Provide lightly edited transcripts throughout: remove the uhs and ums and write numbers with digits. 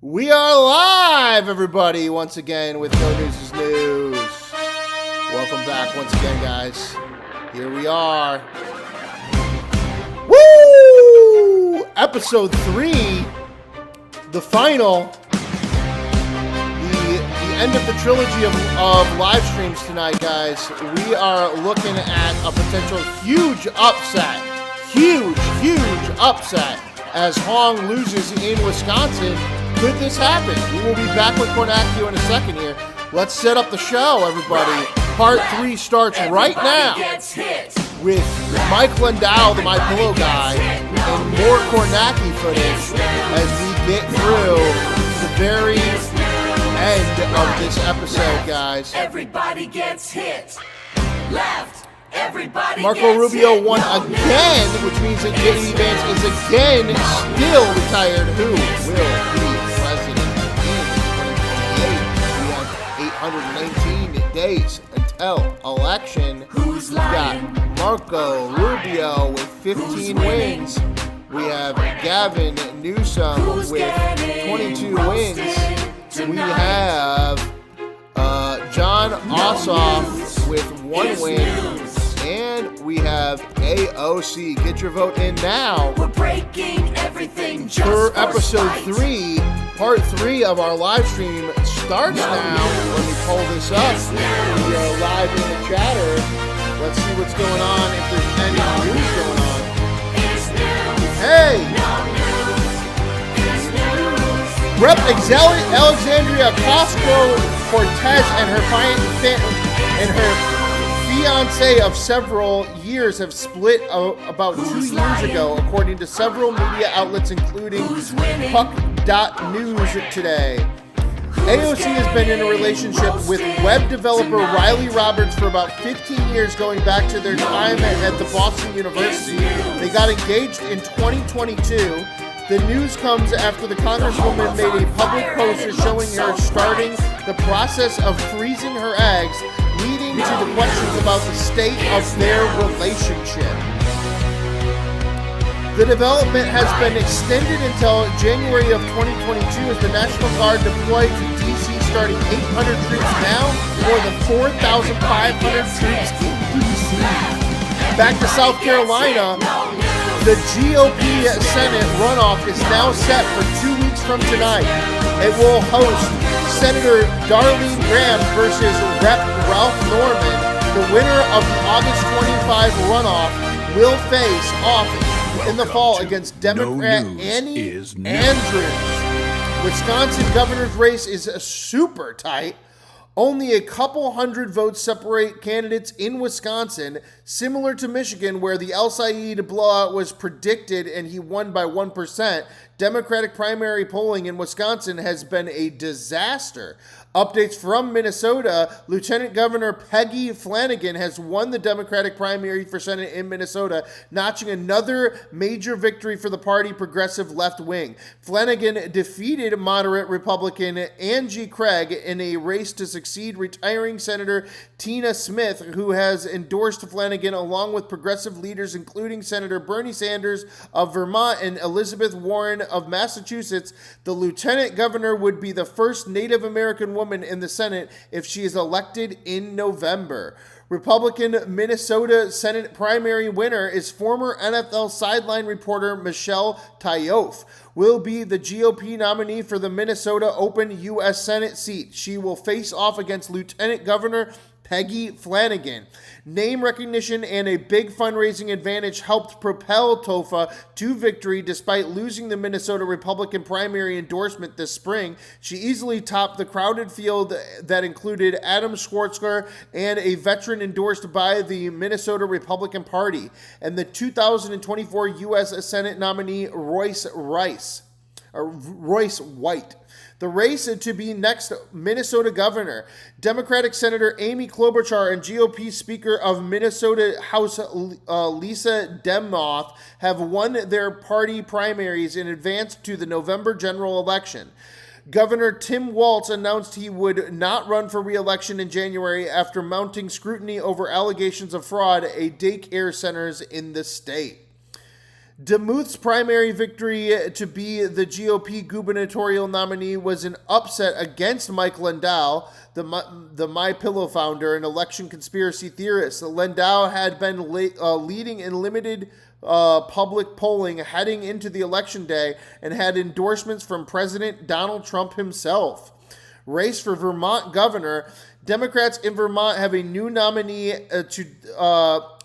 We are live, everybody, once again with No News is News. Welcome back once again, guys. Here we are. Woo! Episode 3, the final, the end of the trilogy of live streams tonight, guys. We are looking at a potential huge upset. Huge upset as Hong loses in Wisconsin. Could this happen? We will be back with Kornacki in a second here. Let's set up the show, everybody. Part 3 starts right now with Mike Lindell, the My Pillow guy, and more Kornacki footage as we get through the very end of this episode, guys. Everybody gets hit. Left. Everybody Marco Rubio won again, which means that J.D. Vance is again still retired. Who will be president in 2028? We have 819 days until election. Who's lying? We got Marco Rubio with 15 wins. We have Gavin Newsom with 22 wins. We have John Ossoff with 1 win. And we have AOC. Get your vote in now. We're breaking everything just For episode 3, part 3 of our live stream starts now. Let me pull this up. We are live in the chatter. Let's see what's going on, if there's any news going on. Hey! Rep. Alexandria Ocasio-Cortez and her fiance of several years have split about 2 years ago, according to several media outlets, including Puck.News today. AOC has been in a relationship with web developer Riley Roberts for about 15 years, going back to their time at the Boston University. They got engaged in 2022. The news comes after the Congresswoman made a public post showing her starting the process of freezing her eggs, leading to the questions about the state of their relationship. The development has been extended until January of 2022 as the National Guard deployed to D.C., starting 800 troops now, more than 4,500 troops in D.C. Back to South Carolina, the GOP Senate runoff is now set for 2 weeks from tonight. It will host Senator Darlene Graham versus Rep. Ralph Norman. The winner of the August 25 runoff will face off in the fall against Democrat Annie Andrews. Wisconsin governor's race is super tight. Only a couple hundred votes separate candidates in Wisconsin, similar to Michigan, where the El Said blowout was predicted and he won by 1%. Democratic primary polling in Wisconsin has been a disaster. Updates from Minnesota. Lieutenant Governor Peggy Flanagan has won the Democratic primary for Senate in Minnesota, notching another major victory for the party progressive left wing. Flanagan defeated moderate Republican Angie Craig in a race to succeed retiring Senator Tina Smith, who has endorsed Flanagan along with progressive leaders including Senator Bernie Sanders of Vermont and Elizabeth Warren of Massachusetts. The lieutenant governor would be the first Native American woman in the Senate if she is elected in November. Republican Minnesota Senate primary winner is former NFL sideline reporter Michelle Tayof. Will be the GOP nominee for the Minnesota open U.S. Senate seat. She will face off against Lieutenant Governor Peggy Flanagan. Name recognition and a big fundraising advantage helped propel Tofa to victory despite losing the Minnesota Republican primary endorsement this spring. She easily topped the crowded field that included Adam Schwarzer and a veteran endorsed by the Minnesota Republican Party, and the 2024 U.S. Senate nominee Royce White. The race to be next Minnesota governor, Democratic Senator Amy Klobuchar and GOP Speaker of Minnesota House Lisa Demoth have won their party primaries in advance to the November general election. Governor Tim Walz announced he would not run for re-election in January after mounting scrutiny over allegations of fraud at daycare centers in the state. DeMuth's primary victory to be the GOP gubernatorial nominee was an upset against Mike Lindell, the MyPillow founder and election conspiracy theorist. Lindell had been leading in limited public polling heading into the election day and had endorsements from President Donald Trump himself. Race for Vermont governor. Democrats in Vermont have a new nominee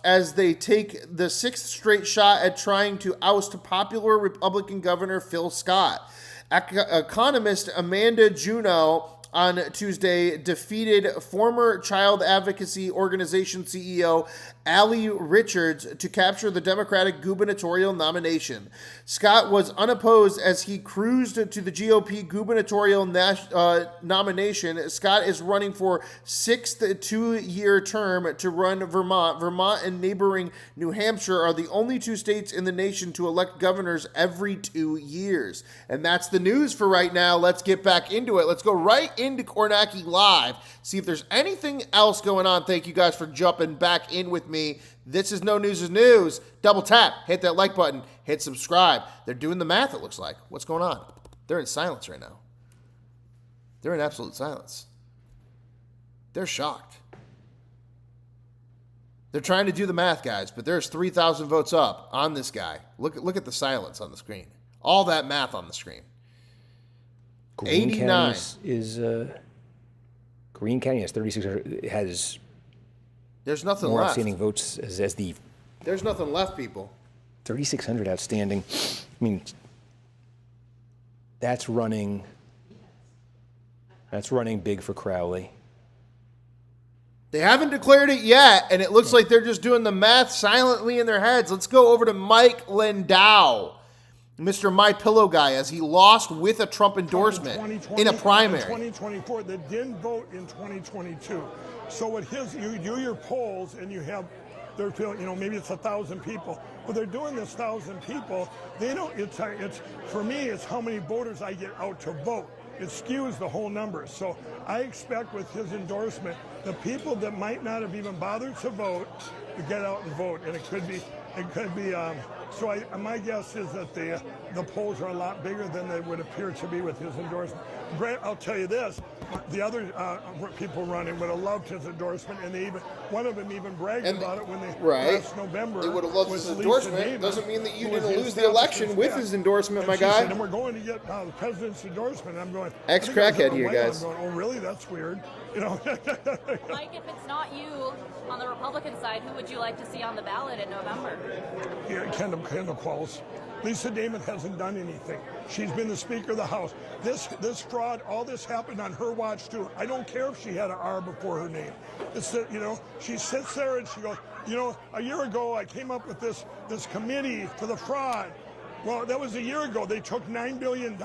as they take the sixth straight shot at trying to oust popular Republican Governor Phil Scott. Economist Amanda Juneau on Tuesday defeated former child advocacy organization CEO Allie Richards to capture the Democratic gubernatorial nomination. Scott was unopposed as he cruised to the GOP gubernatorial nomination. Scott is running for sixth two-year term to run Vermont. Vermont and neighboring New Hampshire are the only two states in the nation to elect governors every 2 years. And that's the news for right now. Let's get back into it. Let's go right into Kornacki Live. See if there's anything else going on. Thank you guys for jumping back in with me. This is No News is News. Double tap, hit that like button, hit subscribe. They're doing the math, it looks like. What's going on? They're in silence right now. They're in absolute silence. They're shocked. They're trying to do the math, guys, but there's 3,000 votes up on this guy. Look at the silence on the screen. All that math on the screen. Greene 89 is Greene County has 3,600. It has There's nothing more left. outstanding votes as the There's nothing left, people. 3,600 outstanding. I mean, that's running big for Crowley. They haven't declared it yet, and it looks like they're just doing the math silently in their heads. Let's go over to Mike Lindell, Mr. My Pillow guy, as he lost with a Trump endorsement in a primary. 2024 that didn't vote in 2022. So with you do your polls and you have, they're feeling, maybe it's 1,000 people. Well, they're doing this 1,000 people. They don't. It's for me. It's how many voters I get out to vote. It skews the whole number. So I expect with his endorsement, the people that might not have even bothered to vote to get out and vote, and it could be. So my guess is that the polls are a lot bigger than they would appear to be with his endorsement. Brett, I'll tell you this: the other people running would have loved his endorsement, and one of them even bragged about it when they last November. They would have loved his endorsement. Doesn't mean that you didn't lose the election with his endorsement, my guy. And we're going to get the president's endorsement. I'm going. Ex-crackhead here, guys. I'm going, oh, really? That's weird. Mike, if it's not you on the Republican side, who would you like to see on the ballot in November? Yeah, Kendall Qualls. Lisa Damon hasn't done anything. She's been the Speaker of the House. This fraud, all this happened on her watch too. I don't care if she had an R before her name. It's that, she sits there and she goes, a year ago I came up with this committee for the fraud. Well, that was a year ago. They took $9 billion.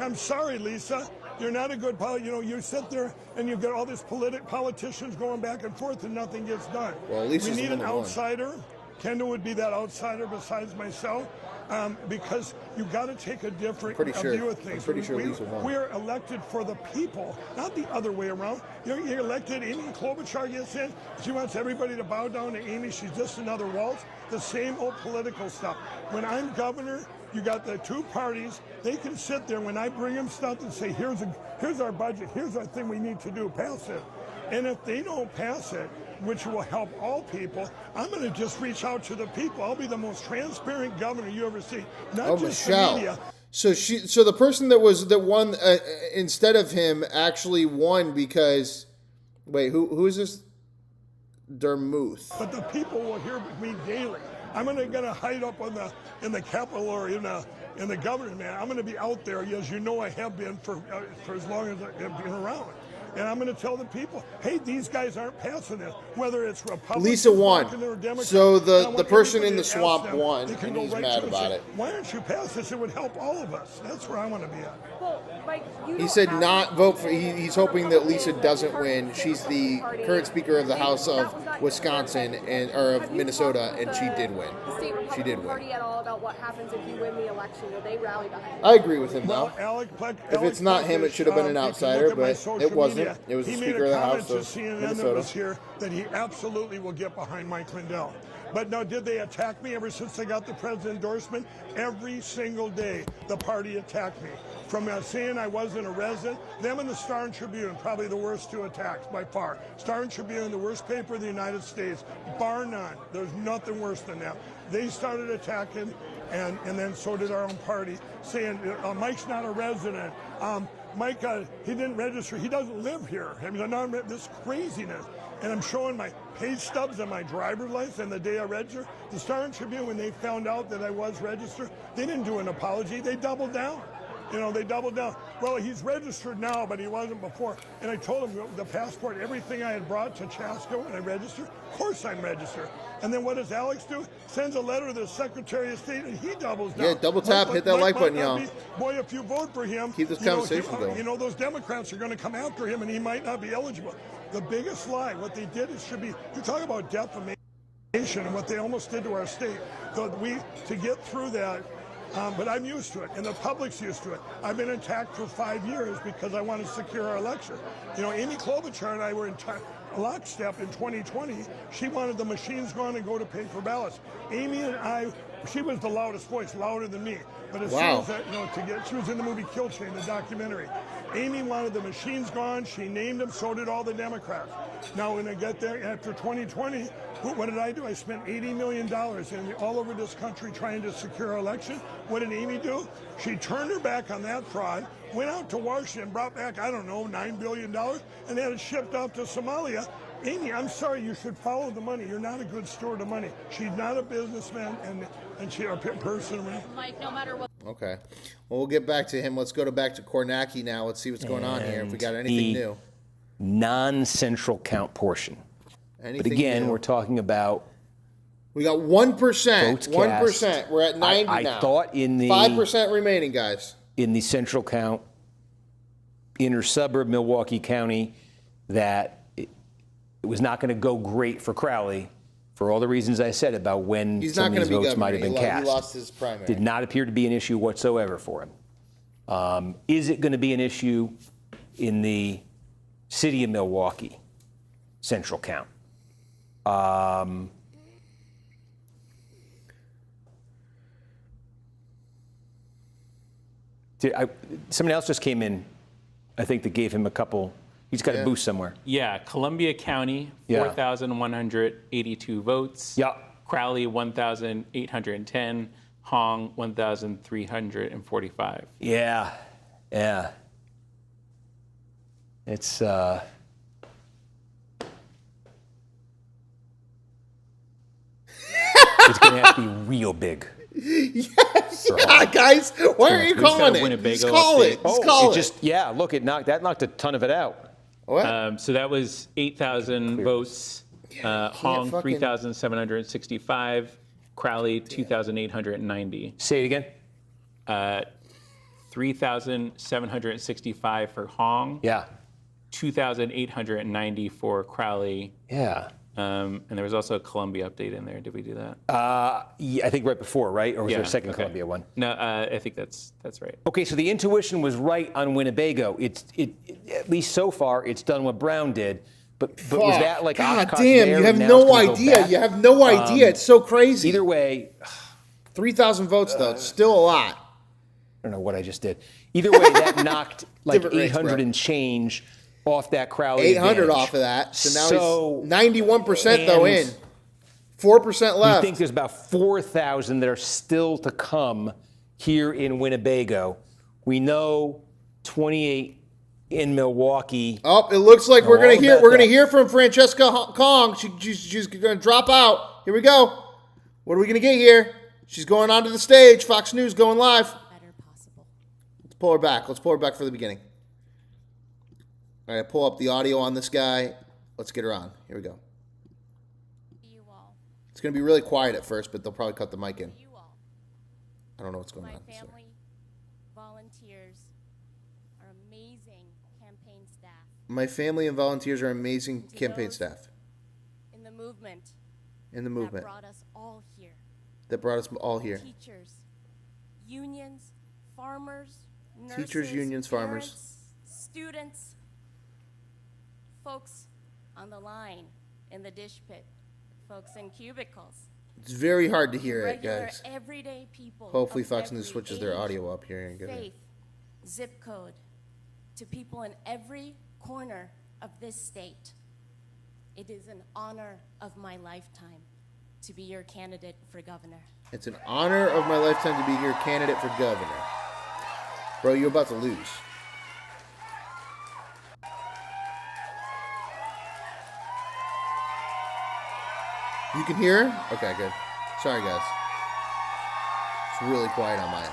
I'm sorry, Lisa. You're not a good you sit there and you get all these politicians going back and forth and nothing gets done. Well, we need an outsider. Kendall would be that outsider besides myself, because you got to take a different view of things. I'm pretty sure Lisa won. We're elected for the people, not the other way around. You're elected. Amy Klobuchar gets in. She wants everybody to bow down to Amy. She's just another Waltz. The same old political stuff. When I'm governor, you got the two parties. They can sit there when I bring them stuff and say, here's our budget. Here's our thing we need to do. Pass it. And if they don't pass it, which will help all people, I'm going to just reach out to the people. I'll be the most transparent governor you ever see. Not just the media. So the person that won instead of him actually won because, wait, who is this? Dermuth. But the people will hear me daily. I'm going to hide up in the Capitol or in the government, man. I'm going to be out there, as you know I have been for as long as I've been around. And I'm going to tell the people, hey, these guys aren't passing this, whether it's Republican, Lisa won. or Democrat. So the person in the swamp won, and he's mad about it. Why don't you pass this? It would help all of us. That's where I want to be at. Well, Mike, he said not vote for. He's hoping that Lisa doesn't win. She's the current Speaker of the House of Wisconsin or of Minnesota, and she did win. She did win. Party at all about what happens if you win the election? Will they rally behind you? I agree with him, though. Well, If it's not him, it should have been an outsider, but it wasn't. It was the Speaker of the House of CNN Minnesota. that was here that he absolutely will get behind Mike Lindell. But no, did they attack me ever since they got the president endorsement? Every single day, the party attacked me. From saying I wasn't a resident, them and the Star and Tribune, probably the worst two attacks by far. Star and Tribune, the worst paper in the United States, bar none. There's nothing worse than that. They started attacking, and then so did our own party, saying Mike's not a resident. Mike, he didn't register. He doesn't live here. I mean, this craziness. And I'm showing my pay stubs and my driver's license and the day I registered. The Star and Tribune, when they found out that I was registered, they didn't do an apology. They doubled down. You know, they doubled down. Well, he's registered now, but he wasn't before. And I told him the passport, everything I had brought to Chaska when I registered, of course I'm registered. And then what does Alex do? Sends a letter to the Secretary of State, and he doubles down. Yeah, double tap, hit that like button, y'all. Boy, if you vote for him, keep this conversation going. You know, those Democrats are going to come after him, and he might not be eligible. The biggest lie, what they did, should be, you're talking about defamation and what they almost did to our state. So to get through that, but I'm used to it, and the public's used to it. I've been attacked for 5 years because I want to secure our election. You know, Amy Klobuchar and I were in lockstep in 2020. She wanted the machines gone and go to paper ballots. Amy and I, she was the loudest voice, louder than me. But as soon as that, you know, she was in the movie Kill Chain, the documentary. Amy wanted the machines gone. She named them. So did all the Democrats. Now, when I got there after 2020, what did I do? I spent $80 million all over this country trying to secure our election. What did Amy do? She turned her back on that fraud, went out to Washington, brought back, I don't know, $9 billion, and had it shipped out to Somalia. Amy, I'm sorry, you should follow the money. You're not a good steward of money. She's not a businessman, and she's a person. Mike, no matter what. Okay. Well, we'll get back to him. Let's go back to Kornacki now. Let's see what's going on here. If we got anything new. Non-central count portion. Anything but again, new? We're talking about. We got 1%. Votes 1%. cast. We're at 90 now. I thought in the 5% remaining, guys. In the central count, inner suburb Milwaukee County, that it was not going to go great for Crowley for all the reasons I said about when some of these votes might have been cast. He lost his primary. Did not appear to be an issue whatsoever for him. Is it going to be an issue in the city of Milwaukee central count? Someone else just came in, I think, that gave him a couple. He's got a boost somewhere. Yeah, Columbia County, 4,182 votes. Yeah. Crowley, 1,810. Hong, 1,345. Yeah. It's it's going to have to be real big. Yes, guys. Why aren't you calling it? Just call it. Just call it. Look, that knocked a ton of it out. What? So that was 8,000 votes. Hong, 3,765. Crowley, 2,890. Say it again. 3,765 for Hong. Yeah. 2,890 for Crowley. Yeah. And there was also a Columbia update in there. Did we do that? Yeah, I think right before, right? Or was there a second Columbia one? No, I think that's right. Okay, so the intuition was right on Winnebago. It at least so far, it's done what Brown did. But was that like God Oshkosh damn, there you have and now no it's gonna go idea. back? You have no idea. It's so crazy. Either way, 3,000 votes, though. It's still a lot. I don't know what I just did. Either way, that knocked like Different race, 800 bro. and change off that Crowley 800 advantage. off of that. So now So- he's 91% though in. 4% We left. think there's about 4,000 that are still to come here in Winnebago. We know 28 in Milwaukee. Oh, it looks like we're All gonna hear about we're gonna that. hear from Francesca Kong. She's gonna drop out. Here we go. What are we gonna get here? She's going onto the stage. Fox News going live. Better possible. Let's pull her back. Let's pull her back for the beginning. All right, pull up the audio on this guy. Let's get her on. Here we go. You all. It's gonna be really quiet at first, but they'll probably cut the mic in. You all. I don't know what's going My on. Sorry. family, volunteers, our amazing campaign staff My family and volunteers are amazing To campaign those- staff in the movement in the movement that brought us all here. that brought us all here. Teachers, unions, farmers, nurses, Teachers, unions, farmers. parents, students, folks on the line, in the dish pit, folks in cubicles, It's very hard to hear it, regular, guys. everyday people. Hopefully of Fox News every switches their age, audio up here and get it. faith, zip code, to people in every corner of this state. It is an honor of my lifetime to be your candidate for governor. It's an honor of my lifetime to be your candidate for governor. Bro, you're about to lose. You can hear her? Okay, good. Sorry, guys. It's really quiet on my end.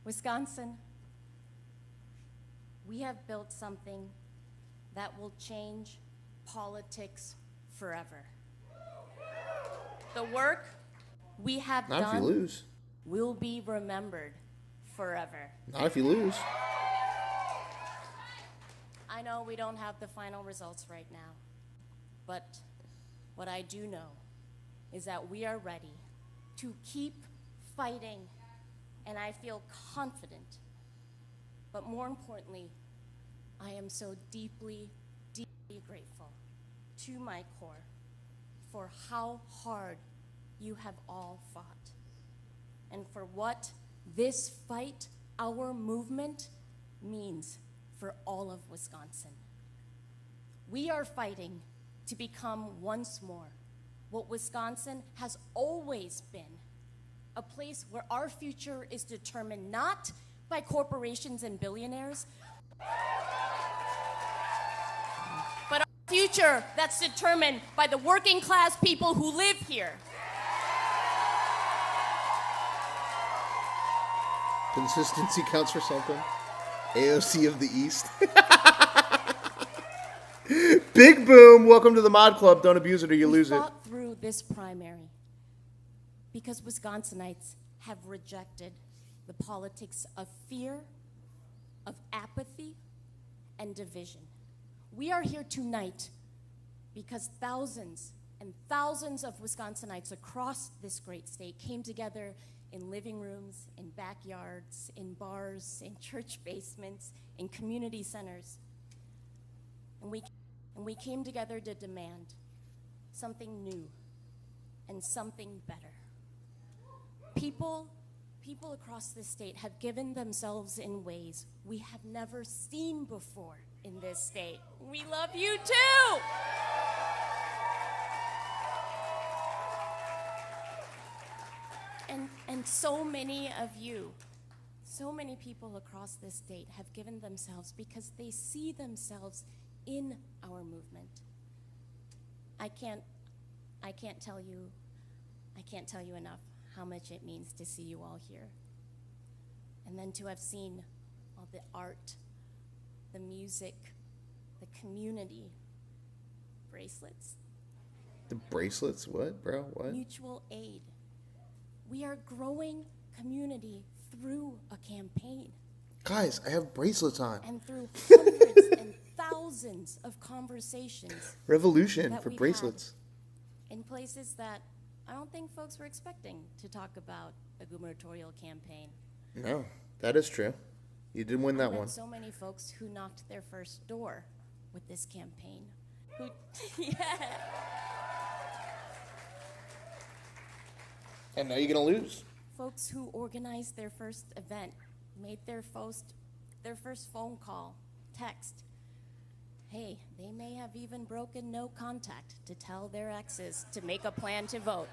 Wisconsin, we have built something that will change politics forever. The work we have Not if you done lose. will be remembered forever. Not if you lose. I know we don't have the final results right now, but what I do know is that we are ready to keep fighting, and I feel confident. But more importantly, I am so deeply, deeply grateful to my core for how hard you have all fought, and for what this fight, our movement, means for all of Wisconsin. We are fighting to become once more what Wisconsin has always been, a place where our future is determined not by corporations and billionaires, but our future that's determined by the working class people who live here. Consistency counts for something. AOC of the East. Big boom. Welcome to the Mod Club. Don't abuse it or you lose it. We fought through this primary because Wisconsinites have rejected the politics of fear, of apathy, and division. We are here tonight because thousands and thousands of Wisconsinites across this great state came together in living rooms, in backyards, in bars, in church basements, in community centers. And we came together to demand something new and something better. People across this state have given themselves in ways we have never seen before in this state. We love you too! And so many of you, so many people across this state have given themselves because they see themselves in our movement. I can't tell you enough how much it means to see you all here. And then to have seen all the art, the music, the community, bracelets. The bracelets? What, bro? What? Mutual aid. We are growing community through a campaign. Guys, I have bracelets on. And through hundreds and thousands of conversations. Revolution that for we've bracelets. had in places that I don't think folks were expecting to talk about a gubernatorial campaign. No, that is true. You did win that I've met one. so many folks who knocked their first door with this campaign. Who, yeah. And now you're going to lose. Folks who organized their first event, made their first phone call, text. Hey, they may have even broken no contact to tell their exes to make a plan to vote.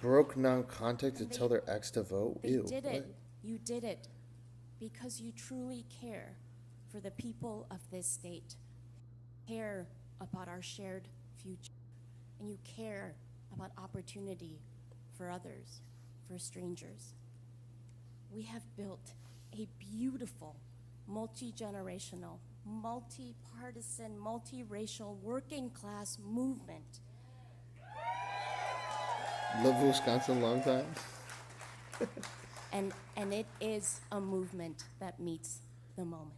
Broke non-contact to tell their ex to vote? They Ew. did what? it. You did it because you truly care for the people of this state, care about our shared future, and you care about opportunity for others, for strangers. We have built a beautiful, multi-generational, multi-partisan, multi-racial, working class movement. Lived in Wisconsin a long time. And it is a movement that meets the moment.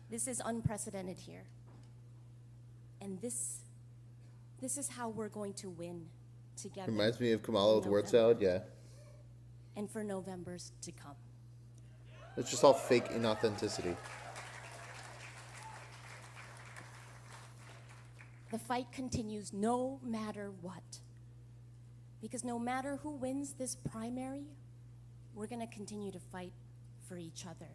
This is unprecedented here. And this is how we're going to win together. Reminds me of Kamala with word November. salad, yeah. and for Novembers to come. It's just all fake inauthenticity. The fight continues no matter what. Because no matter who wins this primary, we're going to continue to fight for each other.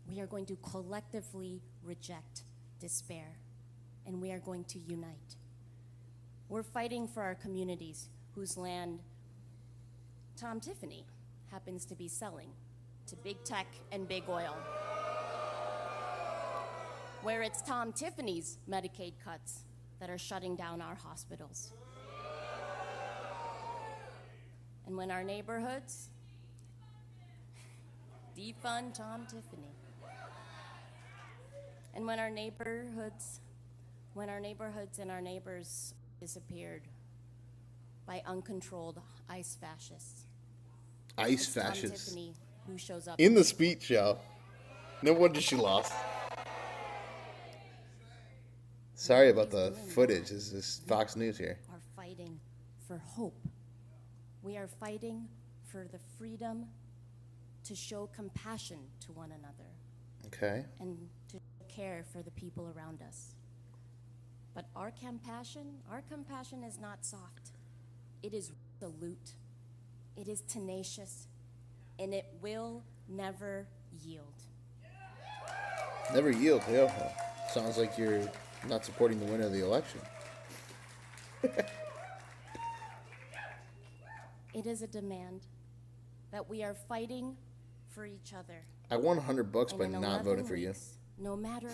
We are going to collectively reject despair, and we are going to unite. We're fighting for our communities whose land Tom Tiffany happens to be selling to big tech and big oil. Where it's Tom Tiffany's Medicaid cuts that are shutting down our hospitals. And when our neighborhoods defund Tom Tiffany. And when our neighborhoods and our neighbors disappeared by uncontrolled ICE fascists. ICE It's Tom fascists. Tiffany who shows up In the speech, yo. No wonder she lost. Sorry about the footage. This is Fox News here. are fighting for hope. We are fighting for the freedom to show compassion to one another Okay. and to care for the people around us. But our compassion is not soft. It is resolute. It is tenacious, and it will never yield. Never yield, yo. Sounds like you're not supporting the winner of the election. It is a demand that we are fighting for each other. I won $100 And by in not 11 voting for you. weeks, no matter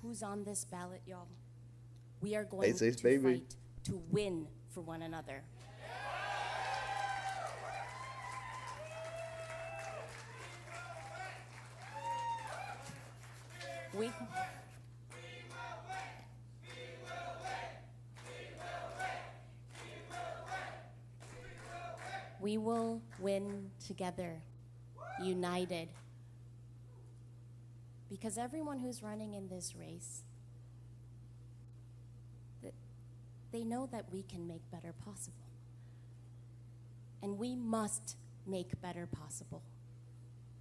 who's on this ballot, y'all, we are going Ace, ace, to baby. fight to win for one another. We will win together, united. Because everyone who's running in this race, they know that we can make better possible. And we must make better possible.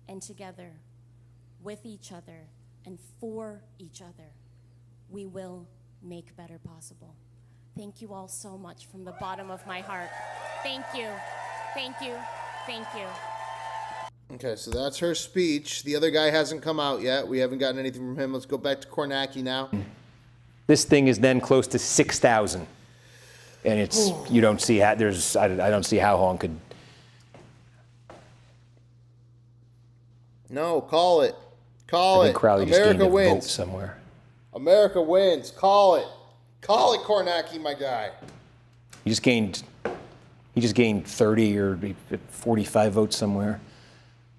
And together, with each other, and for each other, we will make better possible. Thank you all so much from the bottom of my heart. Thank you. Thank you. Thank you. Okay, so that's her speech. The other guy hasn't come out yet. We haven't gotten anything from him. Let's go back to Kornacki now. This thing is then close to 6,000. And it's, you don't see how, I don't see how Hong could. No, call it. Call I it. think Crowley just America gained a vote wins. somewhere. America wins. Call it. Call it, Kornacki, my guy. He just gained 30 or 45 votes somewhere.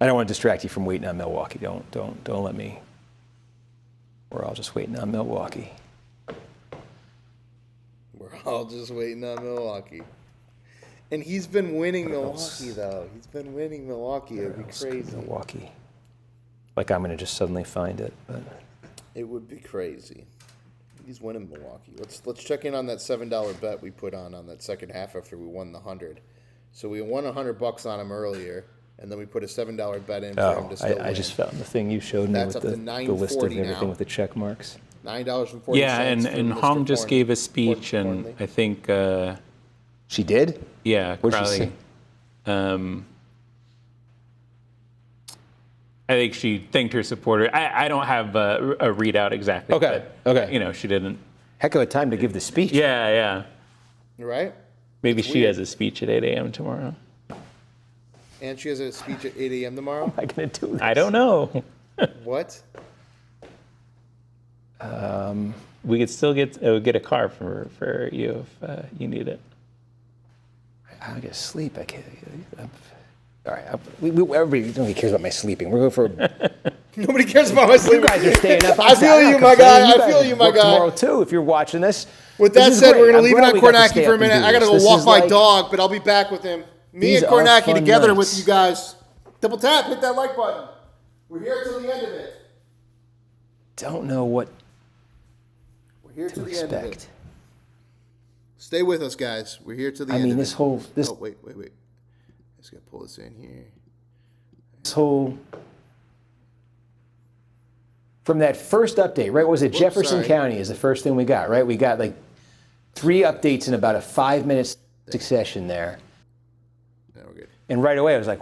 I don't want to distract you from waiting on Milwaukee. Don't let me. We're all just waiting on Milwaukee. We're all just waiting on Milwaukee. And he's been winning Milwaukee, though. He's been winning Milwaukee. It'd be crazy. Milwaukee. Like I'm going to just suddenly find it. But It would be crazy. He's winning Milwaukee. Let's check in on that $7 bet we put on that second half after we won the 100. So we won $100 on him earlier, and then we put a $7 bet in for him to still win. I just found the thing you showed me That's with up to the list of $9.40 everything now. with the check marks. $9.40. Yeah, and for Mr. Hong just Korn- gave a speech, Korn- and Kornley. I think, She did? yeah, What'd she Crowley. say? I think she thanked her supporter. I don't have a readout exactly. Okay, but, okay. She didn't. Heck of a time to give the speech. Yeah. Right? Maybe she has a speech at 8 a.m. tomorrow. And she has a speech at 8 a.m. tomorrow? How am I going to do this? I don't know. What? We could still get a car for you if you need it. I'm going to sleep. I can't. All right. Nobody cares about my sleeping. We're going for. Nobody cares about my sleep. You guys are staying up. I feel you, my guy. I feel you, my guy. Tomorrow too, if you're watching this. With This that is said, great. we're going to I'm leave it glad on we got to stay Kornacki for a up and minute. do I got to this. go This walk is my like- dog, but I'll be back with him. Me These and are Kornacki fun together nights. with you guys. Double tap, hit that like button. We're here till the end of it. Don't know what We're here to till the end of it. expect. Stay with us, guys. We're here till the I end mean, of this it. whole. Oh, wait. I just got to pull this in here. this whole from that first update, right? What was it? Jefferson sorry. County is the first thing we got, right? We got like 3 updates in about a 5-minute succession there. No, we're good. And right away, I was like,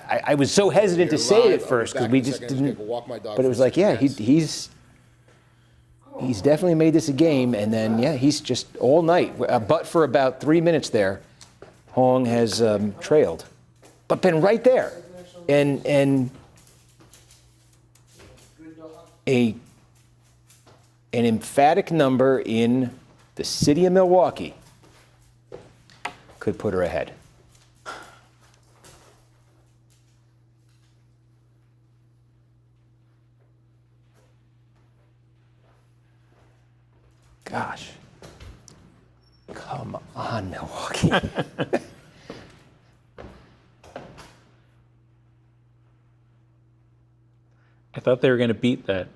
I was so hesitant to say it at Live. first I'll because be we back in a just second. I'm didn't. just gonna go walk my dog But it for was a like, second. yeah, Yes. he's definitely made this a game. And then, yeah, he's just all night. But for about 3 minutes there, Hong has trailed, but been right there, and an emphatic number in the city of Milwaukee could put her ahead. Gosh. Come on, Milwaukee. I thought they were going to beat that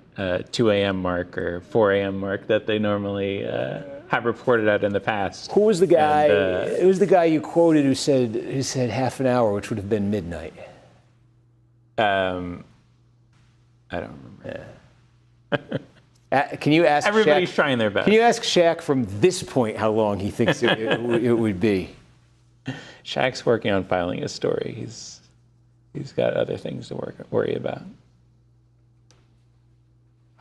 2 a.m. mark or 4 a.m. mark that they normally have reported out in the past. Who was the guy? And, It was the guy you quoted who said half an hour, which would have been midnight. I don't remember. Can you ask Everybody's Shaq, trying their best. Can you ask Shaq from this point how long he thinks it would be? Shaq's working on filing his story. He's got other things to worry about.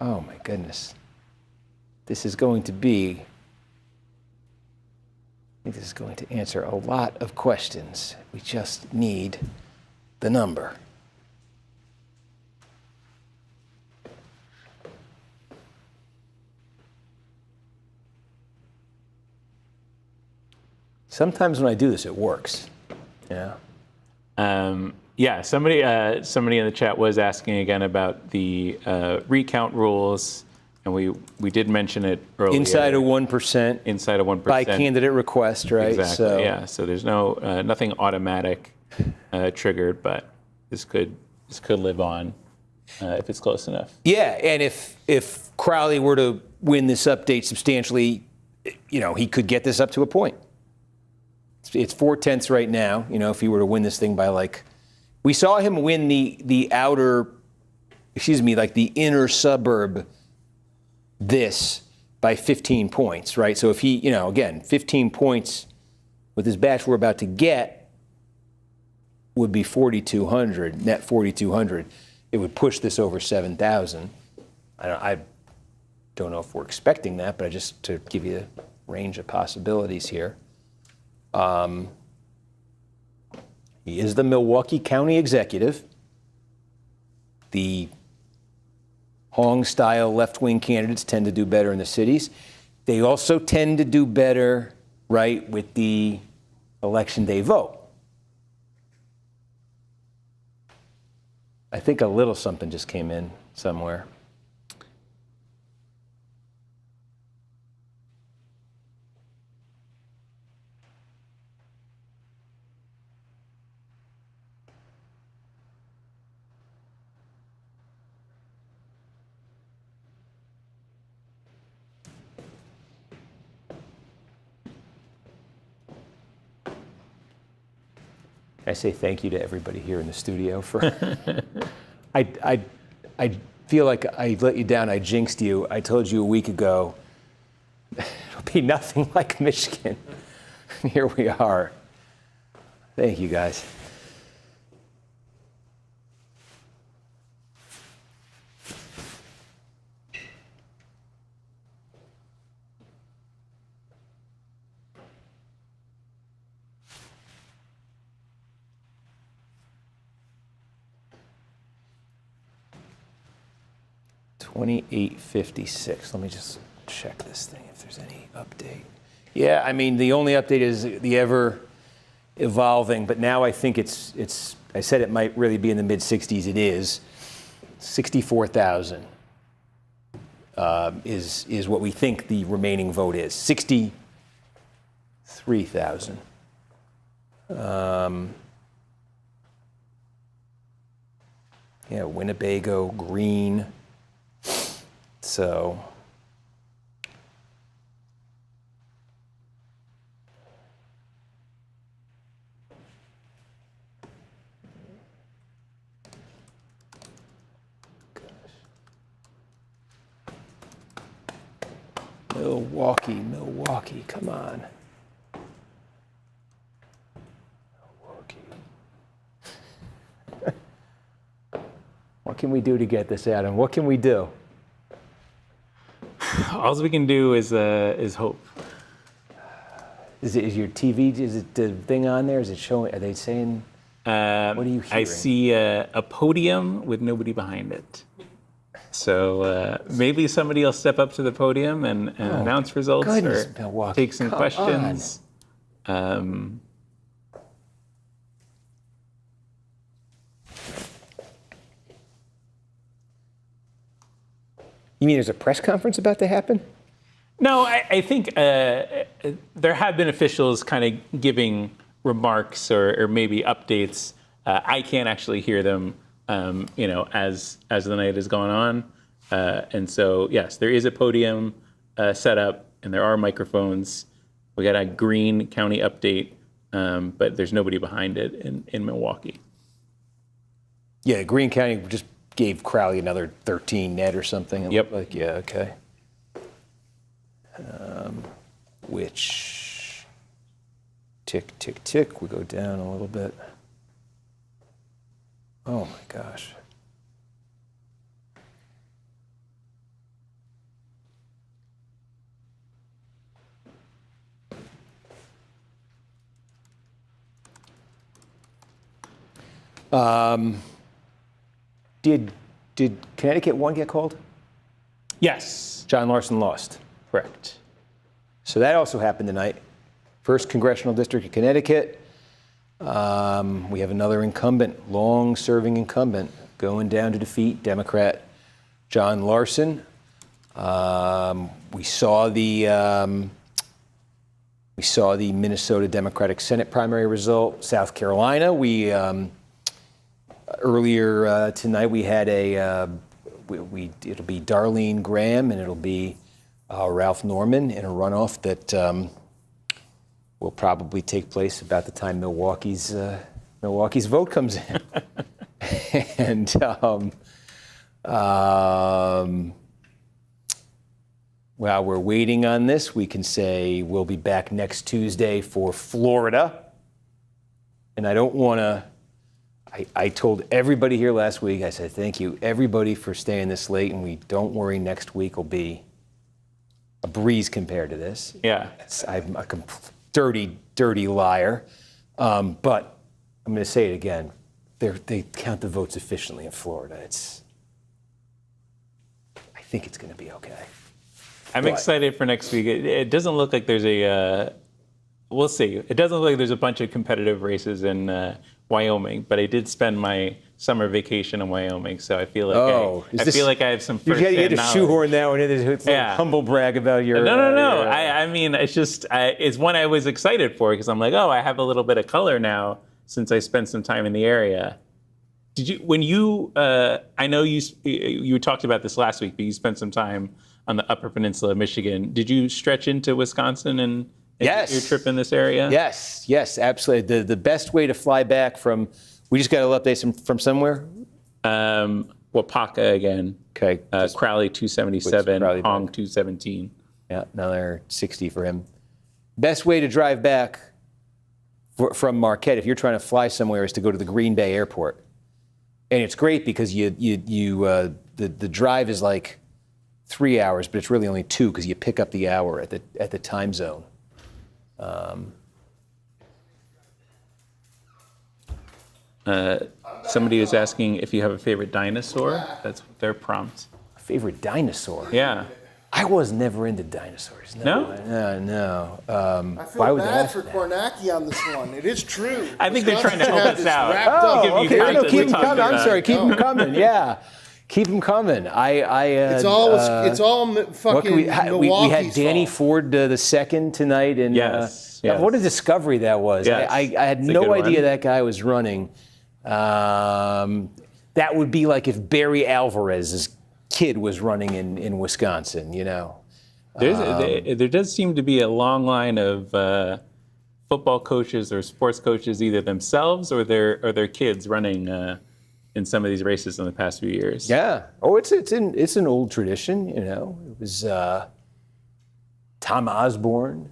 Oh my goodness. This is going to be, I think this is going to answer a lot of questions. We just need the number. Sometimes when I do this, it works. Yeah. Yeah, somebody in the chat was asking again about the recount rules, and we did mention it earlier. Inside of 1%. Inside of 1%. By candidate request, right? Exactly. So, yeah. So there's no nothing automatic triggered, but this could live on if it's close enough. Yeah, and if Crowley were to win this update substantially, he could get this up to a point. It's 4/10 right now. If he were to win this thing by we saw him win the inner suburb this by 15 points, right? So if he, again, 15 points with his batch we're about to get would be 4,200, net 4,200. It would push this over 7,000. I don't know if we're expecting that, but just to give you a range of possibilities here. He is the Milwaukee County executive. The Hong-style left-wing candidates tend to do better in the cities. They also tend to do better, right, with the election day vote. I think a little something just came in somewhere. I say thank you to everybody here in the studio for. I feel like I let you down. I jinxed you. I told you a week ago it'll be nothing like Michigan. Here we are. Thank you, guys. $28.56. Let me just check this thing if there's any update. Yeah, I mean, the only update is the ever evolving, but now I think it's I said it might really be in the mid 60s. It is. 64,000 is what we think the remaining vote is. 63,000. Yeah, Winnebago, Green. So, Milwaukee, come on. Milwaukee. What can we do to get this, Adam? What can we do? All we can do is hope. Is your TV? Is it the thing on there? Is it showing? Are they saying? What are you hearing? I see a podium with nobody behind it. So maybe somebody will step up to the podium and announce results goodness, or Milwaukee, take some come questions. You mean there's a press conference about to happen? No, I think there have been officials kind of giving remarks or maybe updates. I can't actually hear them, as the night has gone on. And so, yes, there is a podium set up, and there are microphones. We got a Greene County update, but there's nobody behind it in Milwaukee. Yeah, Greene County just gave Crowley another 13 net or something. It Yep. looked like, yeah, okay. Which, tick, tick, tick, we go down a little bit. Oh my gosh. Did Connecticut 1 get called? Yes, John Larson lost. correct. So that also happened tonight. First congressional district of Connecticut. We have another incumbent, long-serving incumbent, going down to defeat Democrat John Larson. We saw the Minnesota Democratic Senate primary result. South Carolina, we earlier tonight we had it'll be Darlene Graham and it'll be Ralph Norman in a runoff that will probably take place about the time Milwaukee's vote comes in. And while we're waiting on this, we can say we'll be back next Tuesday for Florida. And I don't want to. I told everybody here last week, I said, thank you, everybody, for staying this late, and don't worry, next week will be a breeze compared to this. Yeah. I'm a dirty, dirty liar. But I'm going to say it again. They count the votes efficiently in Florida. I think it's going to be okay. I'm excited for next week. It doesn't look like there's we'll see. It doesn't look like there's a bunch of competitive races in Wyoming, but I did spend my summer vacation in Wyoming, so I feel like I have some You first-hand had to knowledge. shoehorn that one in. It's like humble brag about your. No. I mean, it's one I was excited for because I'm like, oh, I have a little bit of color now since I spent some time in the area. Did you, when you, I know you talked about this last week, but you spent some time on the Upper Peninsula of Michigan. Did you stretch into Wisconsin and Yes. your trip in this area? Yes, absolutely. The best way to fly back from, we just got a little update from somewhere? Wapaka again. Okay. Crowley 277, Crowley Hong back. 217. Yeah, another 60 for him. Best way to drive back from Marquette, if you're trying to fly somewhere, is to go to the Green Bay Airport. And it's great because the drive is like 3 hours, but it's really only 2 because you pick up the hour at the time zone. Somebody was asking if you have a favorite dinosaur. That's their prompt. Favorite dinosaur? Yeah. I was never into dinosaurs. No? No. I feel bad for Kornacki on this one. It is true. I think they're trying to help us out. Oh, Give you okay. No, content keep to them talk coming. I'm about. sorry. Keep them coming. Yeah. Keep them coming. It's all fucking we Milwaukee's had Danny fault. Ford the second tonight, and Yes. what a discovery that was. Yes. I had It's a no good idea one. that guy was running. That would be like if Barry Alvarez's kid was running in Wisconsin, you know. There does seem to be a long line of football coaches or sports coaches, either themselves or their kids, running in some of these races in the past few years. Yeah. Oh, it's an old tradition, you know. It was Tom Osborne,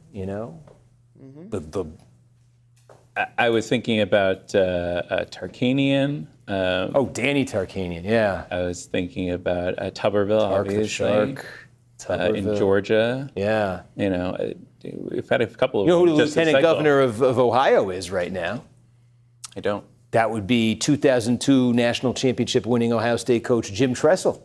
I was thinking about Tarkanian. Danny Tarkanian, yeah. I was thinking about Tuberville, obviously. In Georgia. Yeah. We've had a couple of. You know who the lieutenant governor of Ohio is right now? I don't. That would be 2002 national championship winning Ohio State coach Jim Tressel.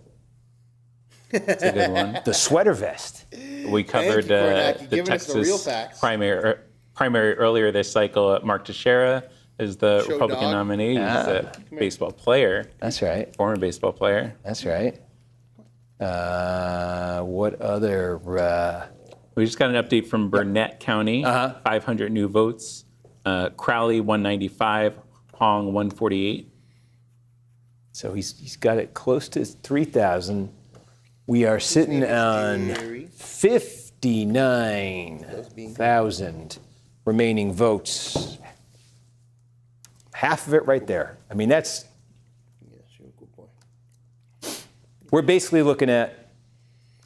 That's a good one. The sweater vest. We covered the Texas primary earlier this cycle. Mark Teixeira is the Republican nominee. He's a baseball player. That's right. Former baseball player. That's right. What other? We just got an update from Burnett County. 500 new votes. Crowley 195. Hong 148. So he's got it close to 3,000. We are sitting on 59,000 remaining votes. Half of it right there. I mean, that's. We're basically looking at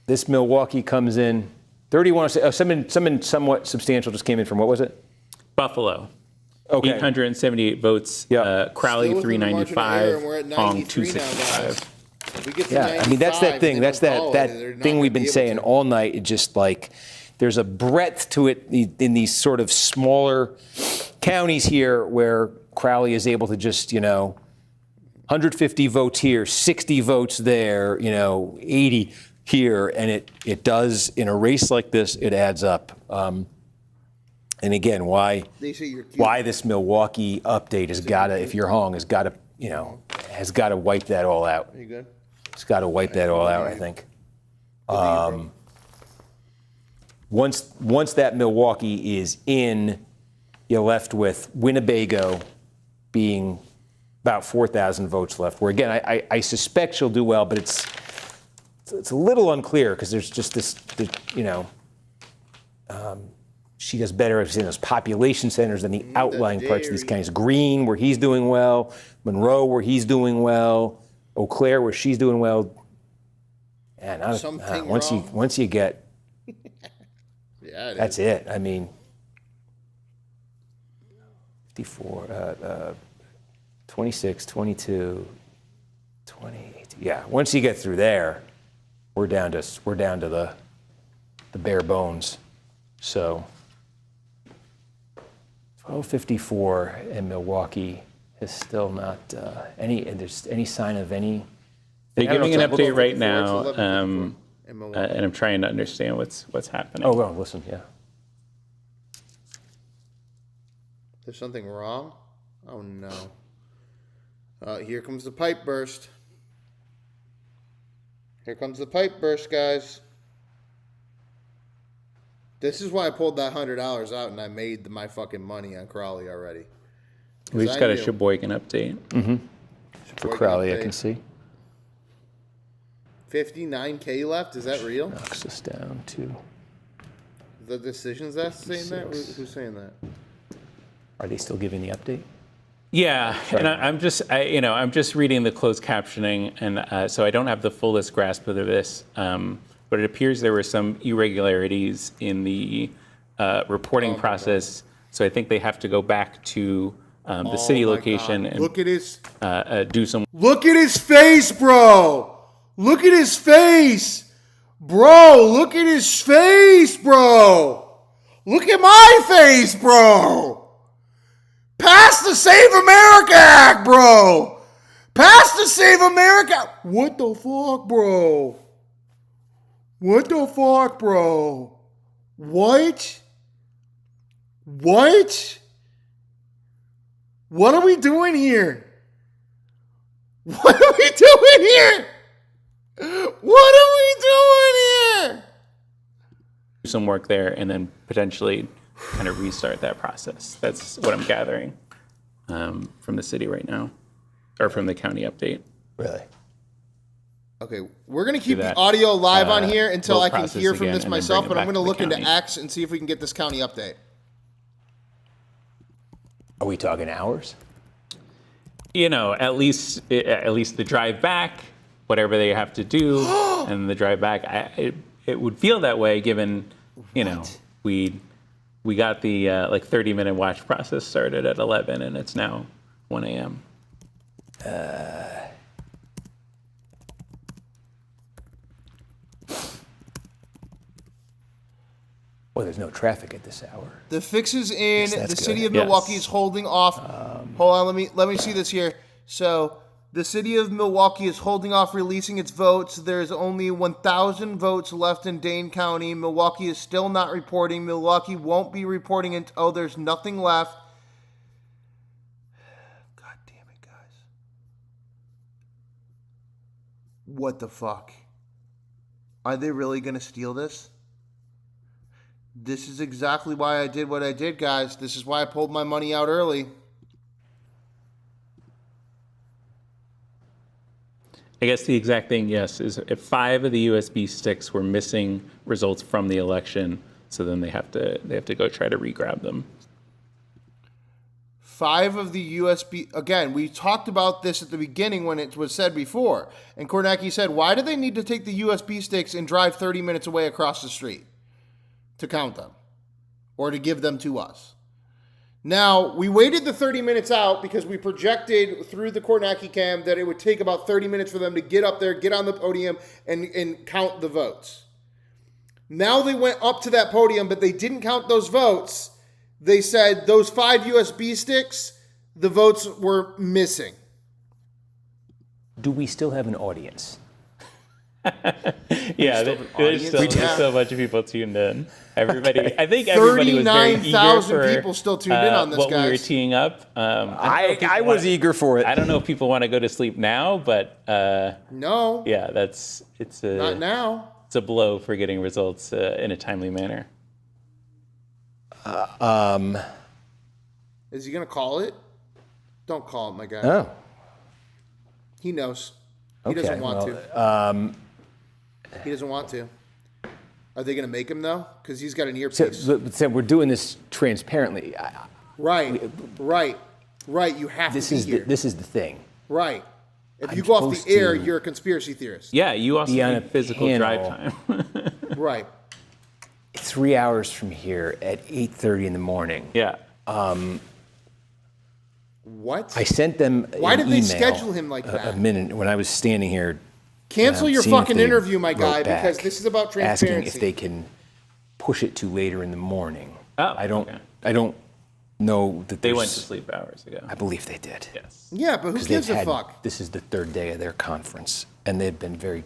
this. Milwaukee comes in 31. Someone somewhat substantial just came in from, what was it? Buffalo. Okay. 878 votes. Yep. Crowley Still within the margin of error, 395. and we're at Hong 93 now, 265. We get to Yeah, I mean, that's that 95, thing. and That's they don't that follow it, they're not thing we've gonna been be able saying to. all night. It just like there's a breadth to it in these sort of smaller counties here where Crowley is able to just, 150 votes here, 60 votes there, 80 here, and it does in a race like this, it adds up. And again, why this Milwaukee update has got to, if you're Hong, has got to wipe that all out. Are you good? It's got to wipe that all out, I think. Once that Milwaukee is in, you're left with Winnebago being about 4,000 votes left. Where again, I suspect she'll do well, but it's a little unclear because there's just this, she does better in those population centers than the outlying parts of these counties. Greene, where he's doing well, Monroe, where he's doing well, Eau Claire, where she's doing well. And once you get, that's it. I mean, 54, 26, 22, 28. Yeah, once you get through there, we're down to the bare bones. So 1254 and Milwaukee is still not any sign of any. They're giving an update right now, and I'm trying to understand what's happening. Oh well, listen, yeah. There's something wrong? Oh no. Here comes the pipe burst. Here comes the pipe burst, guys. This is why I pulled that $100 out and I made my fucking money on Crowley already. We just got a Sheboygan update. For Crowley, I can see. 59K left? Is that real? Knocks us down to. The decisions that's saying that? Who's saying that? Are they still giving the update? Yeah, and I'm just reading the closed captioning, and so I don't have the fullest grasp of this. But it appears there were some irregularities in the reporting process. So I think they have to go back to the city location and look at his do some. Look at his face, bro. Look at his face, bro. Look at his face, bro. Look at my face, bro. Pass the Save America Act, bro. Pass the Save America. What the fuck, bro? What the fuck, bro? What? What? What are we doing here? What are we doing here? What are we doing here? Some work there and then potentially kind of restart that process. That's what I'm gathering from the city right now, or from the county update. Really? Okay, we're going to keep the audio live on here until I can hear from this myself, but I'm going to look into X and see if we can get this county update. Are we talking hours? At least the drive back, whatever they have to do, and the drive back. It would feel that way given we got the 30-minute watch process started at 11, and it's now 1 a.m. Well, there's no traffic at this hour. The fixes in Yes, the that's city good. of Milwaukee Yes. is holding off. Hold on, let me see this here. So the city of Milwaukee is holding off releasing its votes. There's only 1,000 votes left in Dane County. Milwaukee is still not reporting. Milwaukee won't be reporting until there's nothing left. God damn it, guys. What the fuck? Are they really going to steal this? This is exactly why I did what I did, guys. This is why I pulled my money out early. I guess the exact thing, yes, is if 5 of the USB sticks were missing results from the election, so then they have to go try to re-grab them. 5 of the USB, again, we talked about this at the beginning when it was said before. And Kornacki said, why do they need to take the USB sticks and drive 30 minutes away across the street to count them or to give them to us? Now, we waited the 30 minutes out because we projected through the Kornacki cam that it would take about 30 minutes for them to get up there, get on the podium, and count the votes. Now they went up to that podium, but they didn't count those votes. They said those 5 USB sticks, the votes were missing. Do we still have an audience? Yeah, there's still a bunch of people tuned in. Everybody, I think everybody was very eager 39,000 people still tuned in on this, what guys. we were teeing up. I was eager for it. I don't know if people want to go to sleep now, but No, yeah, not now. it's a blow for getting results in a timely manner. Is he going to call it? Don't call it, my guy. Oh, He knows. He okay. doesn't want to. He doesn't want to. Are they going to make him, though? Because he's got an earpiece. So we're doing this transparently. Right. You have This to be is here. this is the thing. Right. If you I'm go off the supposed air, to- you're a conspiracy theorist. Yeah, you also Be on need a physical drive panel. time. Right. 3 hours from here at 8:30 in the morning. Yeah. What? I sent them. Why an did they email schedule him like a that? minute when I was standing here. Cancel your seeing if fucking they interview, my wrote guy, back, because this is about asking transparency. if they can push it to later in the morning. Oh, I don't. okay. I don't know that They there's- went to sleep hours ago. I believe they did. Yes. Yeah, but who 'Cause gives they've a had- fuck? This is the 3rd day of their conference, and they've been very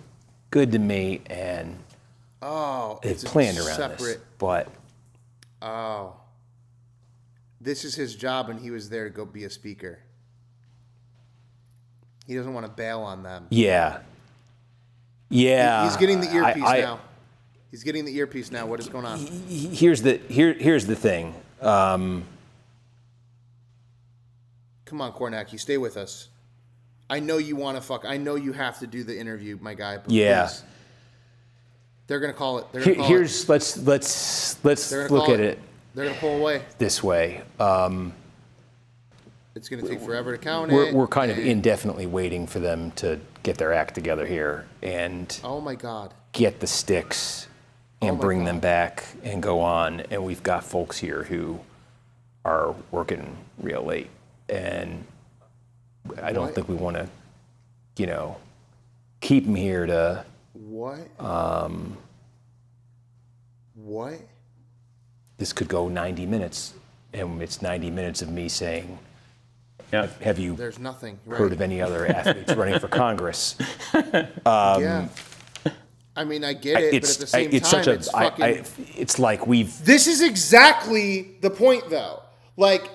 good to me, and Oh, they've it's a planned around this. separate. But Oh. This is his job, and he was there to go be a speaker. He doesn't want to bail on them. yeah, He's getting the earpiece I- now. He's getting the earpiece now. What is going on? Here's the thing. Come on, Kornacki, stay with us. I know you want to fuck. I know you have to do the interview, my guy. But Yeah. please. They're gonna call it. They're gonna call Here's it. let's They're gonna look call at it They're gonna pull away. this way. It's gonna take forever to count it. We're kind of and- indefinitely waiting for them to get their act together here and Oh my God. get the sticks and my bring them God. back and go on. And we've got folks here who are working real late, and I don't What? think we want to, keep them here to. What? What? This could go 90 minutes, and it's 90 minutes of me saying, Yeah. "Have you There's nothing. Right. heard of any other athletes running for Congress?" Yeah. I mean, I get it, but at the same time, it's fucking. it's like we've. This is exactly the point, though. Like,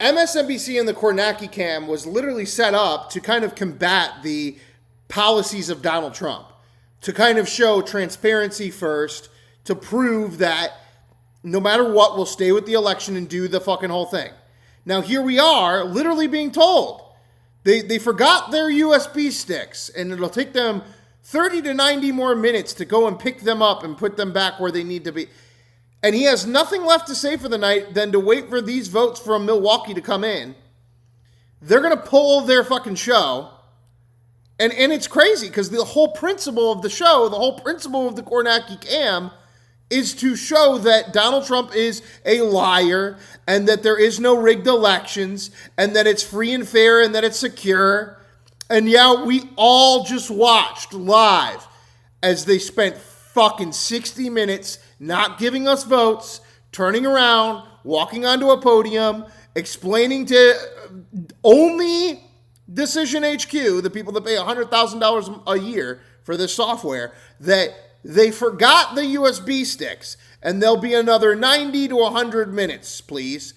MSNBC and the Kornacki cam was literally set up to kind of combat the policies of Donald Trump, to kind of show transparency first, to prove that no matter what, we'll stay with the election and do the fucking whole thing. Now, here we are, literally being told. They forgot their USB sticks, and it'll take them 30 to 90 more minutes to go and pick them up and put them back where they need to be. And he has nothing left to say for the night than to wait for these votes from Milwaukee to come in. They're going to pull their fucking show. And it's crazy because the whole principle of the show, the whole principle of the Kornacki cam is to show that Donald Trump is a liar and that there is no rigged elections and that it's free and fair and that it's secure. And yeah, we all just watched live as they spent fucking 60 minutes not giving us votes, turning around, walking onto a podium, explaining to only Decision HQ, the people that pay $100,000 a year for this software, that they forgot the USB sticks and there'll be another 90 to 100 minutes, please.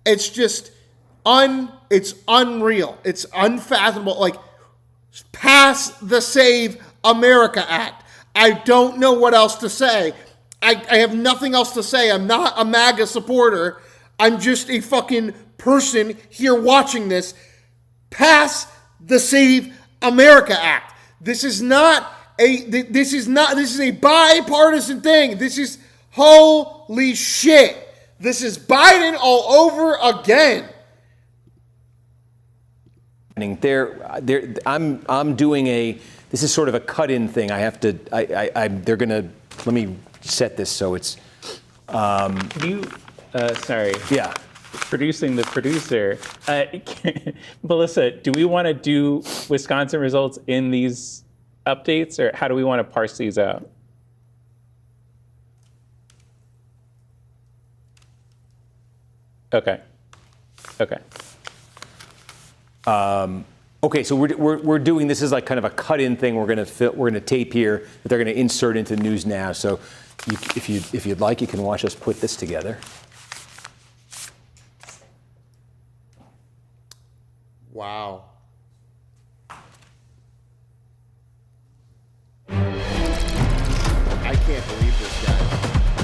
It's just it's unreal. It's unfathomable. Like, pass the Save America Act. I don't know what else to say. I have nothing else to say. I'm not a MAGA supporter. I'm just a fucking person here watching this. Pass the Save America Act. This is a bipartisan thing. This is holy shit. This is Biden all over again. I'm doing this is sort of a cut-in thing. They're gonna, let me set this so it's. Sorry. Yeah. Producing the producer. Melissa, do we want to do Wisconsin results in these updates, or how do we want to parse these out? Okay. Okay, so we're doing this is like kind of a cut-in thing. We're gonna tape here that they're gonna insert into News Now. So if you'd like, you can watch us put this together. Wow. I can't believe this, guys.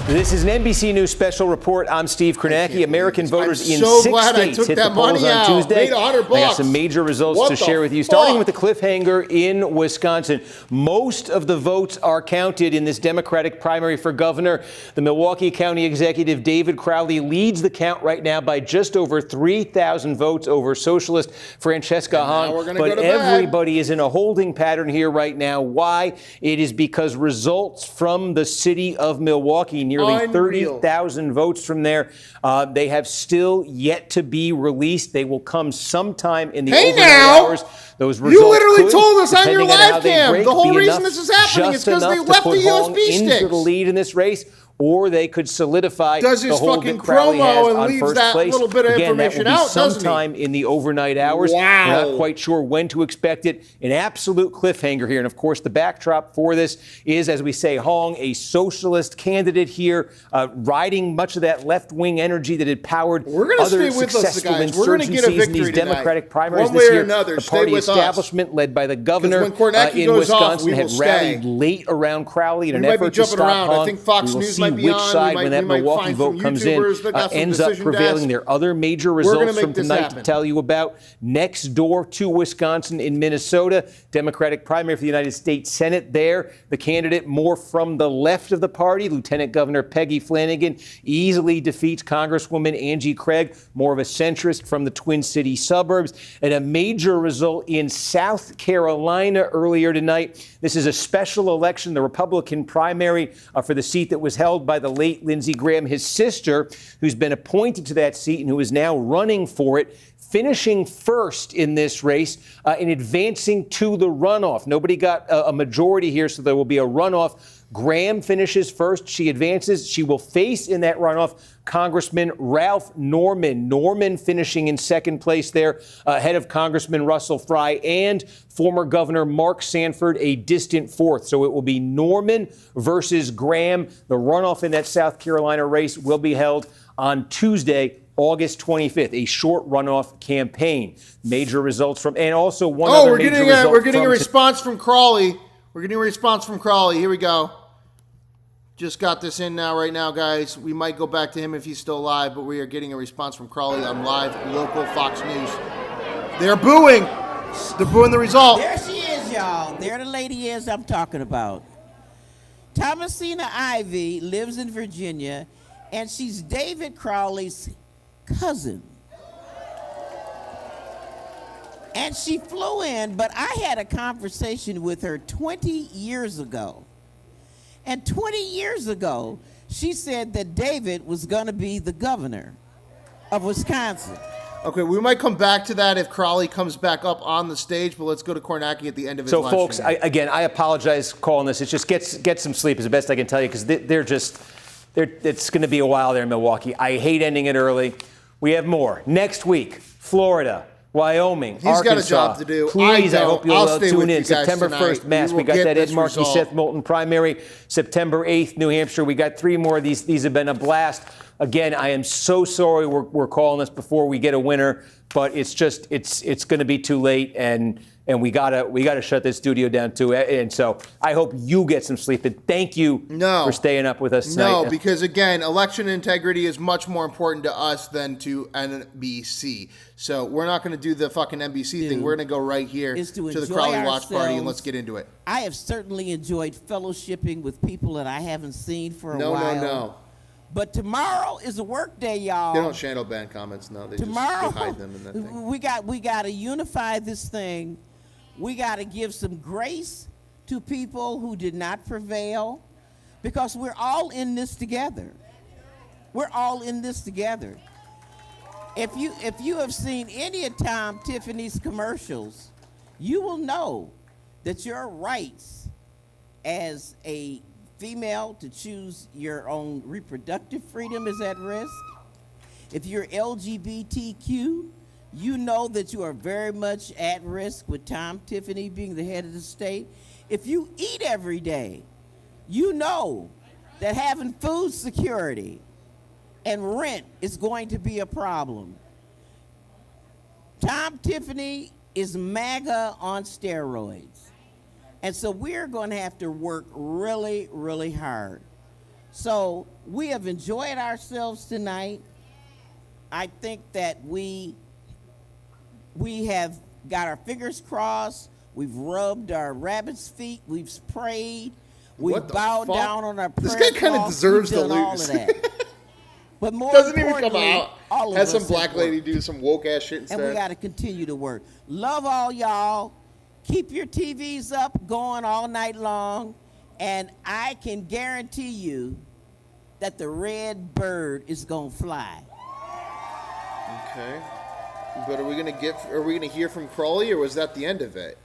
This is an NBC News special report. I'm Steve Kornacki. American voters in so 6 glad I states took hit that the polls money on out. Tuesday. Made $100 I got some major results What to the share with you, fuck? starting with the cliffhanger in Wisconsin. Most of the votes are counted in this Democratic primary for governor. The Milwaukee County Executive David Crowley leads the count right now by just over 3,000 votes over socialist Francesca Hahn. But everybody is in a holding pattern here right now. Why? It is because results from the city of Milwaukee, nearly 30,000 votes from there. They have still yet to be released. They will come sometime in the overnight hours. Those results you literally could, told us on your depending on how live they cam. break, The whole be reason enough, this is happening is just because they enough to left the put Hahn USB into sticks. the lead in this race, or they could solidify Does the his hold fucking that Crowley has promo and on leaves first that place. little bit of Again, that information will be out, doesn't he? sometime in the overnight hours. Wow. We're not quite sure when to expect it. An absolute cliffhanger here. And of course, the backdrop for this is, as we say, Hong, a socialist candidate here, riding much of that left-wing energy that had powered other successful insurgencies in these Democratic primaries this year. The party establishment, led by the governor in Wisconsin, had rallied late around Crowley in an effort to stop Hong. I think Fox we will News see might be which on. side, when that Milwaukee vote comes in, ends up prevailing. There are other major results from tonight to tell you about. Next door to Wisconsin, in Minnesota, Democratic primary for the United States Senate there. The candidate more from the left of the party, Lieutenant Governor Peggy Flanagan, easily defeats Congresswoman Angie Craig, more of a centrist from the Twin City suburbs. And a major result in South Carolina earlier tonight. This is a special election, the Republican primary for the seat that was held by the late Lindsey Graham, his sister, who's been appointed to that seat and who is now running for it, finishing first in this race and advancing to the runoff. Nobody got a majority here, so there will be a runoff. Graham finishes first. She advances. She will face in that runoff Congressman Ralph Norman. Norman finishing in second place there, ahead of Congressman Russell Fry and former Governor Mark Sanford, a distant fourth. So it will be Norman versus Graham. The runoff in that South Carolina race will be held on Tuesday, August 25th, a short runoff campaign. Major results from, and also one other major result. We're getting a response from Crowley. We're getting a response from Crowley. Here we go. Just got this in right now, guys. We might go back to him if he's still alive, but we are getting a response from Crowley on live local Fox News. They're booing. They're booing the result. There she is, y'all. There the lady is I'm talking about. Thomasina Ivey lives in Virginia, and she's David Crowley's cousin. And she flew in, but I had a conversation with her 20 years ago. And 20 years ago, She said that David was going to be the governor of Wisconsin. Okay, we might come back to that if Crowley comes back up on the stage, but let's go to Kornacki at the end of his So, live folks, stream. I apologize calling this. It's just get some sleep is the best I can tell you, because it's going to be a while there in Milwaukee. I hate ending it early. We have more. Next week, Florida, Wyoming, He's Arkansas. got a job to do. Please, I hope I'll you'll stay tune with in. you guys September tonight. 1st, Mass. We We will got get that this Ed Markey, resolved. Seth Moulton primary. September 8th, New Hampshire. We got 3 more. These have been a blast. Again, I am so sorry we're calling this before we get a winner, but it's going to be too late, and we gotta shut this studio down too. And so I hope you get some sleep. And thank you for staying up with us tonight. No, because again, election integrity is much more important to us than to NBC. So we're not going to do the fucking NBC thing. We're going to go right here Is to the enjoy Crowley Watch Party, and ourselves. let's get into it. I have certainly enjoyed fellowshipping with people that I haven't seen for a while. No. But tomorrow is a work day, y'all. They don't shadow ban comments, no. They Tomorrow, just hide them in that thing. we got to unify this thing. We got to give some grace to people who did not prevail, because we're all in this together. We're all in this together. If you have seen any of Tom Tiffany's commercials, you will know that your rights as a female to choose your own reproductive freedom is at risk. If you're LGBTQ, you know that you are very much at risk with Tom Tiffany being the head of the state. If you eat every day, you know that having food security and rent is going to be a problem. Tom Tiffany is MAGA on steroids. And so we're going to have to work really, really hard. So we have enjoyed ourselves tonight. I think that we have got our fingers crossed. We've rubbed our rabbit's feet. We've prayed. We've What the bowed fuck? down on our prayer This guy kinda cloth. deserves We've to done all lose. of that. But more Doesn't even come importantly, out. all of Has us some have black lady worked. do some woke ass shit instead. And we got to continue to work. Love all y'all. Keep your TVs up, going all night long. And I can guarantee you that the red bird is going to fly. Okay. But are we gonna hear from Crowley, or was that the end of it?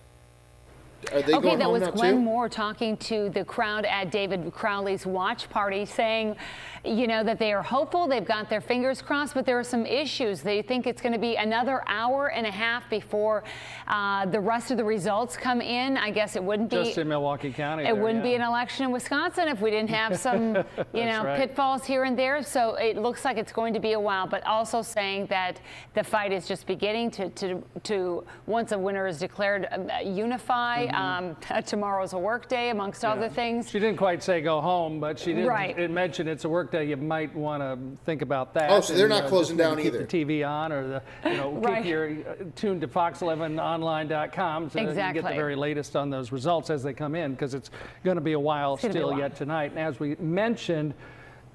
Are they Okay, going that home was now Glenn too? Moore talking to the crowd at David Crowley's watch party, saying, that they are hopeful, they've got their fingers crossed, but there are some issues. They think it's going to be another hour and a half before the rest of the results come in. I guess it wouldn't be Just in Milwaukee County. It wouldn't be an election in Wisconsin if we didn't have some, right. pitfalls here and there. So it looks like it's going to be a while, but also saying that the fight is just beginning to once a winner is declared, unify. Tomorrow's a work day, amongst other things. She didn't quite say go home, but she did Right. mention it's a work day. You might want to think about that. Oh, so they're not just closing maybe down keep either. the TV on, or Right. keep your tuned to fox11online.com so you get Exactly. the very latest on those results as they come in, because it's going to be a while gonna be a still while. yet tonight. And as we mentioned,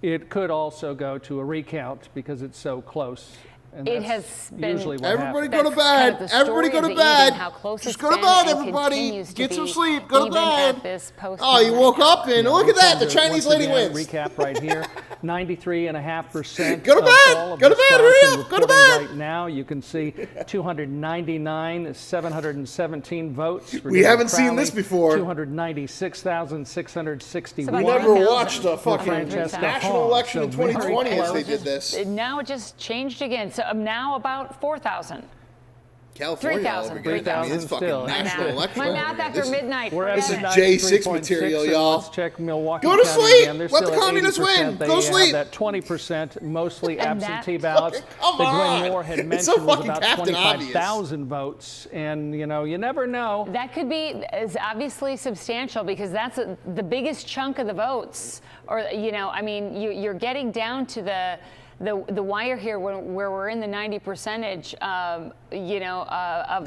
it could also go to a recount because it's so close. And It that's has been- usually what Everybody happens. go to That's kind of bed. the Everybody story go of to the bed. evening, how close Just it's go to been bed, and everybody. continues to Get some be sleep. Go to even bed. at this Oh, you woke up and look at that. The Once Chinese lady again, wins. Recap right here. 93.5%. Go to of bed. all of Go to bed. Hurry Wisconsin up. Go to reporting bed. Right now, you can see 299,717 votes. For We David haven't seen Crowley, this before. 296,661. It's We about never 1,000. watched a fucking Francesca national Hall. election So in very 2020 as they close. did this. Now it just changed again. So now about 4,000. California all over 3,000. again. I mean, it's 3,000 fucking still. national election. My over math here. after This- midnight. We're at forget the it. J6 93.6, material, and y'all. Let's check Milwaukee Go to County sleep. again. They're Let the still at communists 80%. win. They Go have sleep. that 20% mostly And absentee that- ballots Come that Glenn on. Moore had It's mentioned so was fucking about Captain Obvious. 25,000 votes. And, you never know. That could be is obviously substantial, because that's the biggest chunk of the votes. Or, you're getting down to the wire here where we're in the 90%, of They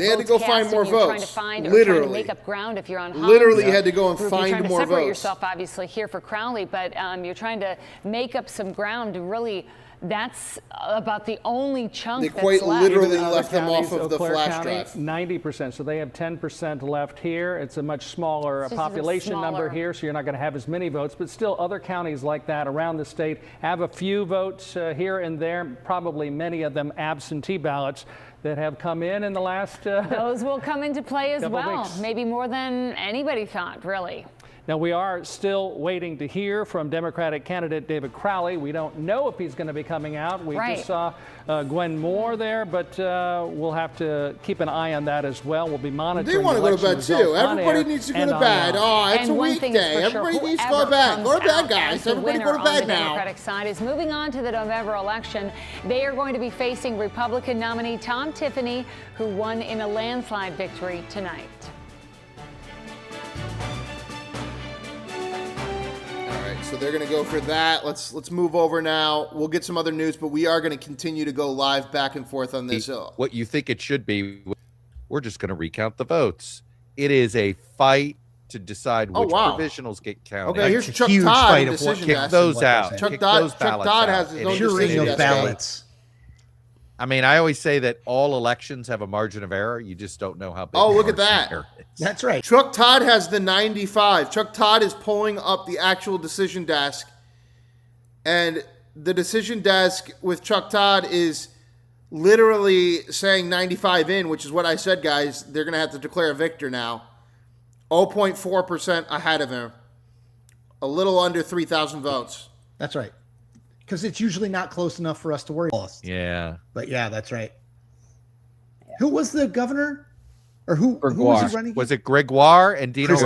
had to votes go cast, find and more you're trying votes. to find or trying Literally. to make up ground if you're on Holmes. Literally had to go and You're find trying to more separate votes. yourself, obviously, here for Crowley, but you're trying to make up some ground to really That's about the only chunk They that's quite left. literally Even other left them off counties, of the Clerk flash County, drive. 90%. So they have 10% left here. It's a much smaller It's just population smaller. number here, so you're not going to have as many votes. But still, other counties like that around the state have a few votes here and there, probably many of them absentee ballots that have come in the last Those will come into play as couple well, weeks. maybe more than anybody thought, really. Now, we are still waiting to hear from Democratic candidate David Crowley. We don't know if he's going to be coming out. We Right. just saw Gwen Moore there, but we'll have to keep an eye on that as well. We'll be monitoring They want to the go to election bed too. results on Everybody air needs to go and to on bed. line. Oh, it's And a one thing is weekday. for sure, Everybody needs to go whoever to bed. comes Go to bed, out guys. as the Everybody go winner to on bed the now. Democratic side is moving on to the November election. They are going to be facing Republican nominee Tom Tiffany, who won in a landslide victory tonight. So they're going to go for that. Let's move over now. We'll get some other news, but we are going to continue to go live back and forth on this. What you think it should be, we're just going to recount the votes. It is a fight to decide which provisionals get counted. Okay, here's Chuck Todd in decision kick desk. those out. Chuck Kick Todd, those Chuck ballots Todd out. has his own Jury decision of desk. ballots. I mean, I always say that all elections have a margin of error. You just don't know how big. Oh, the look at margin that. of error is. That's right. Chuck Todd has the 95. Chuck Todd is pulling up the actual decision desk. And the decision desk with Chuck Todd is literally saying 95 in, which is what I said, guys. They're going to have to declare a victor now. 0.4% ahead of him. A little under 3,000 votes. That's right. Because it's usually not close enough for us to worry about. Yeah. But yeah, that's right. Who was the governor? Or who was he running? Was it Gregoire and Dino?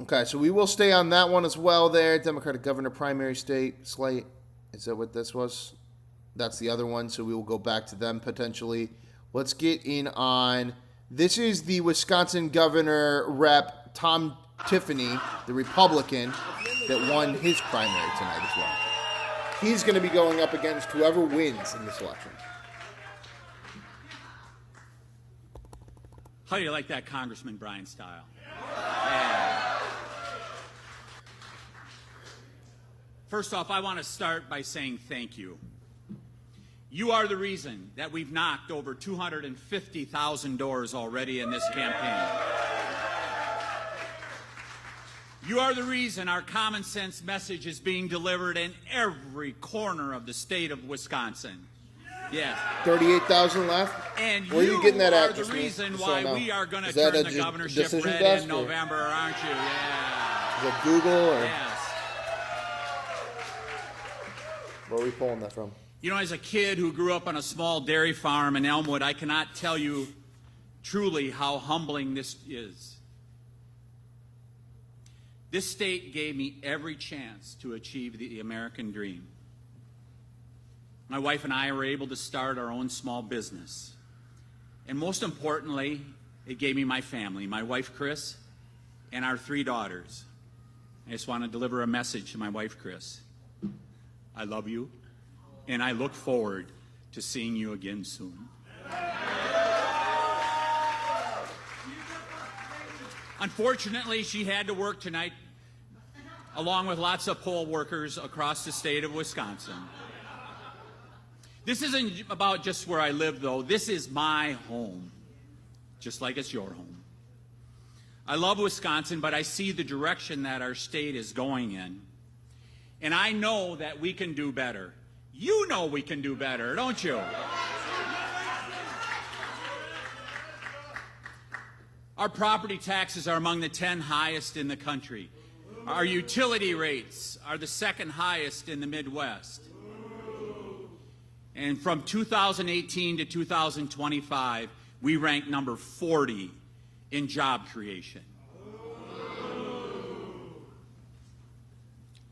Okay, so we will stay on that one as well there. Democratic governor primary state slate. Is that what this was? That's the other one, so we will go back to them potentially. Let's get in on, this is the Wisconsin governor rep, Tom Tiffany, the Republican, that won his primary tonight as well. He's going to be going up against whoever wins in this election. How do you like that, Congressman Brian style? Yeah. First off, I want to start by saying thank you. You are the reason that we've knocked over 250,000 doors already in this campaign. You are the reason our common sense message is being delivered in every corner of the state of Wisconsin. Yes. 38,000 left? And where are you getting that at? are the Just reason so I why know. we are going to Is that turn a the governorship decision red desk, in or- November, aren't you? Yeah. Is it Google or Yes. where are we pulling that from? You know, as a kid who grew up on a small dairy farm in Elmwood, I cannot tell you truly how humbling this is. This state gave me every chance to achieve the American dream. My wife and I were able to start our own small business. And most importantly, it gave me my family, my wife, Chris, and our 3 daughters. I just want to deliver a message to my wife, Chris. I love you, and I look forward to seeing you again soon. Unfortunately, she had to work tonight, along with lots of poll workers across the state of Wisconsin. This isn't about just where I live, though. This is my home, just like it's your home. I love Wisconsin, but I see the direction that our state is going in. And I know that we can do better. You know we can do better, don't you? Our property taxes are among the 10 highest in the country. Our utility rates are the 2nd highest in the Midwest. And from 2018 to 2025, we rank number 40 in job creation.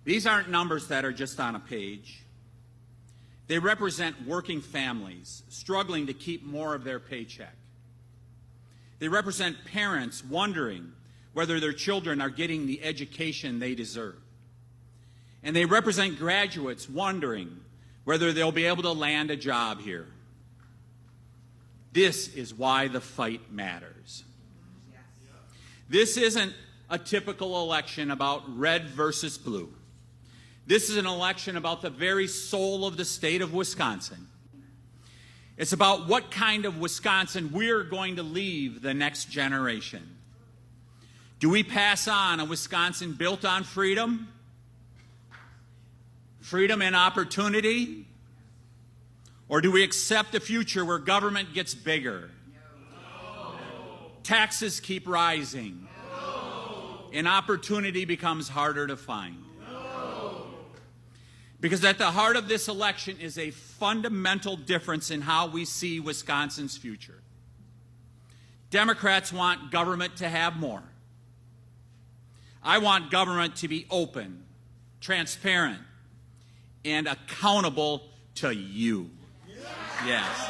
These aren't numbers that are just on a page. They represent working families struggling to keep more of their paycheck. They represent parents wondering whether their children are getting the education they deserve. And they represent graduates wondering whether they'll be able to land a job here. This is why the fight matters. This isn't a typical election about red versus blue. This is an election about the very soul of the state of Wisconsin. It's about what kind of Wisconsin we're going to leave the next generation. Do we pass on a Wisconsin built on freedom? Freedom and opportunity? Or do we accept a future where government gets bigger? No. Taxes keep rising. No. And opportunity becomes harder to find. No. Because at the heart of this election is a fundamental difference in how we see Wisconsin's future. Democrats want government to have more. I want government to be open, transparent, and accountable to you. Yes.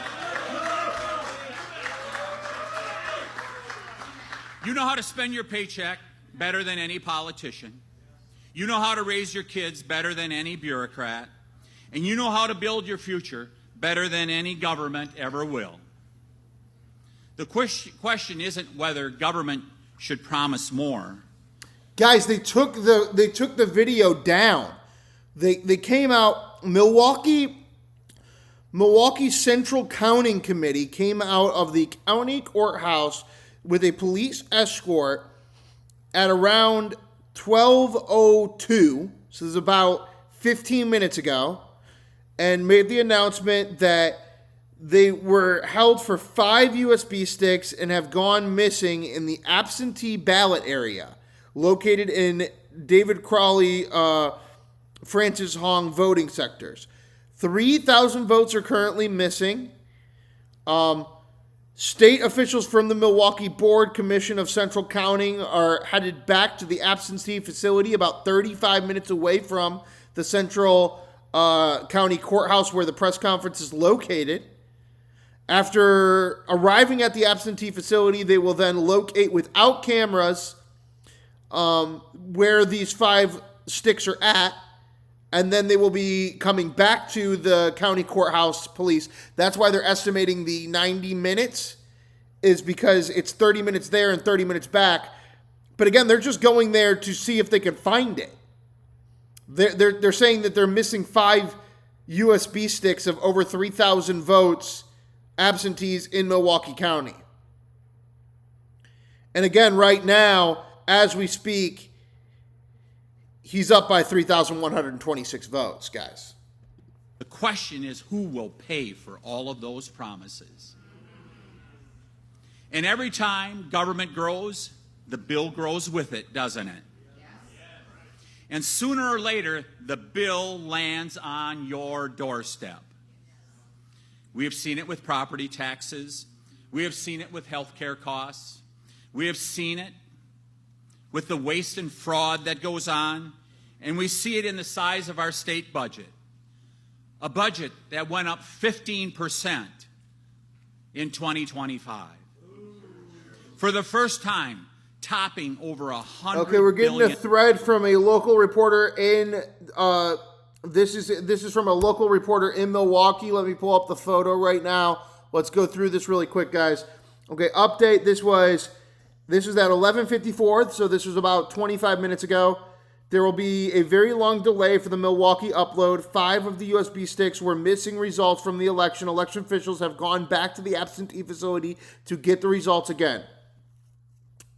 You know how to spend your paycheck better than any politician. You know how to raise your kids better than any bureaucrat. And you know how to build your future better than any government ever will. The question isn't whether government should promise more. Guys, they took the video down. They came out, Milwaukee Central Counting Committee came out of the county courthouse with a police escort at around 12:02, so this is about 15 minutes ago, and made the announcement that they were held for 5 USB sticks and have gone missing in the absentee ballot area located in David Crowley, Francis Hong voting sectors. 3,000 votes are currently missing. State officials from the Milwaukee Board Commission of Central Counting are headed back to the absentee facility about 35 minutes away from the Central County Courthouse where the press conference is located. After arriving at the absentee facility, they will then locate without cameras where these 5 sticks are at, and then they will be coming back to the county courthouse police. That's why they're estimating the 90 minutes, is because it's 30 minutes there and 30 minutes back. But again, they're just going there to see if they can find it. They're saying that they're missing 5 USB sticks of over 3,000 votes, absentees in Milwaukee County. And again, right now, as we speak, he's up by 3,126 votes, guys. The question is, who will pay for all of those promises? And every time government grows, the bill grows with it, doesn't it? And sooner or later, the bill lands on your doorstep. We have seen it with property taxes. We have seen it with health care costs. We have seen it with the waste and fraud that goes on. And we see it in the size of our state budget. A budget that went up 15% in 2025. For the first time, topping over $100 billion. Okay, we're getting a thread from a local reporter in, this is from a local reporter in Milwaukee. Let me pull up the photo right now. Let's go through this really quick, guys. Okay, update. This was at 11:54, so this was about 25 minutes ago. There will be a very long delay for the Milwaukee upload. 5 of the USB sticks were missing results from the election. Election officials have gone back to the absentee facility to get the results again.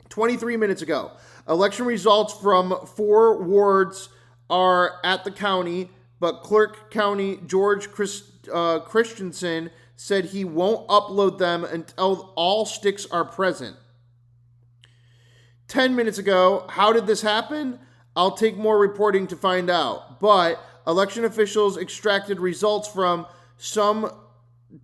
23 minutes ago, election results from 4 wards are at the county, but Clerk County George Christensen said he won't upload them until all sticks are present. 10 minutes ago, how did this happen? I'll take more reporting to find out. But election officials extracted results from some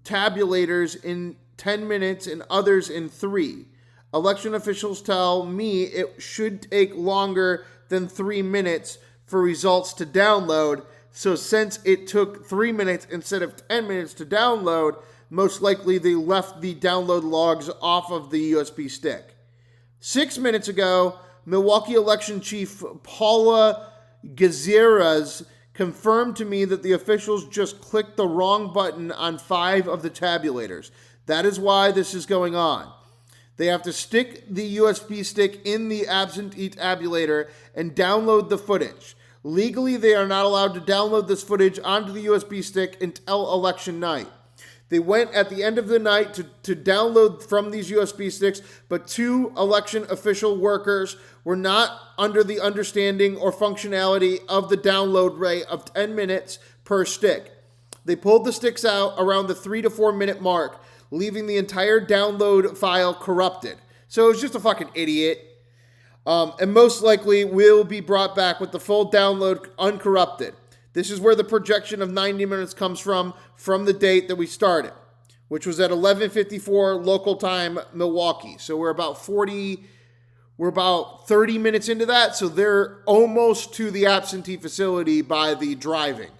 tabulators in 10 minutes and others in 3. Election officials tell me it should take longer than 3 minutes for results to download. So since it took 3 minutes instead of 10 minutes to download, most likely they left the download logs off of the USB stick. 6 minutes ago, Milwaukee election chief Paula Gazeras confirmed to me that the officials just clicked the wrong button on 5 of the tabulators. That is why this is going on. They have to stick the USB stick in the absentee tabulator and download the footage. Legally, they are not allowed to download this footage onto the USB stick until election night. They went at the end of the night to download from these USB sticks, but 2 election official workers were not under the understanding or functionality of the download rate of 10 minutes per stick. They pulled the sticks out around the 3 to 4 minute mark, leaving the entire download file corrupted. So it was just a fucking idiot. And most likely will be brought back with the full download uncorrupted. This is where the projection of 90 minutes comes from the date that we started, which was at 11:54 local time, Milwaukee. So we're about 30 minutes into that. So they're almost to the absentee facility by the driving.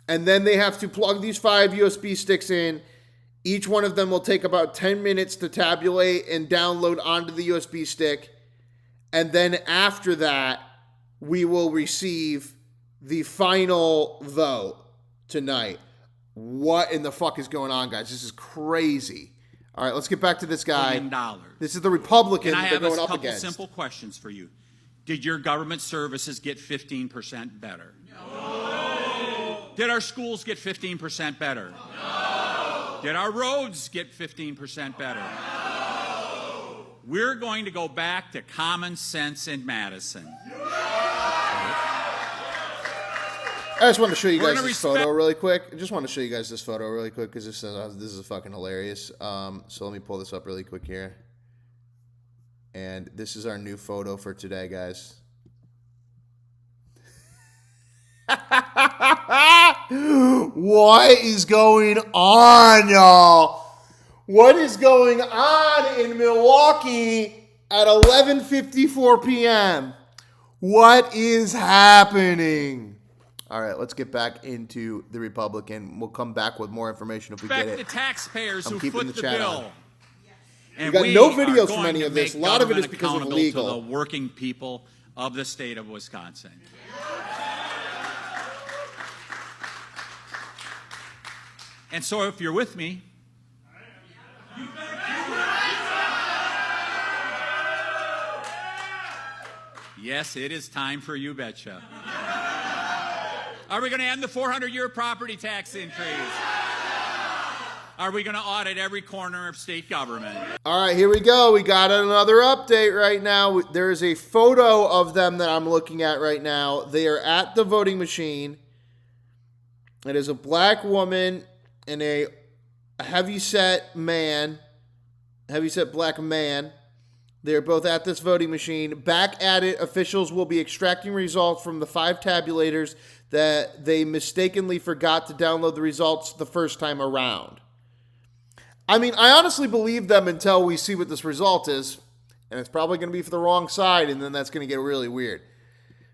And then they have to plug these 5 USB sticks in. Each one of them will take about 10 minutes to tabulate and download onto the USB stick. And then after that, we will receive the final vote tonight. What in the fuck is going on, guys? This is crazy. All right, let's get back to this guy. $1 billion. This is the Republican and I they're have going a up couple against. simple questions for you. Did your government services get 15% better? No. Did our schools get 15% better? No. Did our roads get 15% better? No. We're going to go back to common sense in Madison. I just want to show you guys this photo really quick. I just want to show you guys this photo really quick because this is fucking hilarious. So let me pull this up really quick here. And this is our new photo for today, guys. What is going on, y'all? What is going on in Milwaukee at 11:54 p.m.? What is happening? All right, let's get back into the Republican. We'll come back with more information if we get it. The taxpayers who keeping foot the the chat bill. on. And We got no videos from any of this. A lot of it is because of accountable legal. to the working people of the state of Wisconsin. And so if you're with me, yes, it is time for You Betcha. Are we going to end the 400-year property tax increase? Are we going to audit every corner of state government? All right, here we go. We got another update right now. There is a photo of them that I'm looking at right now. They are at the voting machine. It is a black woman and a heavyset black man. They're both at this voting machine. Back at it, officials will be extracting results from the 5 tabulators that they mistakenly forgot to download the results the first time around. I mean, I honestly believe them until we see what this result is, and it's probably going to be for the wrong side, and then that's going to get really weird.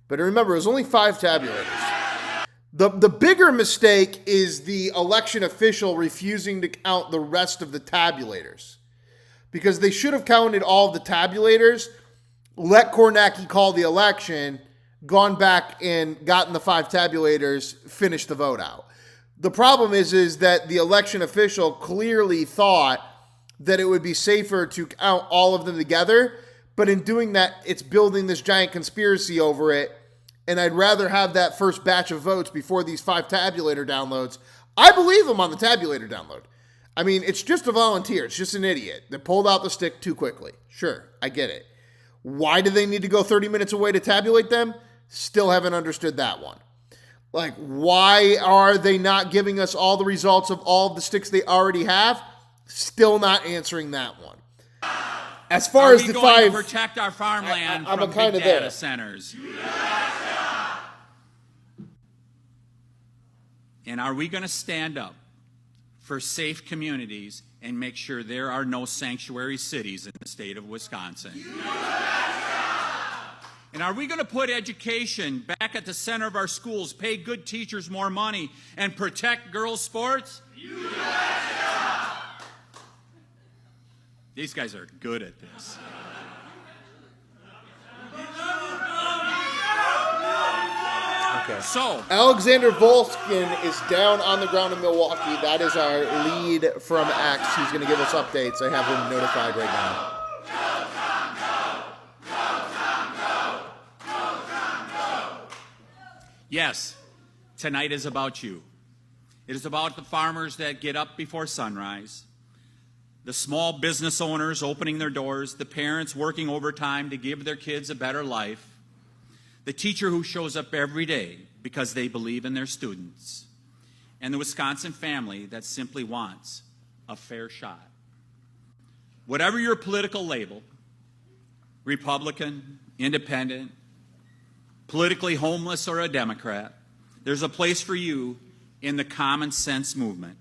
But remember, it was only 5 tabulators. The bigger mistake is the election official refusing to count the rest of the tabulators. Because they should have counted all of the tabulators, let Kornacki call the election, gone back and gotten the 5 tabulators, finished the vote out. The problem is that the election official clearly thought that it would be safer to count all of them together, but in doing that, it's building this giant conspiracy over it, and I'd rather have that first batch of votes before these 5 tabulator downloads. I believe them on the tabulator download. I mean, it's just a volunteer. It's just an idiot that pulled out the stick too quickly. Sure, I get it. Why do they need to go 30 minutes away to tabulate them? Still haven't understood that one. Like, why are they not giving us all the results of all of the sticks they already have? Still not answering that one. As far as the 5, are we going to protect our farmland from big data centers? And are we going to stand up for safe communities and make sure there are no sanctuary cities in the state of Wisconsin? And are we going to put education back at the center of our schools, pay good teachers more money, and protect girls' sports? These guys are good at this. Okay. So Alexander Volskin is down on the ground in Milwaukee. That is our lead from X. He's going to give us updates. I have him notified right now. Yes, tonight is about you. It is about the farmers that get up before sunrise, the small business owners opening their doors, the parents working overtime to give their kids a better life, the teacher who shows up every day because they believe in their students, and the Wisconsin family that simply wants a fair shot. Whatever your political label, Republican, Independent, politically homeless, or a Democrat, there's a place for you in the common sense movement.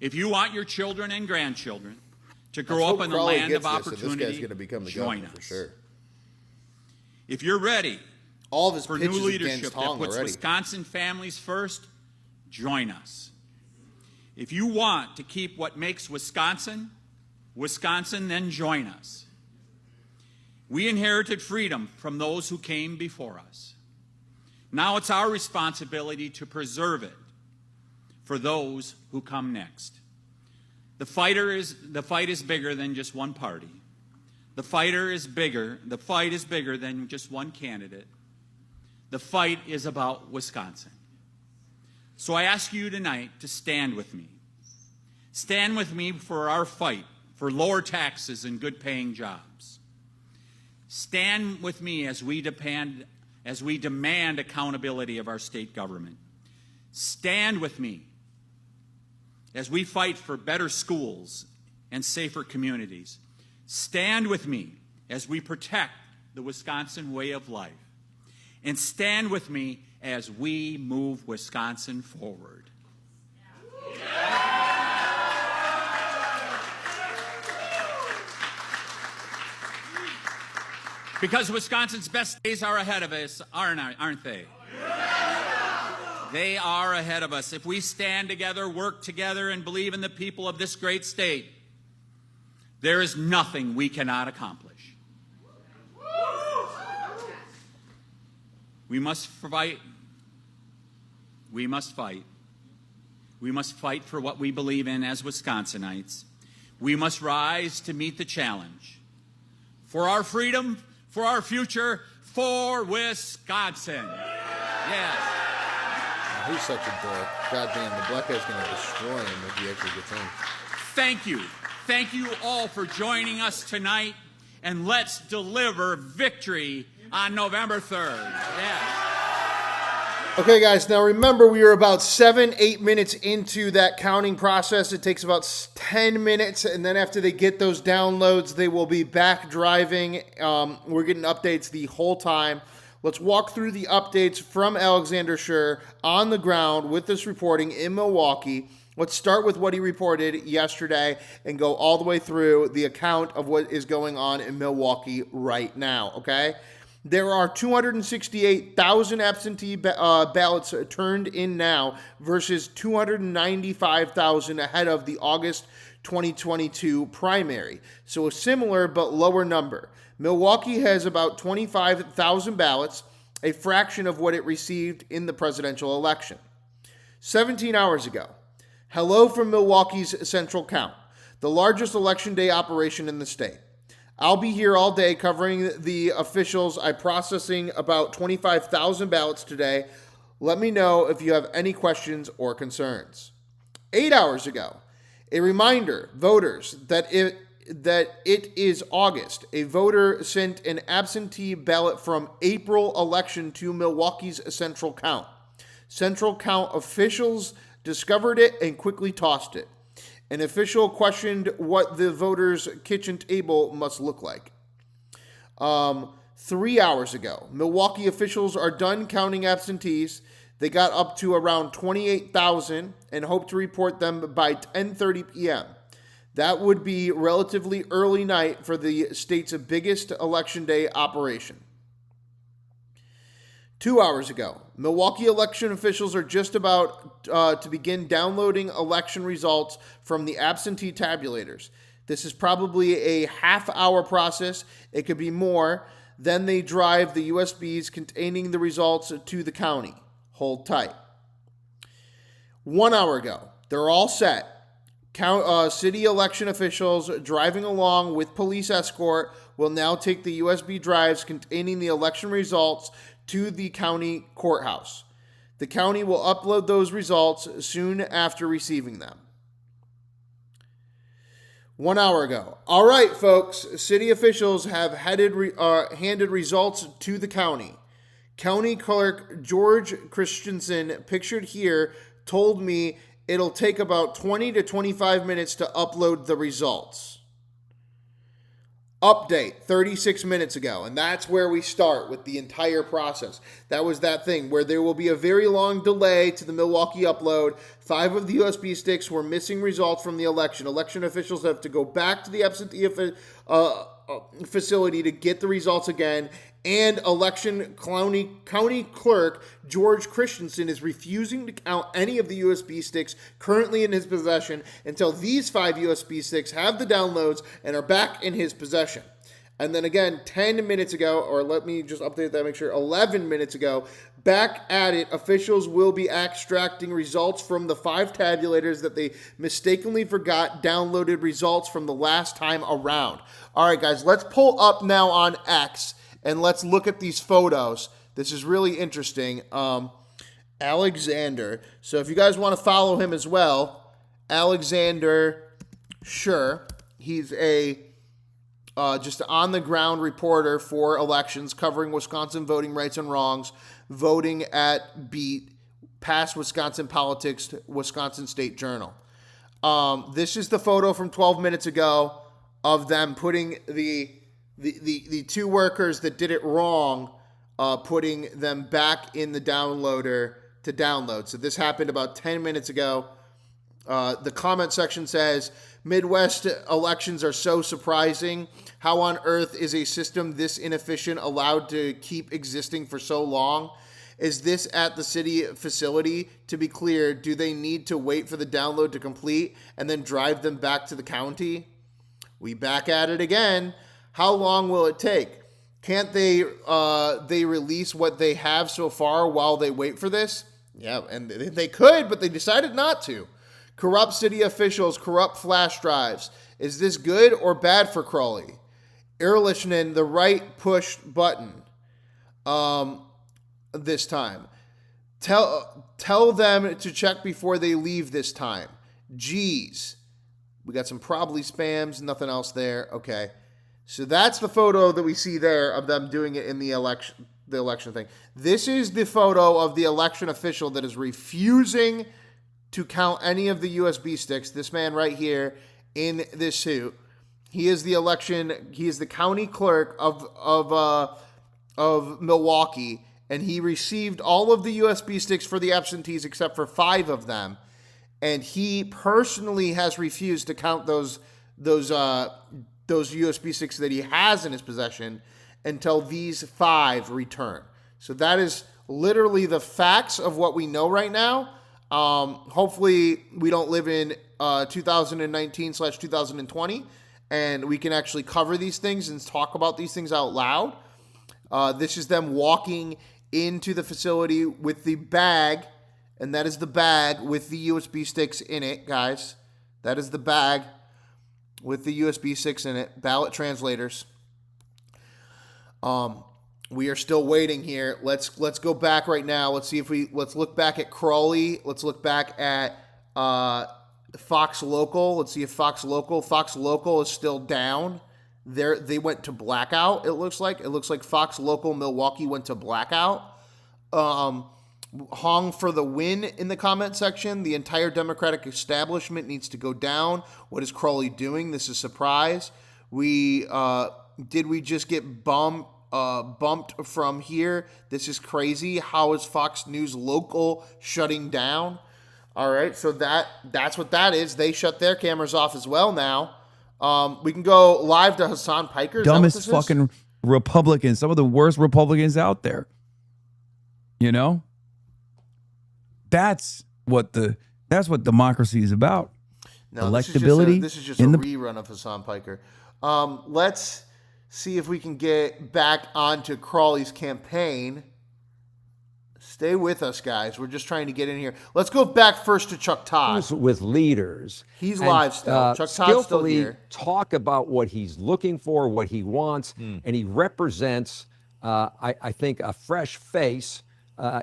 If you want your children and grandchildren to grow up in the land of opportunity, join us. For sure. If you're ready all of his for new leadership that puts Wisconsin families first, join us. If you want to keep what makes Wisconsin, Wisconsin, then join us. We inherited freedom from those who came before us. Now it's our responsibility to preserve it for those who come next. The fight is bigger than just one party. The fight is bigger than just one candidate. The fight is about Wisconsin. So I ask you tonight to stand with me. Stand with me for our fight for lower taxes and good-paying jobs. Stand with me as we demand accountability of our state government. Stand with me as we fight for better schools and safer communities. Stand with me as we protect the Wisconsin way of life. And stand with me as we move Wisconsin forward. Because Wisconsin's best days are ahead of us, aren't they? They are ahead of us. If we stand together, work together, and believe in the people of this great state, there is nothing we cannot accomplish. We must fight. We must fight. We must fight for what we believe in as Wisconsinites. We must rise to meet the challenge. For our freedom, for our future, for Wisconsin. Yes. Oh, he's such a dork. Goddamn, the black guy's going to destroy him if he actually gets in. Thank you. Thank you all for joining us tonight, and let's deliver victory on November 3rd. Yes. Okay, guys, now remember we are about 7-8 minutes into that counting process. It takes about 10 minutes, and then after they get those downloads, they will be back driving. We're getting updates the whole time. Let's walk through the updates from Alexander Scher on the ground with this reporting in Milwaukee. Let's start with what he reported yesterday and go all the way through the account of what is going on in Milwaukee right now, okay? There are 268,000 absentee ballots turned in now versus 295,000 ahead of the August 2022 primary. So a similar but lower number. Milwaukee has about 25,000 ballots, a fraction of what it received in the presidential election. 17 hours ago, hello from Milwaukee's Central Count, the largest election day operation in the state. I'll be here all day covering the officials. I'm processing about 25,000 ballots today. Let me know if you have any questions or concerns. 8 hours ago, a reminder, voters, that it is August. A voter sent an absentee ballot from April election to Milwaukee's Central Count. Central Count officials discovered it and quickly tossed it. An official questioned what the voter's kitchen table must look like. 3 hours ago, Milwaukee officials are done counting absentees. They got up to around 28,000 and hope to report them by 10:30 p.m. That would be relatively early night for the state's biggest election day operation. 2 hours ago, Milwaukee election officials are just about to begin downloading election results from the absentee tabulators. This is probably a half-hour process. It could be more. Then they drive the USBs containing the results to the county. Hold tight. 1 hour ago, they're all set. City election officials driving along with police escort will now take the USB drives containing the election results to the county courthouse. The county will upload those results soon after receiving them. 1 hour ago. All right, folks. City officials have handed results to the county. County Clerk George Christensen, pictured here, told me it'll take about 20 to 25 minutes to upload the results. Update 36 minutes ago, and that's where we start with the entire process. That was that thing where there will be a very long delay to the Milwaukee upload. 5 of the USB sticks were missing results from the election. Election officials have to go back to the absentee facility to get the results again. And election county clerk George Christensen is refusing to count any of the USB sticks currently in his possession until these 5 USB sticks have the downloads and are back in his possession. And then again, 10 minutes ago, or let me just update that, make sure, 11 minutes ago, back at it, officials will be extracting results from the 5 tabulators that they mistakenly forgot downloaded results from the last time around. All right, guys, let's pull up now on X. And let's look at these photos. This is really interesting. Alexander. So if you guys want to follow him as well, Alexander, sure. He's a just on-the-ground reporter for elections, covering Wisconsin voting rights and wrongs, voting at Beat, past Wisconsin politics, Wisconsin State Journal. This is the photo from 12 minutes ago of them putting the 2 workers that did it wrong, putting them back in the downloader to download. So this happened about 10 minutes ago. The comment section says, Midwest elections are so surprising. How on earth is a system this inefficient allowed to keep existing for so long? Is this at the city facility? To be clear, do they need to wait for the download to complete and then drive them back to the county? We back at it again. How long will it take? Can't they release what they have so far while they wait for this? Yeah, and they could, but they decided not to. Corrupt city officials, corrupt flash drives. Is this good or bad for Crowley? Ehrlichman, the right push button this time. Tell them to check before they leave this time. Geez. We got some probably spams, nothing else there. Okay. So that's the photo that we see there of them doing it in the election thing. This is the photo of the election official that is refusing to count any of the USB sticks. This man right here in this suit. He is the county clerk of Milwaukee, and he received all of the USB sticks for the absentees except for 5 of them. And he personally has refused to count those USB sticks that he has in his possession until these 5 return. So that is literally the facts of what we know right now. Hopefully we don't live in 2019/2020 and we can actually cover these things and talk about these things out loud. This is them walking into the facility with the bag, and that is the bag with the USB sticks in it, guys. That is the bag with the USB sticks in it, ballot translators. We are still waiting here. Let's go back right now. Let's look back at Crowley. Let's look back at Fox Local. Let's see if Fox Local is still down. They went to blackout, it looks like. It looks like Fox Local Milwaukee went to blackout. Hong for the win in the comment section. The entire Democratic establishment needs to go down. What is Crowley doing? This is a surprise. Did we just get bumped from here? This is crazy. How is Fox News Local shutting down? All right, so that's what that is. They shut their cameras off as well now. We can go live to Hassan Piker. Dumbest fucking Republicans. Some of the worst Republicans out there. You know? That's what democracy is about. No, electability. This is just a rerun of Hassan Piker. Let's see if we can get back onto Crowley's campaign. Stay with us, guys. We're just trying to get in here. Let's go back first to Chuck Todd. With leaders. He's live still. Chuck Todd's still here. Talk about what he's looking for, what he wants, and he represents, I think, a fresh face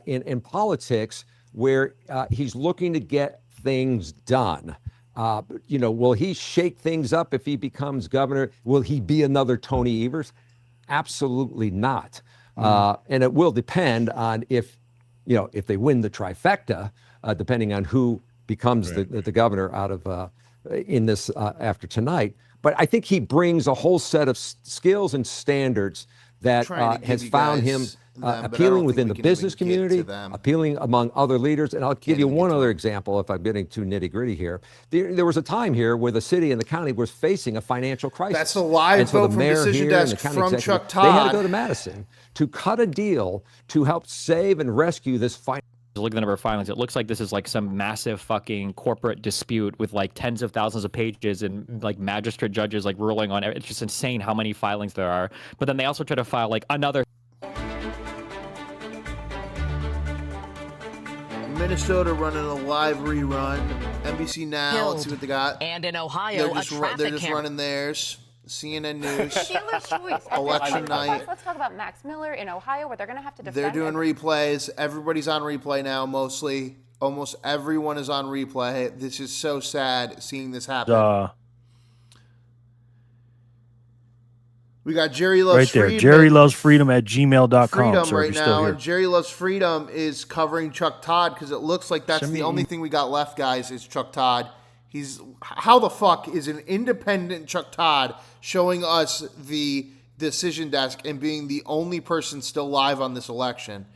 in politics where he's looking to get things done. Will he shake things up if he becomes governor? Will he be another Tony Evers? Absolutely not. And it will depend on if they win the trifecta, depending on who becomes the governor out of in this after tonight. But I think he brings a whole set of skills and standards that has found him appealing within the business community, appealing among other leaders. And I'll give you one other example if I'm getting too nitty gritty here. There was a time here where the city and the county was facing a financial crisis. That's a live vote from Decision Desk from Chuck Todd. They had to go to Madison to cut a deal to help save and rescue this financial. Look at the number of filings. It looks like this is like some massive fucking corporate dispute with like tens of thousands of pages and like magistrate judges like ruling on it. It's just insane how many filings there are. But then they also try to file like another. Minnesota running a live rerun. NBC Now. Let's see what they got. And in Ohio, they're just running theirs. CNN News. Dealer's choice. Election night. Let's talk about Max Miller in Ohio, where they're going to have to defend. They're doing replays. Everybody's on replay now, mostly. Almost everyone is on replay. This is so sad seeing this happen. We got Jerry Loves right there. Freedom. Jerry Loves Freedom at gmail.com. Freedom so right now. And Jerry Loves Freedom is covering Chuck Todd because it looks like that's the only thing we got left, guys, is Chuck Todd. How the fuck is an independent Chuck Todd showing us the Decision Desk and being the only person still live on this election?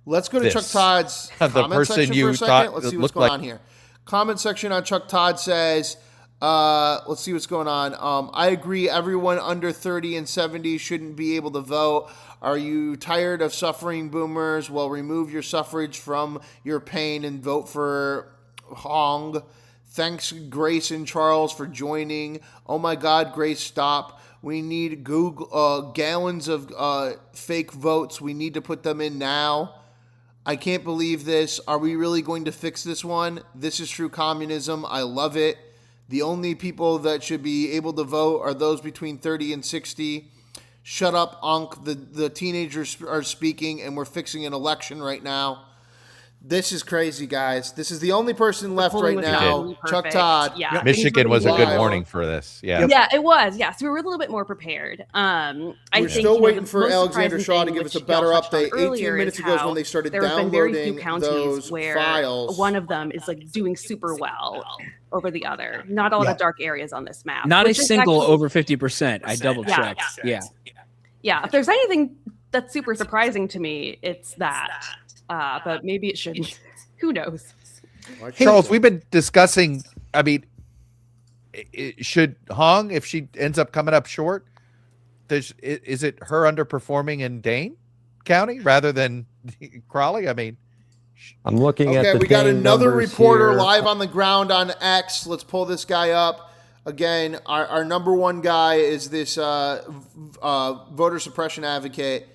Let's go to Chuck Todd's comment section for a second. Let's see what's going on here. Comment section on Chuck Todd says, let's see what's going on. I agree everyone under 30 and 70 shouldn't be able to vote. Are you tired of suffering, boomers? Well, remove your suffrage from your pain and vote for Hong. Thanks, Grace and Charles, for joining. Oh my God, Grace, stop. We need gallons of fake votes. We need to put them in now. I can't believe this. Are we really going to fix this one? This is true communism. I love it. The only people that should be able to vote are those between 30 and 60. Shut up, Unc. The teenagers are speaking, and we're fixing an election right now. This is crazy, guys. This is the only person left right now. Chuck Todd. Yeah, Michigan was a good warning for this. Yeah. Yeah, it was. Yeah, so we were a little bit more prepared. We're still waiting for Alexander Shaw to give us a better update. 18 minutes ago is when they started downloading those files. One of them is like doing super well over the other. Not all the dark areas on this map. Not a single over 50%. I double checked. Yeah. If there's anything that's super surprising to me, it's that. But maybe it shouldn't. Who knows? Charles, we've been discussing, I mean, should Hong, if she ends up coming up short, is it her underperforming in Dane County rather than Crowley? I mean, I'm looking at we got another reporter live on the ground on X. Let's pull this guy up. Again, our number one guy is this voter suppression advocate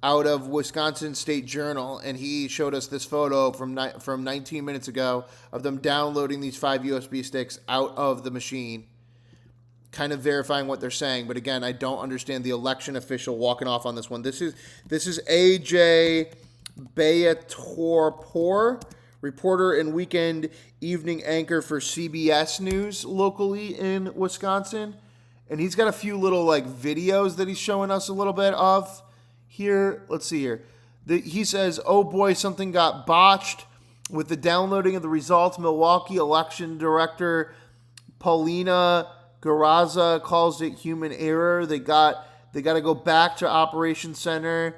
out of Wisconsin State Journal, and he showed us this photo from 19 minutes ago of them downloading these 5 USB sticks out of the machine, kind of verifying what they're saying. But again, I don't understand the election official walking off on this one. This is AJ Beatorpour, reporter and weekend evening anchor for CBS News locally in Wisconsin, and he's got a few little videos that he's showing us a little bit of. Here, let's see here. He says, oh boy, something got botched with the downloading of the results. Milwaukee election director Paulina Garraza calls it human error. They got to go back to Operations Center.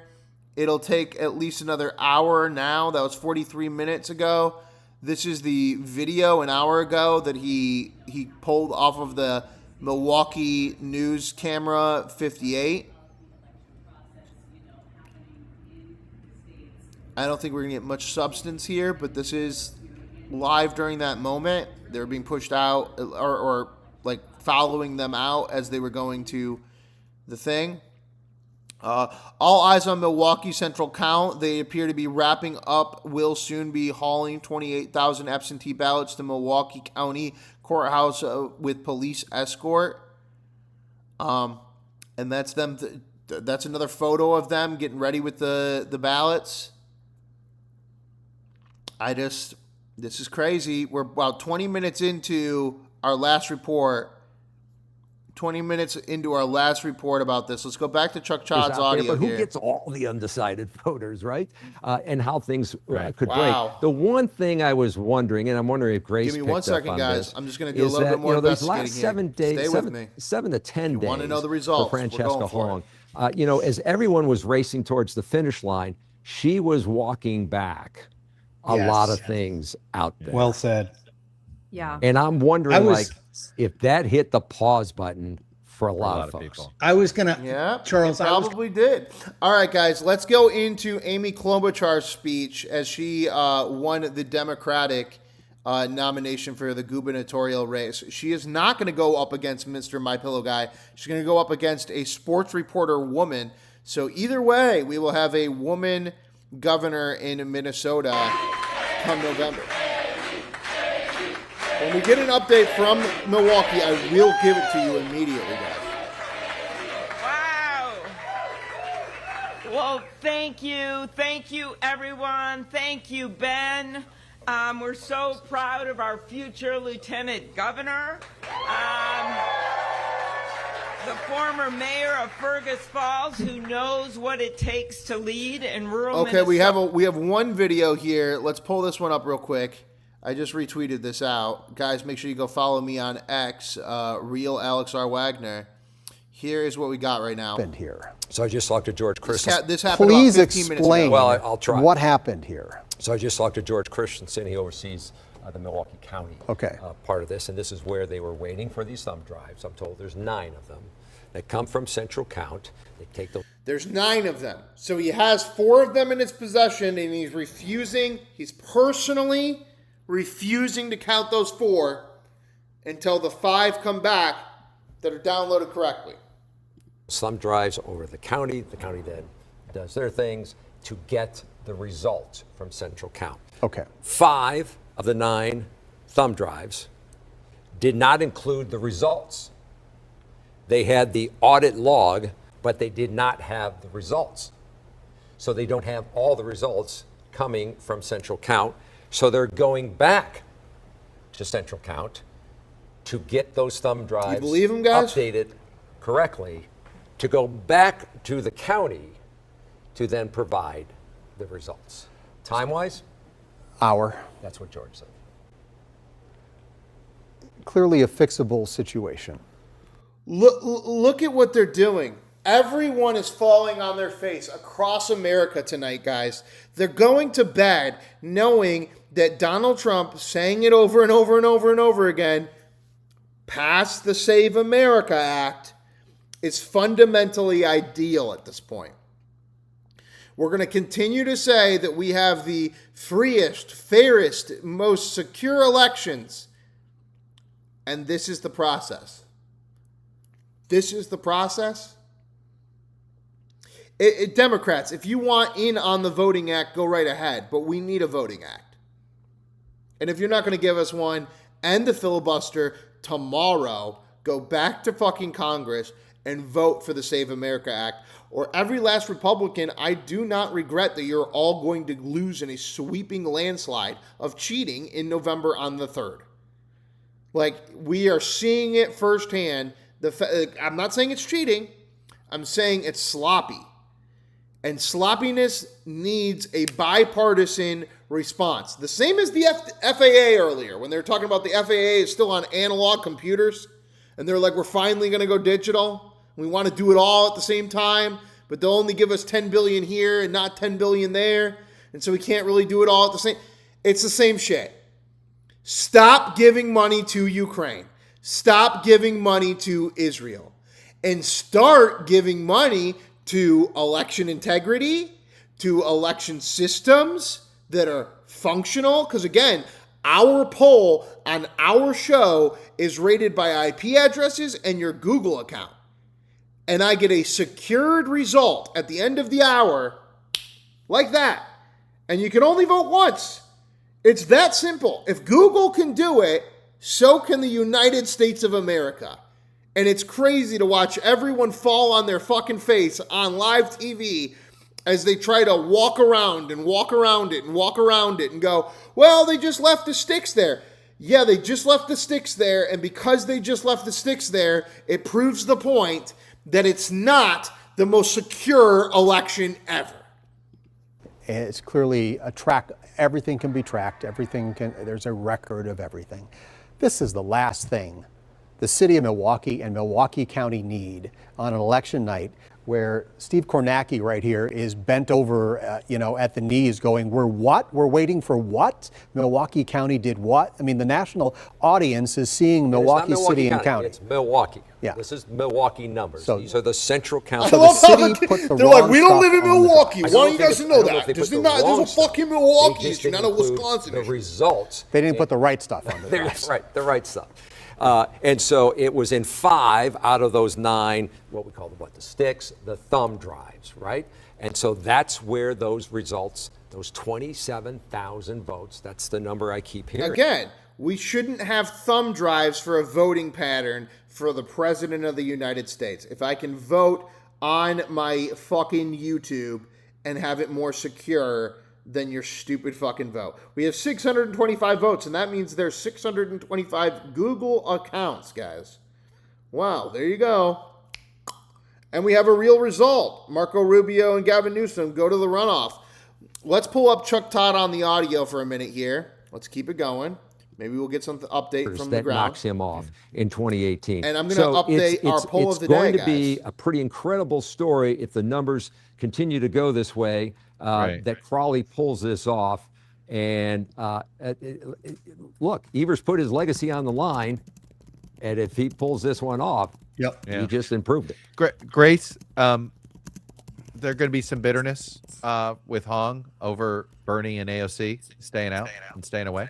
It'll take at least another hour now. That was 43 minutes ago. This is the video an hour ago that he pulled off of the Milwaukee News camera 58. I don't think we're going to get much substance here, but this is live during that moment. They were being pushed out or following them out as they were going to the thing. All eyes on Milwaukee Central count. They appear to be wrapping up. Will soon be hauling 28,000 absentee ballots to Milwaukee County Courthouse with police escort. And that's them. That's another photo of them getting ready with the ballots. This is crazy. We're about 20 minutes into our last report. 20 minutes into our last report about this. Let's go back to Chuck Chod's audio But who here. gets all the undecided voters, right? And how things could Wow. break. The one thing I was wondering, and I'm wondering if Grace Give me 1 picked up second, on guys. this, I'm just going to do a is little that, bit more these investigating last here. 7 days, Stay with me. 7 to 10 days. Want to know the results? For Francesca We're going for Hong. As everyone was racing towards the finish line, she was walking back a lot of things out there. Well said. Yeah. And I'm wondering, was- if that hit the pause button for a lot of folks. people. I was gonna. Yeah, Charles, it probably did. All right, guys, let's go into Amy Klobuchar's speech as she won the Democratic nomination for the gubernatorial race. She is not going to go up against Mr. My Pillow Guy. She's going to go up against a sports reporter woman. So either way, we will have a woman governor in Minnesota come November. When we get an update from Milwaukee, I will give it to you immediately, guys. Wow. Well, thank you. Thank you, everyone. Thank you, Ben. We're so proud of our future lieutenant governor. The former mayor of Fergus Falls, who knows what it takes to lead in rural Okay, Minnesota. we have one video here. Let's pull this one up real quick. I just retweeted this out. Guys, make sure you go follow me on X, real Alex R. Wagner. Here is what we got right now. Here. So I just talked to George Christensen. This happened Please about 15 minutes explain ago. Well, I'll try. what happened here. So I just talked to George Christensen. He oversees the Milwaukee County part of this, and this is where they were waiting for these thumb drives. I'm told there's 9 of them that come from Central Count. They take the. There's 9 of them. So he has 4 of them in his possession, and he's personally refusing to count those 4 until the 5 come back that are downloaded correctly. Thumb drives over the county. The county then does their things to get the result from Central Count. Okay. 5 of the 9 thumb drives did not include the results. They had the audit log, but they did not have the results. So they don't have all the results coming from Central Count. So they're going back to Central Count to get those thumb drives You believe him, guys? updated correctly, to go back to the county to then provide the results. Time-wise? Hour. That's what George said. Clearly a fixable situation. Look at what they're doing. Everyone is falling on their face across America tonight, guys. They're going to bed knowing that Donald Trump, saying it over and over and over and over again, passed the Save America Act, is fundamentally ideal at this point. We're going to continue to say that we have the freest, fairest, most secure elections. And this is the process. This is the process. Democrats, if you want in on the Voting Act, go right ahead. But we need a Voting Act. And if you're not going to give us one, end the filibuster tomorrow. Go back to fucking Congress and vote for the Save America Act. Or every last Republican, I do not regret that you're all going to lose in a sweeping landslide of cheating in November on the 3rd. Like, we are seeing it firsthand. I'm not saying it's cheating. I'm saying it's sloppy. And sloppiness needs a bipartisan response. The same as the FAA earlier, when they were talking about the FAA is still on analog computers. And they're like, we're finally going to go digital. We want to do it all at the same time. But they'll only give us $10 billion here and not $10 billion there. And so we can't really do it all at the same. It's the same shit. Stop giving money to Ukraine. Stop giving money to Israel. And start giving money to election integrity, to election systems that are functional. Because again, our poll on our show is rated by IP addresses and your Google account. And I get a secured result at the end of the hour like that. And you can only vote once. It's that simple. If Google can do it, so can the United States of America. And it's crazy to watch everyone fall on their fucking face on live TV as they try to walk around and walk around it and walk around it and go, well, they just left the sticks there. Yeah, they just left the sticks there, and because they just left the sticks there, it proves the point that it's not the most secure election ever. It's clearly a track. Everything can be tracked. There's a record of everything. This is the last thing the city of Milwaukee and Milwaukee County need on an election night where Steve Kornacki right here is bent over, at the knees going, we're what? We're waiting for what? Milwaukee County did what? I mean, the national audience is seeing Milwaukee City and County. It's Milwaukee. Yeah. This is Milwaukee numbers. So, these are the central county. So the city put the They're wrong like, we don't live in stuff on the Milwaukee. docket. Why don't you guys know that? There's a fucking Milwaukee They just issue, not a didn't include Wisconsin the issue. results. They didn't put the right stuff on the That's right, the right stuff. And so it was in 5 out of those 9, what we call the sticks, the thumb drives, right? And so that's where those results, those 27,000 votes, that's the number I keep hearing. Again, we shouldn't have thumb drives for a voting pattern for the President of the United States. If I can vote on my fucking YouTube and have it more secure than your stupid fucking vote. We have 625 votes, and that means there's 625 Google accounts, guys. Wow, there you go. And we have a real result. Marco Rubio and Gavin Newsom go to the runoff. Let's pull up Chuck Todd on the audio for a minute here. Let's keep it going. Maybe we'll get some update from the that ground. knocks him off in 2018. And I'm going to update our poll of the day, guys. It's going to be a pretty incredible story if the numbers continue to go this way, that Crowley pulls this off. And look, Evers put his legacy on the line, and if he pulls this one off, he just improved it. Grace, there going to be some bitterness with Hong over Bernie and AOC staying out and staying away?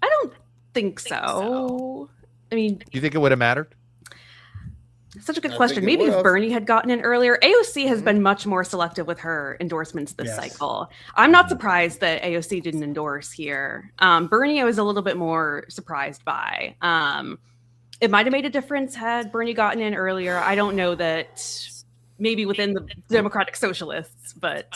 I don't think so. I mean, Do you think it would have mattered? such a good question. Maybe if Bernie had gotten in earlier. AOC has been much more selective with her endorsements this cycle. I'm not surprised that AOC didn't endorse here. Bernie, I was a little bit more surprised by. It might have made a difference had Bernie gotten in earlier. I don't know that maybe within the Democratic Socialists, but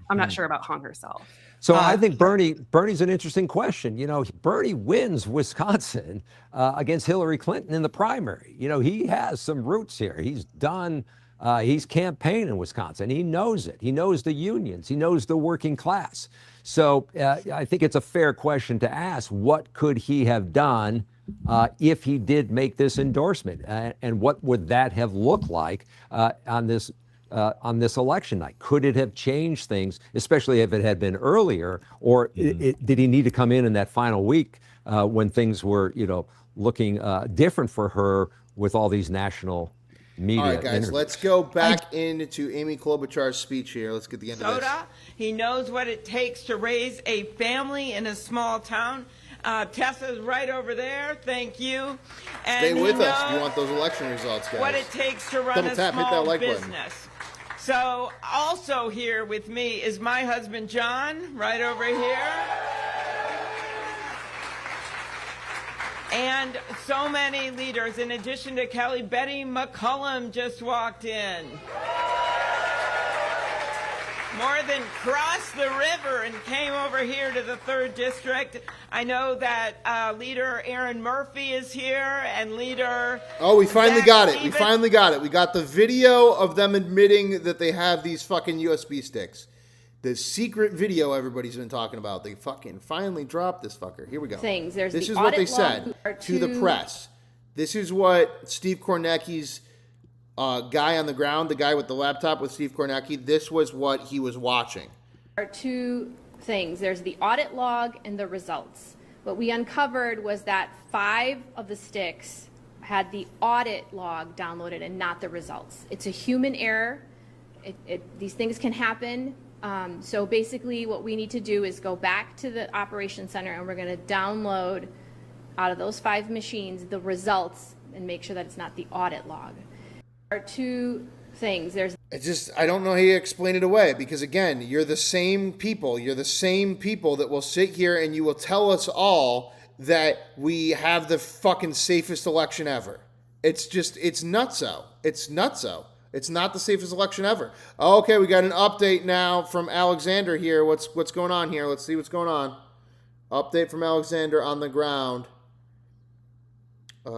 I'm not sure about Hong herself. So I think Bernie's an interesting question. You know, Bernie wins Wisconsin against Hillary Clinton in the primary. You know, he has some roots here. He's campaigned in Wisconsin. He knows it. He knows the unions. He knows the working class. So I think it's a fair question to ask, what could he have done if he did make this endorsement? And what would that have looked like on this election night? Could it have changed things, especially if it had been earlier, or did he need to come in that final week when things were, looking different for her with all these national media? All right, guys, interviews? let's go back into Amy Klobuchar's speech here. Let's get the end of this. He knows what it takes to raise a family in a small town. Tessa's right over there. Thank you. And Stay with us if you want those election results, guys. what it takes to run Double a tap, hit that small like button. business. So also here with me is my husband, John, right over here. And so many leaders, in addition to Kelly, Betty McCollum just walked in. More than crossed the river and came over here to the 3rd District. I know that Leader Aaron Murphy is here, and Leader... Oh, we finally Zach got it. Stevens. We finally got it. We got the video of them admitting that they have these fucking USB sticks. The secret video everybody's been talking about. They fucking finally dropped this fucker. Here we go. Things. There's This the is what they audit log said to the press. This is what Steve Kornacki's guy on the ground, the guy with the laptop with Steve Kornacki, this was what he was watching. There are 2 things. There's the audit log and the results. What we uncovered was that 5 of the sticks had the audit log downloaded and not the results. It's a human error. These things can happen. So basically what we need to do is go back to the operations center, and we're going to download out of those 5 machines the results and make sure that it's not the audit log. There are 2 things. I don't know how you explain it away, because again, you're the same people. You're the same people that will sit here and you will tell us all that we have the fucking safest election ever. It's nutso. It's nutso. It's not the safest election ever. Okay, we got an update now from Alexander here. What's going on here? Let's see what's going on. Update from Alexander on the ground.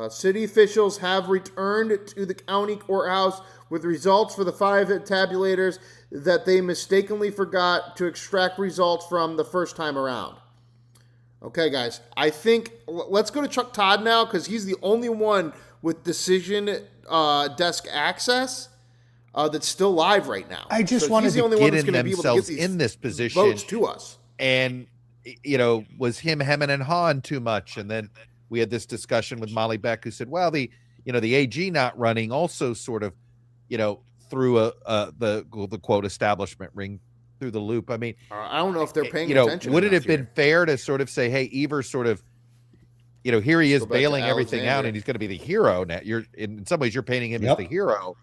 City officials have returned to the county courthouse with results for the 5 tabulators that they mistakenly forgot to extract results from the first time around. Okay, guys, I think let's go to Chuck Todd now because he's the only one with decision desk access that's still live right now. I just wanted to get in themselves in this position votes to us. And, was him hemming and hawing too much? And then we had this discussion with Molly Beck who said, well, the AG not running also sort of, threw the quote establishment ring through the loop. I mean, I don't know if they're paying attention. Would it have been fair to sort of say, hey, Evers sort of, here he is bailing everything out and he's going to be the hero now. In some ways you're painting him as the hero.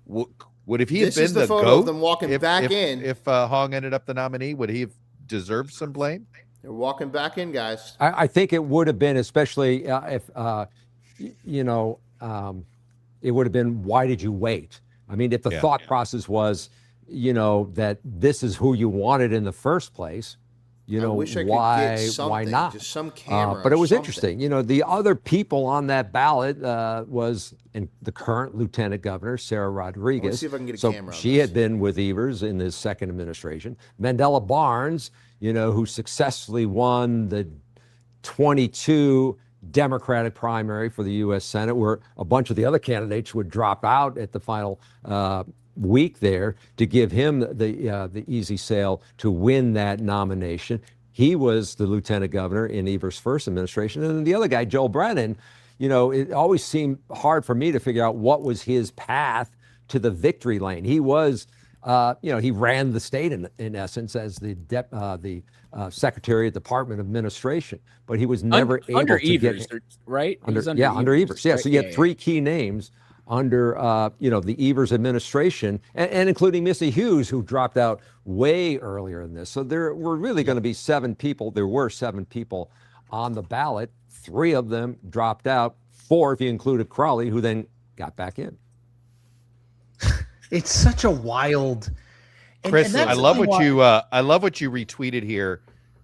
Would if he had been the photo GOAT, of them walking back in? If Hong ended up the nominee, would he have deserved some blame? They're walking back in, guys. I think it would have been, especially if it would have been, why did you wait? I mean, if the thought process was, that this is who you wanted in the first place, why not? Just some camera. But it was interesting. The other people on that ballot was the current lieutenant governor, Sarah Rodriguez. Let's see if I can get a camera on She had been with Evers in his second administration. Mandela Barnes, who successfully won the 22 Democratic primary for the U.S. Senate, where a bunch of the other candidates would drop out at the final week there to give him the easy sail to win that nomination. He was the lieutenant governor in Evers' first administration. And then the other guy, Joel Brennan, it always seemed hard for me to figure out what was his path to the victory lane. He was, he ran the state in essence as the Secretary of Department of Administration, but he was never able under to Evers, get right? under Evers. Yeah, so you had 3 key names under the Evers administration, and including Missy Hughes, who dropped out way earlier in this. So there were really going to be 7 people. There were 7 people on the ballot. 3 of them dropped out. 4 if you included Crowley, who then got back in. It's such a wild. Chris, I love what you retweeted here.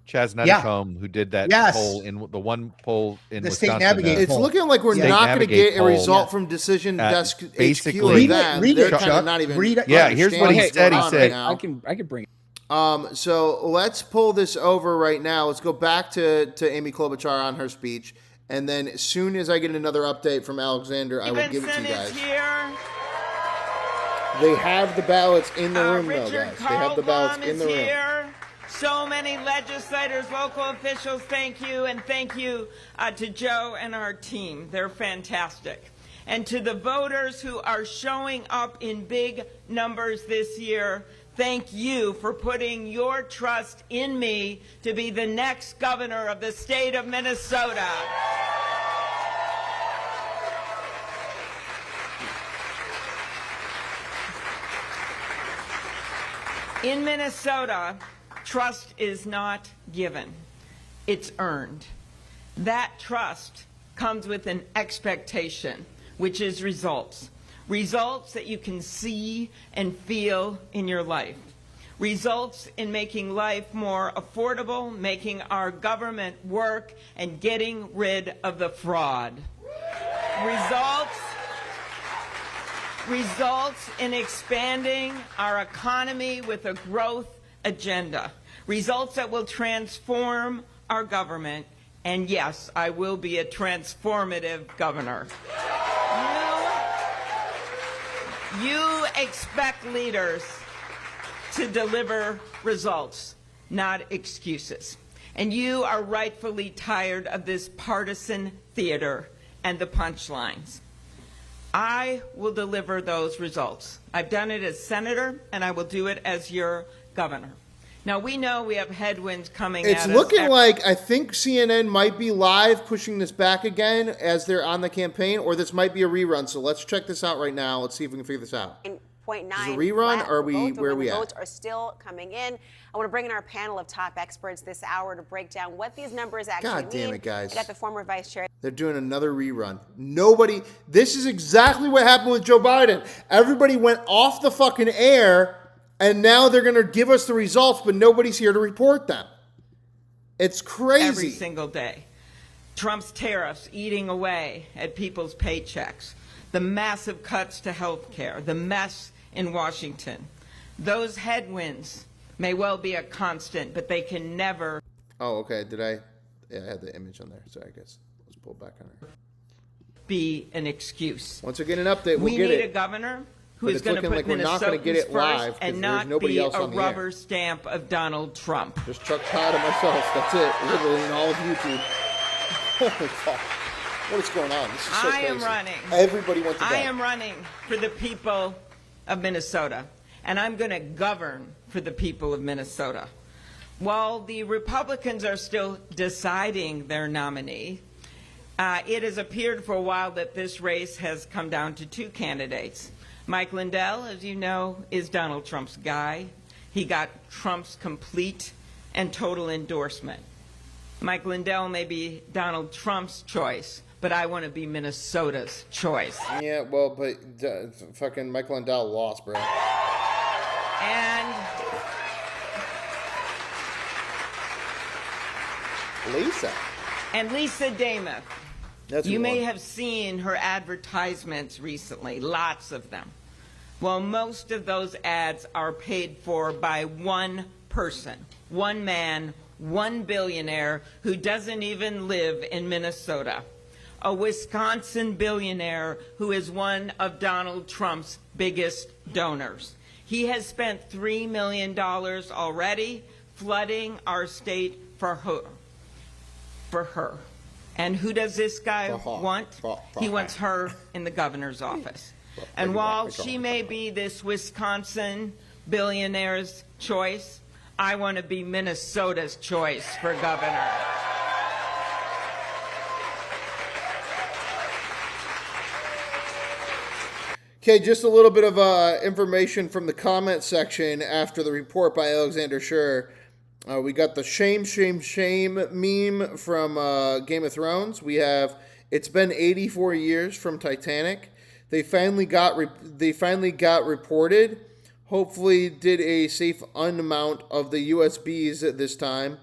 Chaz Nutticombe, who did that poll in the one poll in the Wisconsin. State Navigator It's looking like we're not going to get a result from decision desk basically, HQ like that. Read They're it, kind Chuck. of not even. Here's what he said. He said, I can bring it. So let's pull this over right now. Let's go back to Amy Klobuchar on her speech, and then as soon as I get another update from Alexander, I will give it to you guys. They have the ballots in the room, though, guys. They have the ballots in the room. So many legislators, local officials, thank you, and thank you to Joe and our team. They're fantastic. And to the voters who are showing up in big numbers this year, thank you for putting your trust in me to be the next governor of the state of Minnesota. In Minnesota, trust is not given, it's earned. That trust comes with an expectation, which is results. Results that you can see and feel in your life. Results in making life more affordable, making our government work, and getting rid of the fraud. Results in expanding our economy with a growth agenda. Results that will transform our government. And yes, I will be a transformative governor. You expect leaders to deliver results, not excuses. And you are rightfully tired of this partisan theater and the punchlines. I will deliver those results. I've done it as senator, and I will do it as your governor. Now, we know we have headwinds coming at us. It's looking like I think CNN might be live pushing this back again as they're on the campaign, or this might be a rerun. So let's check this out right now. Let's see if we can figure this out. 0.9. Is it a rerun, flat or are we vote, where and we the at? votes are still coming in. I want to bring in our panel of top experts this hour to break down what these numbers actually God damn mean. it, guys. I got the former vice chair. They're doing another rerun. Nobody, this is exactly what happened with Joe Biden. Everybody went off the fucking air, and now they're going to give us the results, but nobody's here to report them. It's crazy. Every single day. Trump's tariffs eating away at people's paychecks, the massive cuts to health care, the mess in Washington. Those headwinds may well be a constant, but they can never. Oh, okay. Yeah, I had the image on there. Sorry, I guess. Let's pull it back on there. Be an excuse. Once we get an update, we'll we get need it. A governor who But is it's going to looking put like we're not gonna get Minnesotans it live, first 'cause and there's not nobody be else a on the air. rubber stamp of Donald Trump. Just Chuck Todd and myself. That's it. Literally in all of YouTube. Holy fuck. What is going on? This is so I crazy. am running. Everybody went to bed. I am running for the people of Minnesota, and I'm going to govern for the people of Minnesota. While the Republicans are still deciding their nominee, it has appeared for a while that this race has come down to two candidates. Mike Lindell, as you know, is Donald Trump's guy. He got Trump's complete and total endorsement. Mike Lindell may be Donald Trump's choice, but I want to be Minnesota's choice. Yeah, well, but fucking Mike Lindell lost, bro. And Lisa. And Lisa Damoth. That's you who may won. have seen her advertisements recently, lots of them. Well, most of those ads are paid for by one person, one man, one billionaire who doesn't even live in Minnesota. A Wisconsin billionaire who is one of Donald Trump's biggest donors. He has spent $3 million already flooding our state for her. And who does this guy want? He wants her in the governor's office. And while she may be this Wisconsin billionaire's choice, I want to be Minnesota's choice for governor. Okay, just a little bit of information from the comment section after the report by Alexander Scher. We got the shame meme from Game of Thrones. We have it's been 84 years from Titanic. They finally got reported. Hopefully did a safe unmount of the USBs at this time.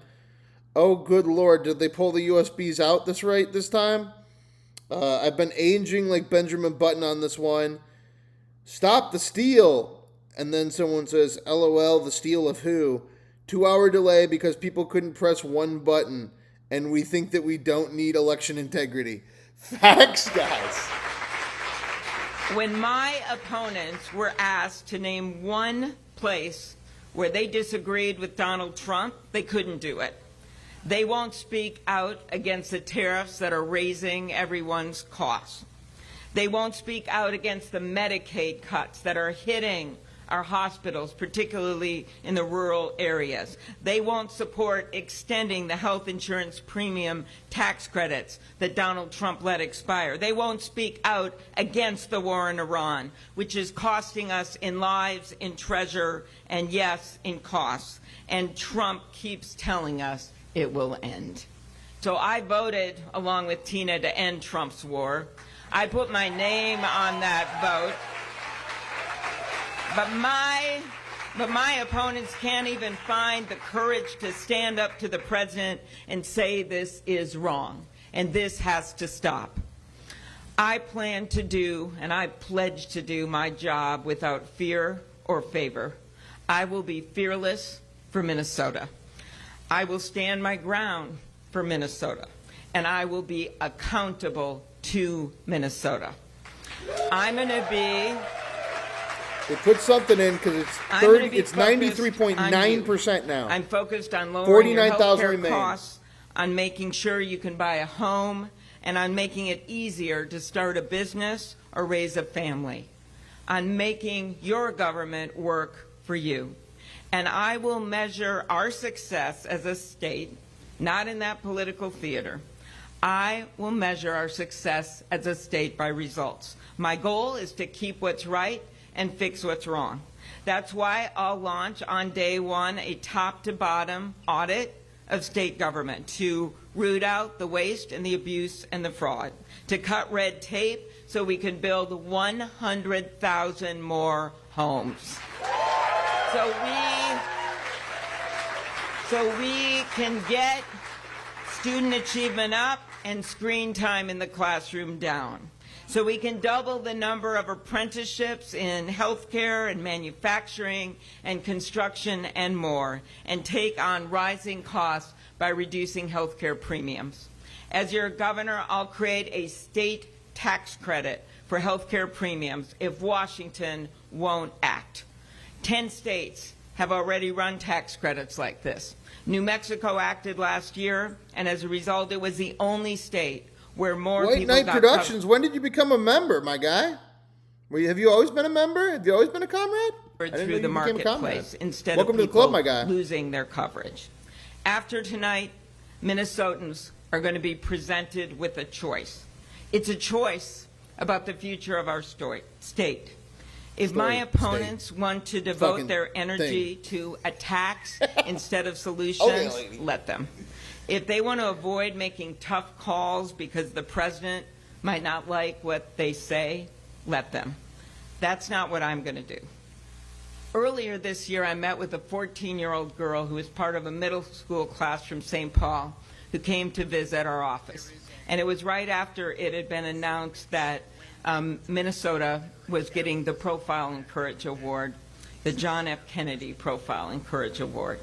Oh, good Lord, did they pull the USBs out this time? I've been aging like Benjamin Button on this one. Stop the steal. And then someone says, LOL, the steal of who? 2-hour delay because people couldn't press one button. And we think that we don't need election integrity. Facts, guys. When my opponents were asked to name one place where they disagreed with Donald Trump, they couldn't do it. They won't speak out against the tariffs that are raising everyone's costs. They won't speak out against the Medicaid cuts that are hitting our hospitals, particularly in the rural areas. They won't support extending the health insurance premium tax credits that Donald Trump let expire. They won't speak out against the war in Iran, which is costing us in lives, in treasure, and yes, in costs. And Trump keeps telling us it will end. So I voted, along with Tina, to end Trump's war. I put my name on that vote. But my opponents can't even find the courage to stand up to the president and say this is wrong and this has to stop. I plan to do and I pledge to do my job without fear or favor. I will be fearless for Minnesota. I will stand my ground for Minnesota, and I will be accountable to Minnesota. I'm going to be... They put something in because it's 93.9% now. I'm focused on lowering your 49,000 healthcare remain. costs, on making sure you can buy a home, and on making it easier to start a business or raise a family, on making your government work for you. And I will measure our success as a state, not in that political theater. I will measure our success as a state by results. My goal is to keep what's right and fix what's wrong. That's why I'll launch on day one a top-to-bottom audit of state government to root out the waste and the abuse and the fraud, to cut red tape so we can build 100,000 more homes. So we can get student achievement up and screen time in the classroom down. So we can double the number of apprenticeships in healthcare and manufacturing and construction and more, and take on rising costs by reducing healthcare premiums. As your governor, I'll create a state tax credit for healthcare premiums if Washington won't act. 10 states have already run tax credits like this. New Mexico acted last year, and as a result, it was the only state where more White people Knight got Productions, when did you become a member, my guy? Have you always been a member? Have you always been a comrade? through the marketplace instead Welcome of to the people club, my guy. losing their coverage. After tonight, Minnesotans are going to be presented with a choice. It's a choice about the future of our state. If my opponents want to devote Fucking their energy to attacks instead of solutions, let them. If they want to avoid making tough calls because the president might not like what they say, let them. That's not what I'm going to do. Earlier this year, I met with a 14-year-old girl who was part of a middle school class from St. Paul who came to visit our office. And it was right after it had been announced that Minnesota was getting the Profile and Courage Award, the John F. Kennedy Profile and Courage Award.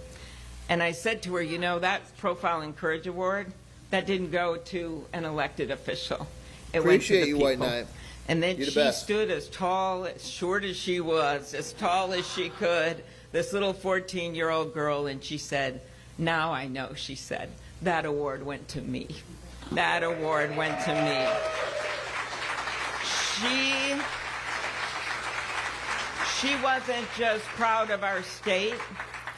And I said to her, you know, that Profile and Courage Award, that didn't go to an elected official. It went to the people. White Knight. And then You're the she best. stood as tall, as short as she was, as tall as she could, this little 14-year-old girl, and she said, now I know, she said, that award went to me. That award went to me. She wasn't just proud of our state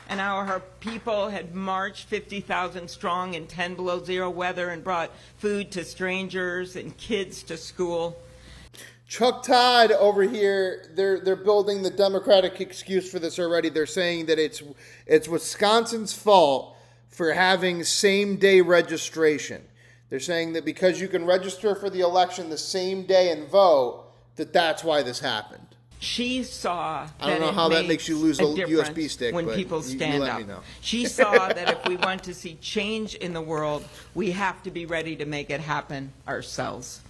and how her people had marched 50,000 strong in 10 below zero weather and brought food to strangers and kids to school. Chuck Todd over here, they're building the Democratic excuse for this already. They're saying that it's Wisconsin's fault for having same-day registration. They're saying that because you can register for the election the same day and vote, that's why this happened. She saw I don't know how that makes you lose a USB stick, when but people stand you let up. me know. She saw that if we want to see change in the world, we have to be ready to make it happen ourselves.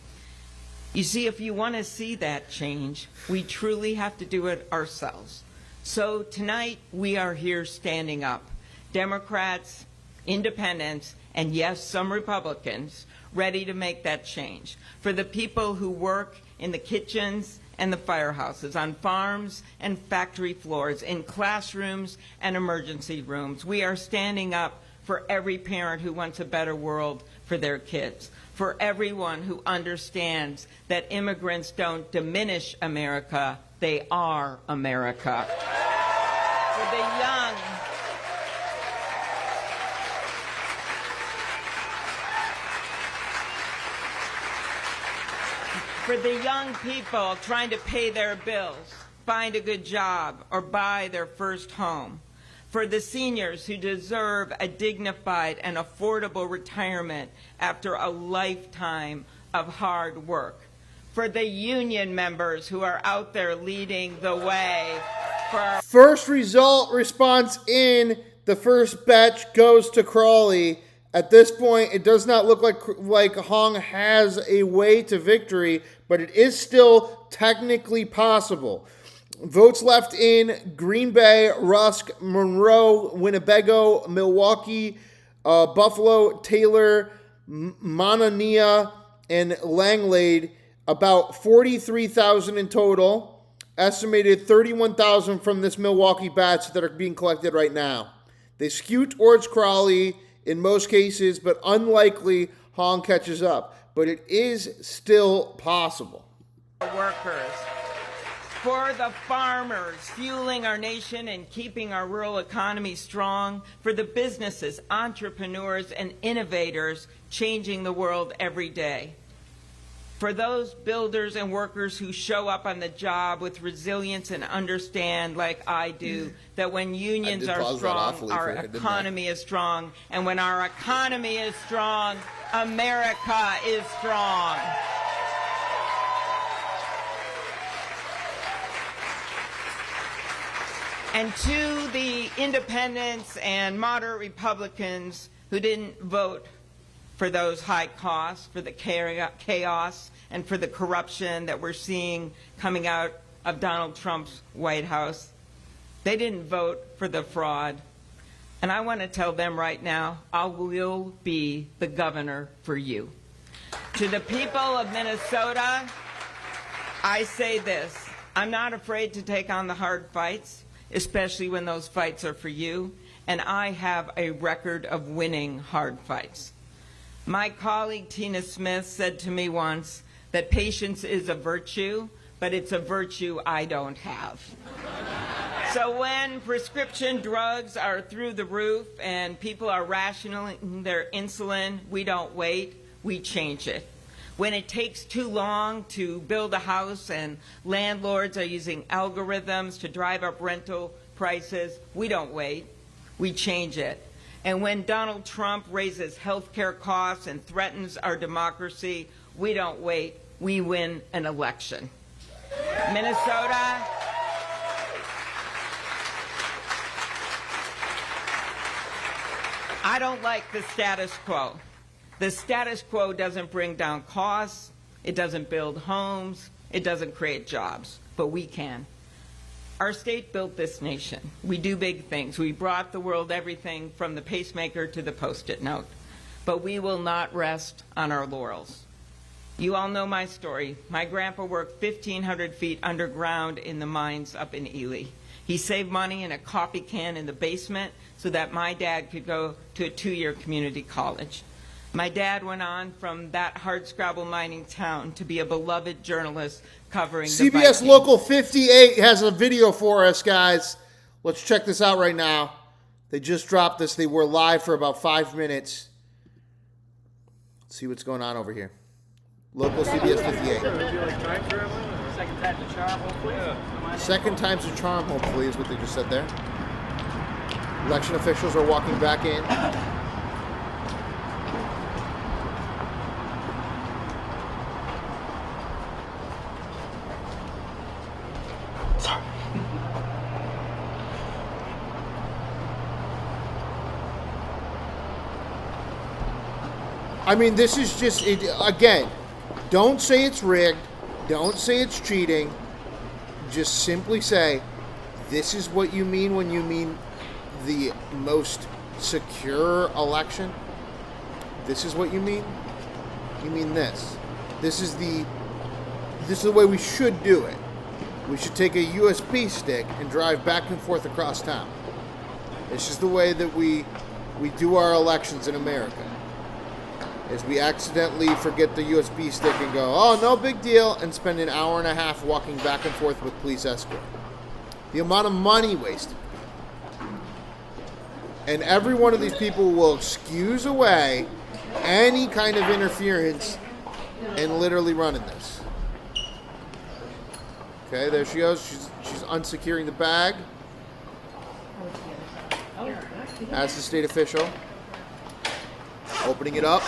You see, if you want to see that change, we truly have to do it ourselves. So tonight, we are here standing up. Democrats, independents, and yes, some Republicans, ready to make that change. For the people who work in the kitchens and the firehouses, on farms and factory floors, in classrooms and emergency rooms, we are standing up for every parent who wants a better world for their kids. For everyone who understands that immigrants don't diminish America, they are America. For the young, people trying to pay their bills, find a good job, or buy their first home. For the seniors who deserve a dignified and affordable retirement after a lifetime of hard work. For the union members who are out there leading the way. For our First response in, the first batch goes to Crowley. At this point, it does not look like Hong has a way to victory, but it is still technically possible. Votes left in Green Bay, Rusk, Monroe, Winnebago, Milwaukee, Buffalo, Taylor, Mononea, and Langlade. About 43,000 in total. Estimated 31,000 from this Milwaukee batch that are being collected right now. They skew towards Crowley in most cases, but unlikely Hong catches up. But it is still possible. workers, for the farmers fueling our nation and keeping our rural economy strong, for the businesses, entrepreneurs, and innovators changing the world every day. For those builders and workers who show up on the job with resilience and understand, like I do, that when unions are strong, our economy is strong. And when our economy is strong, America is strong. And to the independents and moderate Republicans who didn't vote for those high costs, for the chaos, and for the corruption that we're seeing coming out of Donald Trump's White House, they didn't vote for the fraud. And I want to tell them right now, I will be the governor for you. To the people of Minnesota, I say this: I'm not afraid to take on the hard fights, especially when those fights are for you, and I have a record of winning hard fights. My colleague Tina Smith said to me once that patience is a virtue, but it's a virtue I don't have. So when prescription drugs are through the roof and people are rationing their insulin, we don't wait, we change it. When it takes too long to build a house and landlords are using algorithms to drive up rental prices, we don't wait, we change it. And when Donald Trump raises health care costs and threatens our democracy, we don't wait, we win an election. Minnesota, I don't like the status quo. The status quo doesn't bring down costs, it doesn't build homes, it doesn't create jobs, but we can. Our state built this nation. We do big things. We brought the world everything from the pacemaker to the Post-it note. But we will not rest on our laurels. You all know my story. My grandpa worked 1,500 feet underground in the mines up in Ely. He saved money in a coffee can in the basement so that my dad could go to a 2-year community college. My dad went on from that hardscrabble mining town to be a beloved journalist covering the CBS Vikings. Local 58 has a video for us, guys. Let's check this out right now. They just dropped this. They were live for about 5 minutes. Let's see what's going on over here. Local CBS 58. Second time's a charm, hopefully, is what they just said there. Election officials are walking back in. I mean, this is just, again, don't say it's rigged. Don't say it's cheating. Just simply say, this is what you mean when you mean the most secure election. This is what you mean. You mean this. This is the way we should do it. We should take a USB stick and drive back and forth across town. This is the way that we do our elections in America. Is we accidentally forget the USB stick and go, oh, no big deal, and spend an hour and a half walking back and forth with police escort. The amount of money wasted. And every one of these people will excuse away any kind of interference and literally running this. Okay, there she goes. She's unsecuring the bag as the state official. Opening it up.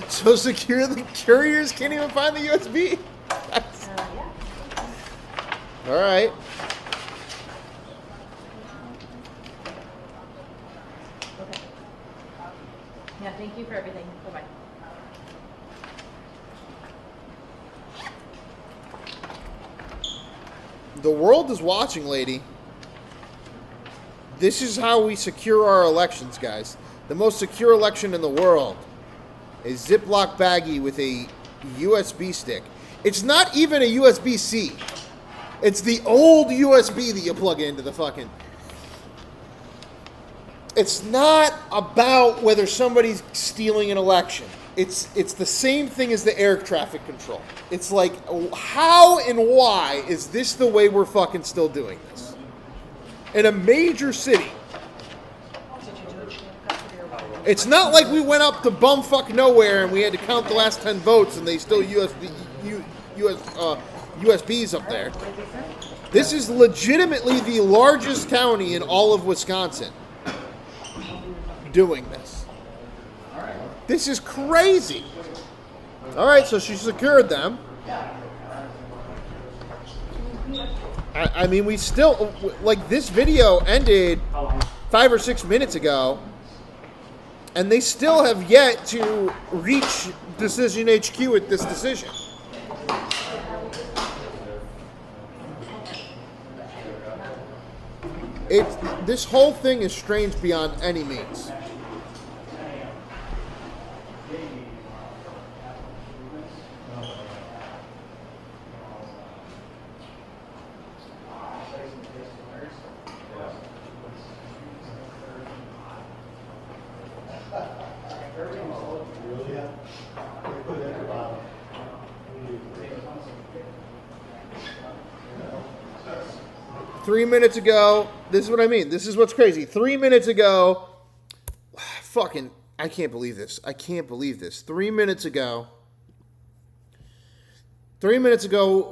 So secure, the couriers can't even find the USB. All right. Okay. Yeah, thank you for everything. Bye-bye. The world is watching, lady. This is how we secure our elections, guys. The most secure election in the world. A Ziploc baggie with a USB stick. It's not even a USB-C. It's the old USB that you plug into the fucking... It's not about whether somebody's stealing an election. It's the same thing as the air traffic control. It's like, how and why is this the way we're fucking still doing this? In a major city It's not like we went up to bumfuck nowhere and we had to count the last 10 votes and they still USBs up there. This is legitimately the largest county in all of Wisconsin doing this. This is crazy. All right, so she secured them. I mean, we still, like, this video ended 5 or 6 minutes ago, and they still have yet to reach Decision HQ with this decision. This whole thing is strange beyond any means. Three minutes ago, this is what I mean. This is what's crazy. 3 minutes ago, fucking, I can't believe this. I can't believe this. 3 minutes ago,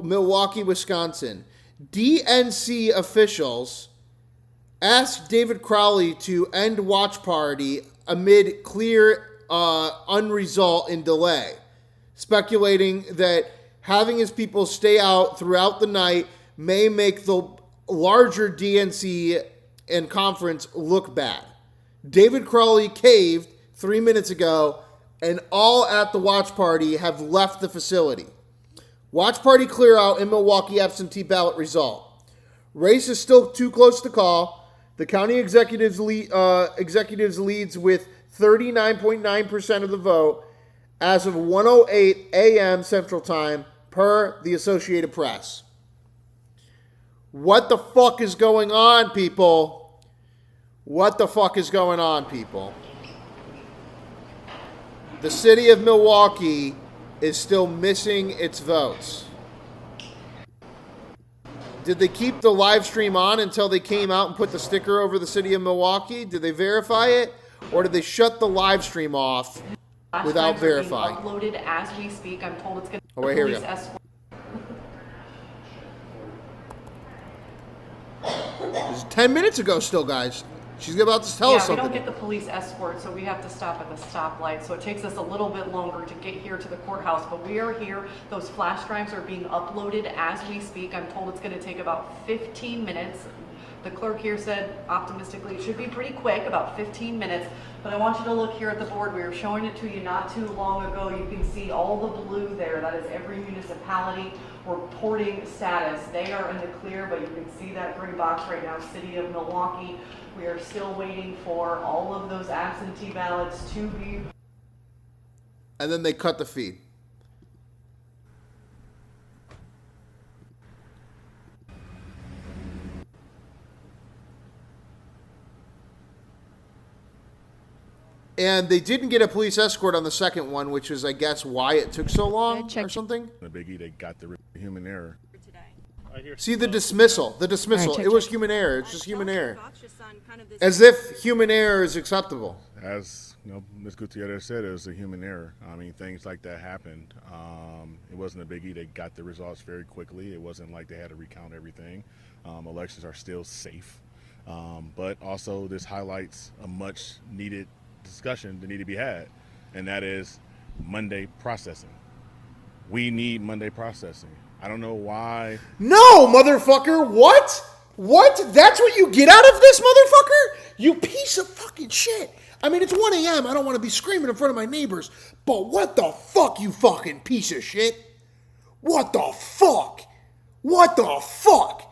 Milwaukee, Wisconsin, DNC officials asked David Crowley to end watch party amid clear unresult in delay, speculating that having his people stay out throughout the night may make the larger DNC and conference look bad. David Crowley caved 3 minutes ago, and all at the watch party have left the facility. Watch party clear out in Milwaukee absentee ballot result. Race is still too close to call. The county executives leads with 39.9% of the vote as of 1:08 a.m. Central Time per the Associated Press. What the fuck is going on, people? What the fuck is going on, people? The city of Milwaukee is still missing its votes. Did they keep the live stream on until they came out and put the sticker over the city of Milwaukee? Did they verify it? Or did they shut the live stream off without verifying? Uploaded as we speak. I'm told it's going to oh, wait, here we go. This is 10 minutes ago still, guys. She's about to tell us something. We don't get the police escort, so we have to stop at the stoplight. So it takes us a little bit longer to get here to the courthouse, but we are here. Those flash drives are being uploaded as we speak. I'm told it's going to take about 15 minutes. The clerk here said, optimistically, it should be pretty quick, about 15 minutes. But I want you to look here at the board. We were showing it to you not too long ago. You can see all the blue there. That is every municipality reporting status. They are in the clear, but you can see that gray box right now, City of Milwaukee. We are still waiting for all of those absentee ballots to be. And then they cut the feed. And they didn't get a police escort on the second one, which is, I guess, why it took so long or something. The biggie, they got the human error. See the dismissal. The dismissal. Right, it was human error. It's just human error. As if human error is acceptable. As Ms. Gutierrez said, it was a human error. I mean, things like that happened. It wasn't a biggie. They got the results very quickly. It wasn't like they had to recount everything. Elections are still safe. But also this highlights a much needed discussion that need to be had, and that is Monday processing. We need Monday processing. I don't know why. No, motherfucker. What? What? That's what you get out of this, motherfucker? You piece of fucking shit. I mean, it's 1 a.m. I don't want to be screaming in front of my neighbors, but what the fuck, you fucking piece of shit? What the fuck? What the fuck?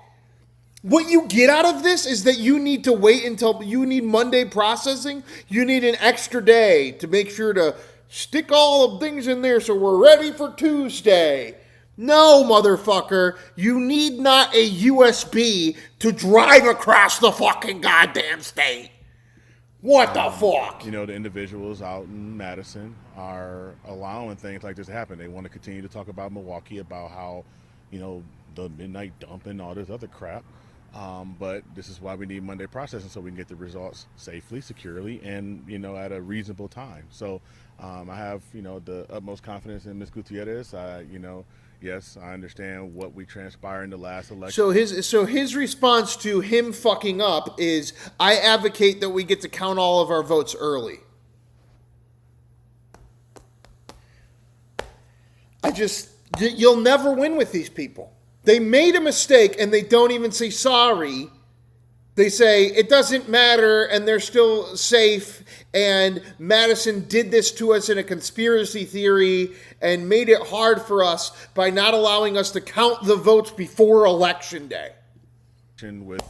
What you get out of this is that you need to wait until you need Monday processing. You need an extra day to make sure to stick all the things in there so we're ready for Tuesday. No, motherfucker. You need not a USB to drive across the fucking goddamn state. What the fuck? You know, the individuals out in Madison are allowing things like this to happen. They want to continue to talk about Milwaukee, about how, the midnight dump and all this other crap. But this is why we need Monday processing, so we can get the results safely, securely, and at a reasonable time. So I have the utmost confidence in Ms. Gutierrez. Yes, I understand what we transpired in the last election. So his response to him fucking up is, I advocate that we get to count all of our votes early. You'll never win with these people. They made a mistake and they don't even say sorry. They say it doesn't matter and they're still safe, and Madison did this to us in a conspiracy theory and made it hard for us by not allowing us to count the votes before Election Day. With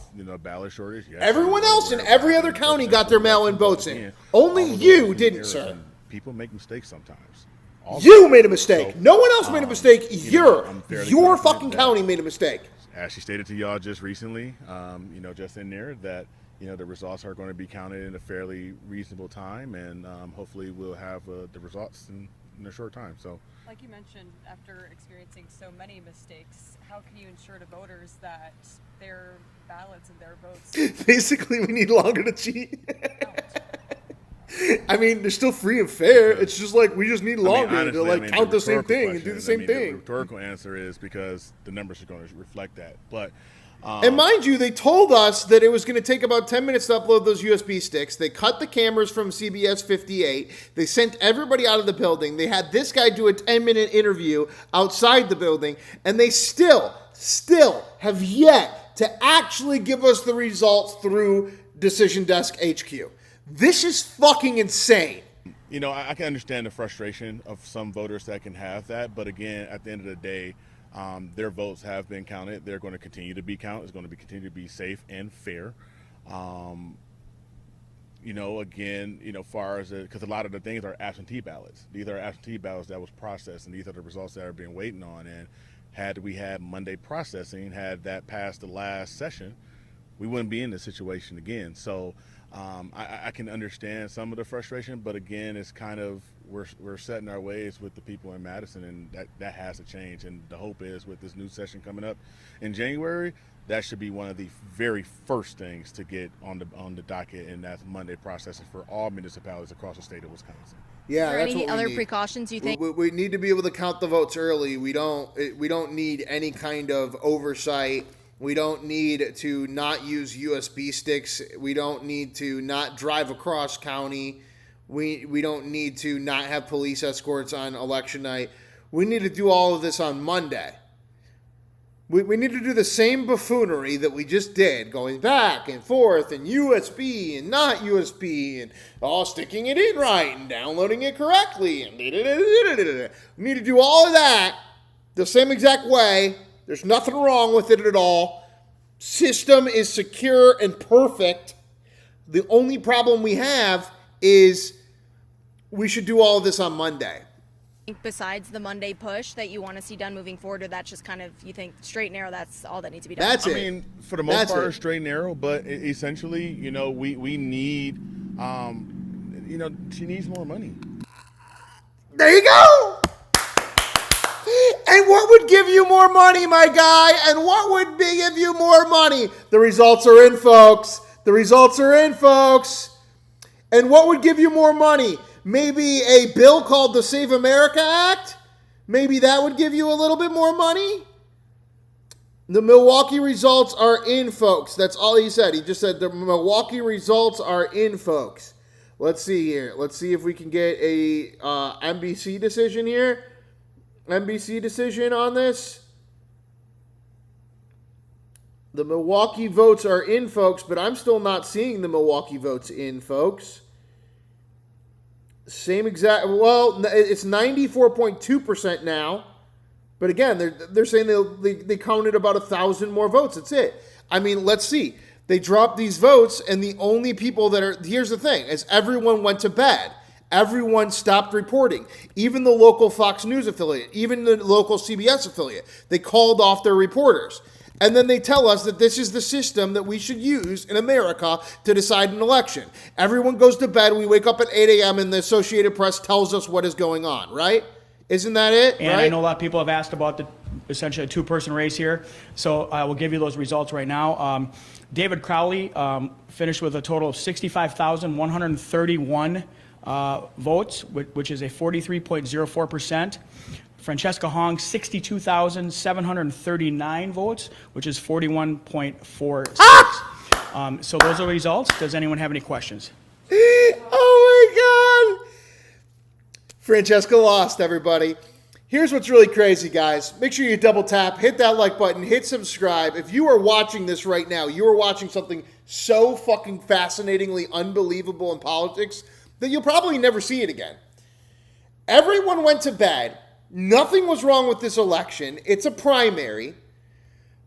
ballot shortage. Yes, everyone else in every other county got their mail-in votes in. Only you didn't, sir. People make mistakes sometimes. You made a mistake. No one else made a mistake. Your fucking county made a mistake. As she stated to y'all just recently, just in there, that the results are going to be counted in a fairly reasonable time, and hopefully we'll have the results in a short time. So, like you mentioned, after experiencing so many mistakes, how can you ensure to voters that their ballots and their votes? Basically, we need longer to cheat. I mean, they're still free and fair. It's just like we just need longer to count the same thing and do the same thing. The rhetorical answer is because the numbers are going to reflect that. But and mind you, they told us that it was going to take about 10 minutes to upload those USB sticks. They cut the cameras from CBS 58. They sent everybody out of the building. They had this guy do a 10-minute interview outside the building, and they still have yet to actually give us the results through Decision Desk HQ. This is fucking insane. I can understand the frustration of some voters that can have that, but again, at the end of the day, their votes have been counted. They're going to continue to be counted. It's going to continue to be safe and fair. Far as because a lot of the things are absentee ballots. These are absentee ballots that was processed, and these are the results that are being waiting on. And had we had Monday processing, had that passed the last session, we wouldn't be in this situation again. So I can understand some of the frustration, but again, it's kind of we're setting our ways with the people in Madison, and that has to change. And the hope is with this new session coming up in January, that should be one of the very first things to get on the docket, and that's Monday processing for all municipalities across the state of Wisconsin. Yeah, Are there that's any what we other need. precautions you think? We need to be able to count the votes early. We don't need any kind of oversight. We don't need to not use USB sticks. We don't need to not drive across county. We don't need to not have police escorts on election night. We need to do all of this on Monday. We need to do the same buffoonery that we just did, going back and forth and USB and not USB and all sticking it in right and downloading it correctly. And we need to do all of that the same exact way. There's nothing wrong with it at all. System is secure and perfect. The only problem we have is we should do all of this on Monday. Besides the Monday push that you want to see done moving forward, or that's just kind of, you think, straight and narrow, that's all that needs to be done? That's it. I mean, for the most part, straight and narrow, but essentially, we need, she needs more money. There you go! And what would give you more money, my guy? And what would give you more money? The results are in, folks. The results are in, folks. And what would give you more money? Maybe a bill called the Save America Act? Maybe that would give you a little bit more money? The Milwaukee results are in, folks. That's all he said. He just said the Milwaukee results are in, folks. Let's see here. Let's see if we can get a NBC decision here. NBC decision on this. The Milwaukee votes are in, folks, but I'm still not seeing the Milwaukee votes in, folks. Same exact, well, it's 94.2% now. But again, they're saying they counted about 1,000 more votes. That's it. I mean, let's see. They dropped these votes, and the only people that are, here's the thing, is everyone went to bed. Everyone stopped reporting. Even the local Fox News affiliate, even the local CBS affiliate, they called off their reporters. And then they tell us that this is the system that we should use in America to decide an election. Everyone goes to bed. We wake up at 8 a.m. and the Associated Press tells us what is going on, right? Isn't that it? And right? I know a lot of people have asked about essentially a two-person race here. So I will give you those results right now. David Crowley finished with a total of 65,131 votes, which is a 43.04%. Francesca Hong, 62,739 votes, which is 41.46. So those are the results. Does anyone have any questions? Oh my God. Francesca lost, everybody. Here's what's really crazy, guys. Make sure you double tap, hit that like button, hit subscribe. If you are watching this right now, you are watching something so fucking fascinatingly unbelievable in politics that you'll probably never see it again. Everyone went to bed. Nothing was wrong with this election. It's a primary.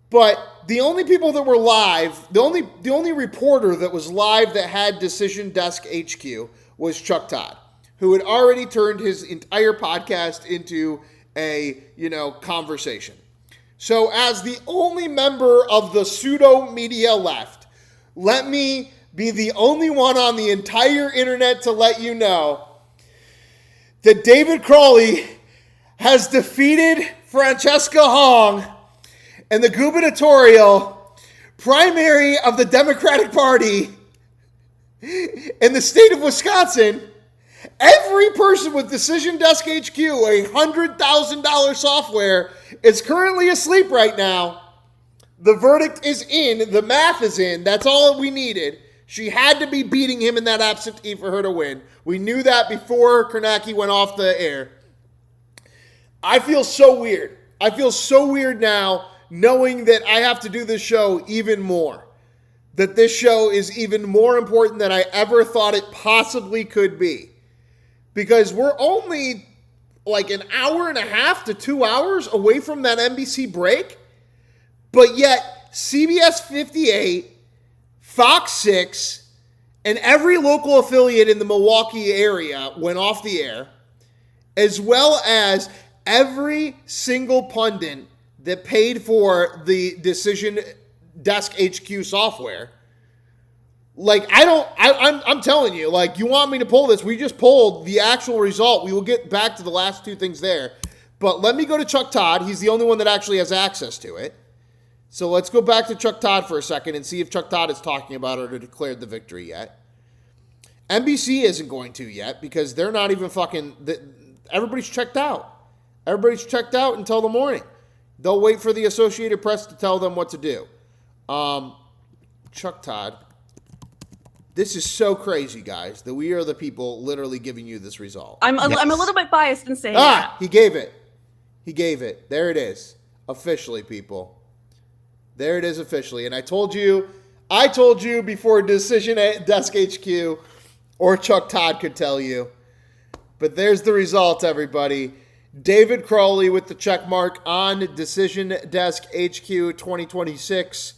But the only people that were live, the only reporter that was live that had Decision Desk HQ was Chuck Todd, who had already turned his entire podcast into a, conversation. So as the only member of the pseudo media left, let me be the only one on the entire internet to let you know that David Crowley has defeated Francesca Hong in the gubernatorial primary of the Democratic Party in the state of Wisconsin. Every person with Decision Desk HQ, a $100,000 software, is currently asleep right now. The verdict is in. The math is in. That's all we needed. She had to be beating him in that absentee for her to win. We knew that before Kornacki went off the air. I feel so weird. I feel so weird now knowing that I have to do this show even more. That this show is even more important than I ever thought it possibly could be. Because we're only like an hour and a half to 2 hours away from that NBC break. But yet, CBS 58, Fox 6, and every local affiliate in the Milwaukee area went off the air, as well as every single pundit that paid for the Decision Desk HQ software. Like, I'm telling you, like, you want me to pull this? We just pulled the actual result. We will get back to the last two things there. But let me go to Chuck Todd. He's the only one that actually has access to it. So let's go back to Chuck Todd for a second and see if Chuck Todd is talking about it or declared the victory yet. NBC isn't going to yet because they're not even everybody's checked out. Everybody's checked out until the morning. They'll wait for the Associated Press to tell them what to do. Chuck Todd. This is so crazy, guys, that we are the people literally giving you this result. I'm a little bit biased in saying that. He gave it. He gave it. There it is. Officially, people. There it is officially. And I told you before Decision Desk HQ or Chuck Todd could tell you. But there's the result, everybody. David Crowley with the check mark on Decision Desk HQ 2026.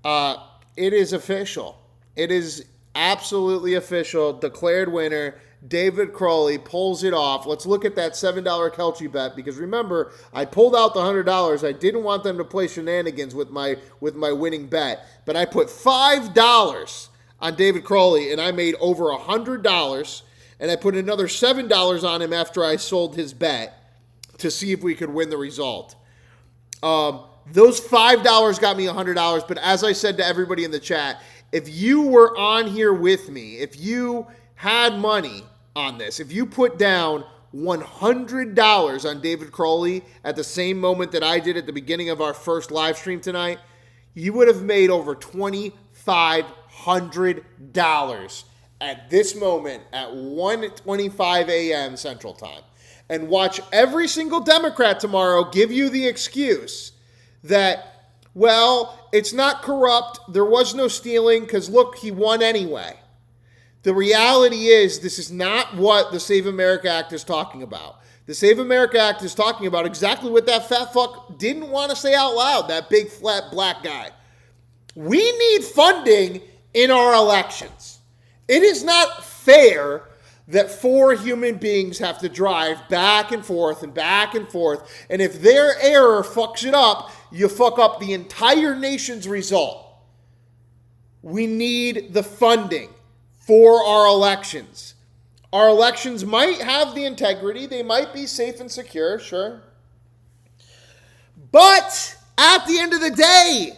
It is official. It is absolutely official. Declared winner. David Crowley pulls it off. Let's look at that $7 Kelchi bet because remember, I pulled out the $100. I didn't want them to play shenanigans with my winning bet, but I put $5 on David Crowley and I made over $100. And I put another $7 on him after I sold his bet to see if we could win the result. Those $5 got me $100. But as I said to everybody in the chat, if you were on here with me, if you had money on this, if you put down $100 on David Crowley at the same moment that I did at the beginning of our first live stream tonight, you would have made over $2,500 at this moment at 1:25 a.m. Central Time. And watch every single Democrat tomorrow give you the excuse that, well, it's not corrupt, there was no stealing, because look, he won anyway. The reality is this is not what the Save America Act is talking about. The Save America Act is talking about exactly what that fat fuck didn't want to say out loud, that big flat black guy. We need funding in our elections. It is not fair that 4 human beings have to drive back and forth and back and forth. And if their error fucks it up, you fuck up the entire nation's result. We need the funding for our elections. Our elections might have the integrity. They might be safe and secure, sure. But at the end of the day,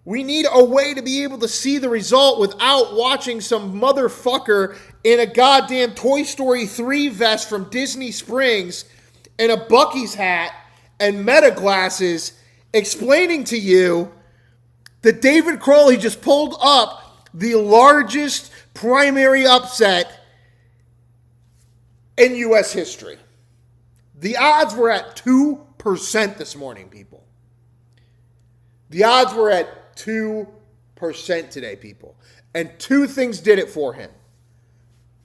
we need a way to be able to see the result without watching some motherfucker in a goddamn Toy Story 3 vest from Disney Springs and a Buc-ee's hat and Meta glasses explaining to you that David Crowley just pulled up the largest primary upset in U.S. history. The odds were at 2% this morning, people. The odds were at 2% today, people. And two things did it for him.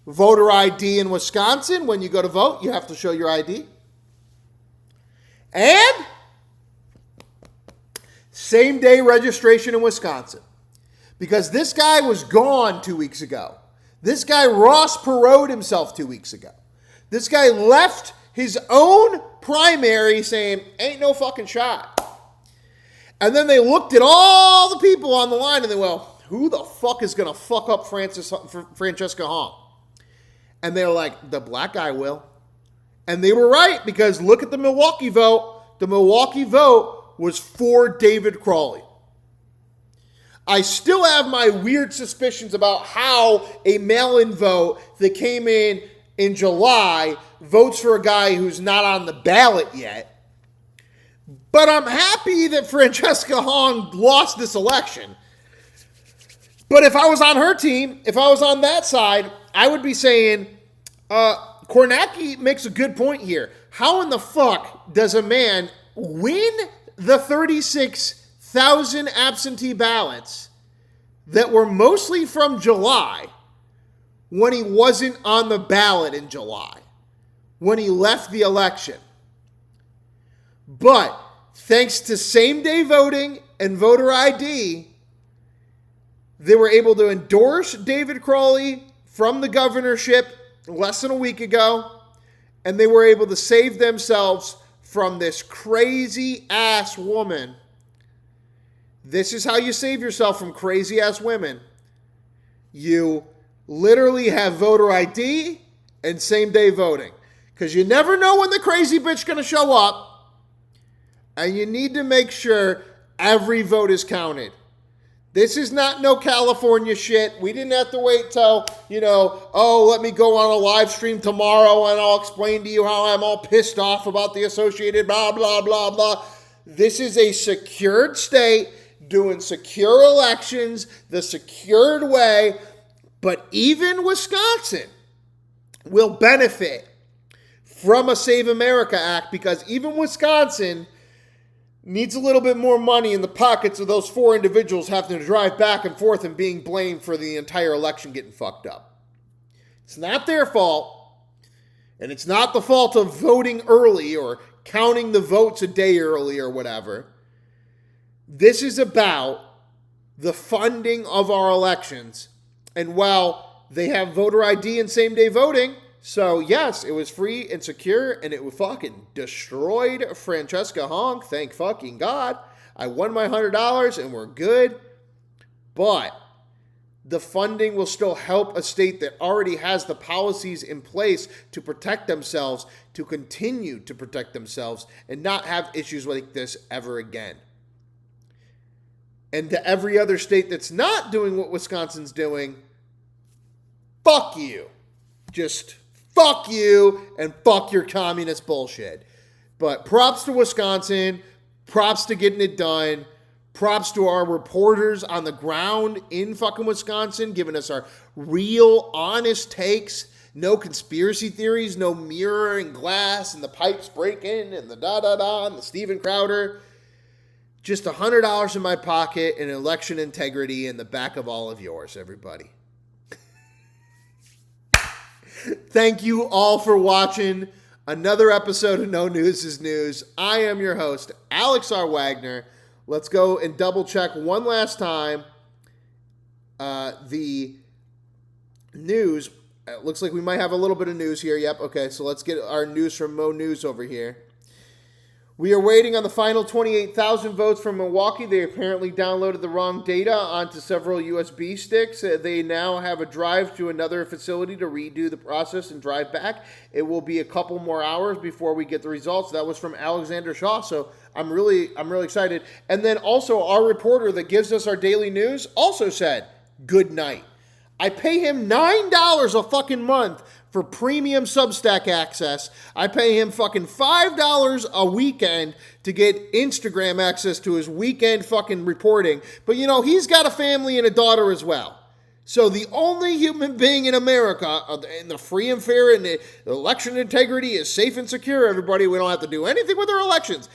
Voter ID in Wisconsin. When you go to vote, you have to show your ID. And same-day registration in Wisconsin. Because this guy was gone 2 weeks ago. This guy Ross Perot'd himself 2 weeks ago. This guy left his own primary saying, ain't no fucking shot. And then they looked at all the people on the line and they went, well, who the fuck is going to fuck up Francesca Hong? And they were like, the black guy will. And they were right, because look at the Milwaukee vote. The Milwaukee vote was for David Crowley. I still have my weird suspicions about how a mail-in vote that came in July votes for a guy who's not on the ballot yet. But I'm happy that Francesca Hong lost this election. But if I was on her team, if I was on that side, I would be saying, Kornacki makes a good point here. How in the fuck does a man win the 36,000 absentee ballots that were mostly from July when he wasn't on the ballot in July, when he left the election? But thanks to same-day voting and voter ID, they were able to endorse David Crowley from the governorship less than a week ago, and they were able to save themselves from this crazy-ass woman. This is how you save yourself from crazy-ass women. You literally have voter ID and same-day voting. Because you never know when the crazy bitch is going to show up, and you need to make sure every vote is counted. This is not no California shit. We didn't have to wait till, let me go on a live stream tomorrow and I'll explain to you how I'm all pissed off about the Associated blah, blah, blah, blah. This is a secured state doing secure elections the secured way. But even Wisconsin will benefit from a Save America Act, because even Wisconsin needs a little bit more money in the pockets of those four individuals having to drive back and forth and being blamed for the entire election getting fucked up. It's not their fault, and it's not the fault of voting early or counting the votes a day early or whatever. This is about the funding of our elections. And while they have voter ID and same-day voting, so yes, it was free and secure, and it fucking destroyed Francesca Hong. Thank fucking God. I won my $100 and we're good. But the funding will still help a state that already has the policies in place to protect themselves, to continue to protect themselves, and not have issues like this ever again. And to every other state that's not doing what Wisconsin's doing, fuck you. Just fuck you and fuck your communist bullshit. But props to Wisconsin, props to getting it done, props to our reporters on the ground in fucking Wisconsin, giving us our real, honest takes. No conspiracy theories, no mirror and glass and the pipes breaking and the da-da-da and the Steven Crowder. Just $100 in my pocket and election integrity in the back of all of yours, everybody. Thank you all for watching another episode of No News is News. I am your host, Alex R. Wagner. Let's go and double check one last time the news. It looks like we might have a little bit of news here. Yep, okay, so let's get our news from Mo News over here. We are waiting on the final 28,000 votes from Milwaukee. They apparently downloaded the wrong data onto several USB sticks. They now have a drive to another facility to redo the process and drive back. It will be a couple more hours before we get the results. That was from Alexander Shaw, so I'm really excited. And then also our reporter that gives us our daily news also said, good night. I pay him $9 a fucking month for premium Substack access. I pay him fucking $5 a weekend to get Instagram access to his weekend fucking reporting. But you know, he's got a family and a daughter as well. So the only human being in America, and the free and fair and the election integrity is safe and secure, everybody. We don't have to do anything with our elections.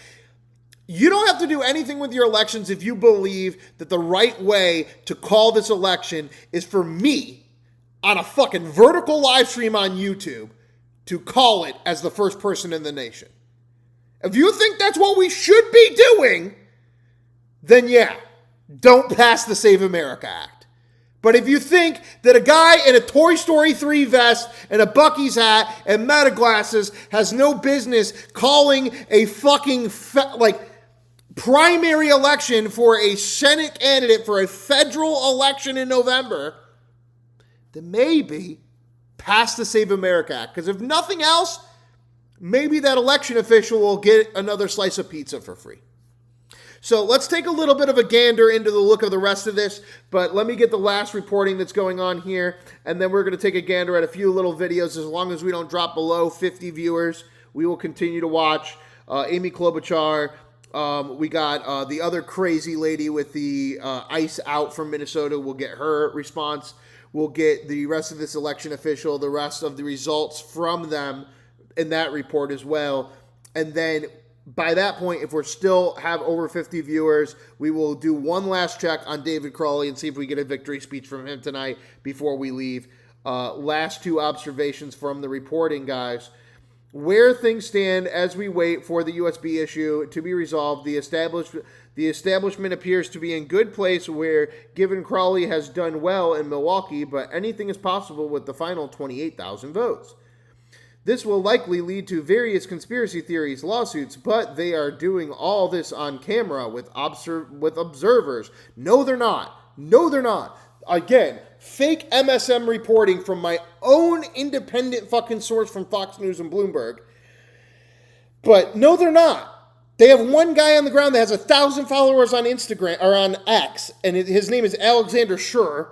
You don't have to do anything with your elections if you believe that the right way to call this election is for me on a fucking vertical live stream on YouTube to call it as the first person in the nation. If you think that's what we should be doing, then yeah, don't pass the Save America Act. But if you think that a guy in a Toy Story 3 vest and a Buc-ee's hat and Meta glasses has no business calling a fucking primary election for a Senate candidate for a federal election in November, then maybe pass the Save America Act. Because if nothing else, maybe that election official will get another slice of pizza for free. So let's take a little bit of a gander into the look of the rest of this, but let me get the last reporting that's going on here, and then we're going to take a gander at a few little videos. As long as we don't drop below 50 viewers, we will continue to watch Amy Klobuchar. We got the other crazy lady with the ice out from Minnesota. We'll get her response. We'll get the rest of this election official, the rest of the results from them in that report as well. And then by that point, if we're still have over 50 viewers, we will do one last check on David Crowley and see if we get a victory speech from him tonight before we leave. Last two observations from the reporting, guys. Where things stand as we wait for the USB issue to be resolved, the establishment appears to be in good place where, given Crowley has done well in Milwaukee, but anything is possible with the final 28,000 votes. This will likely lead to various conspiracy theories, lawsuits, but they are doing all this on camera with observers. No, they're not. No, they're not. Again, fake MSM reporting from my own independent fucking source from Fox News and Bloomberg. But no, they're not. They have one guy on the ground that has 1,000 followers on Instagram or on X, and his name is Alexander Schur,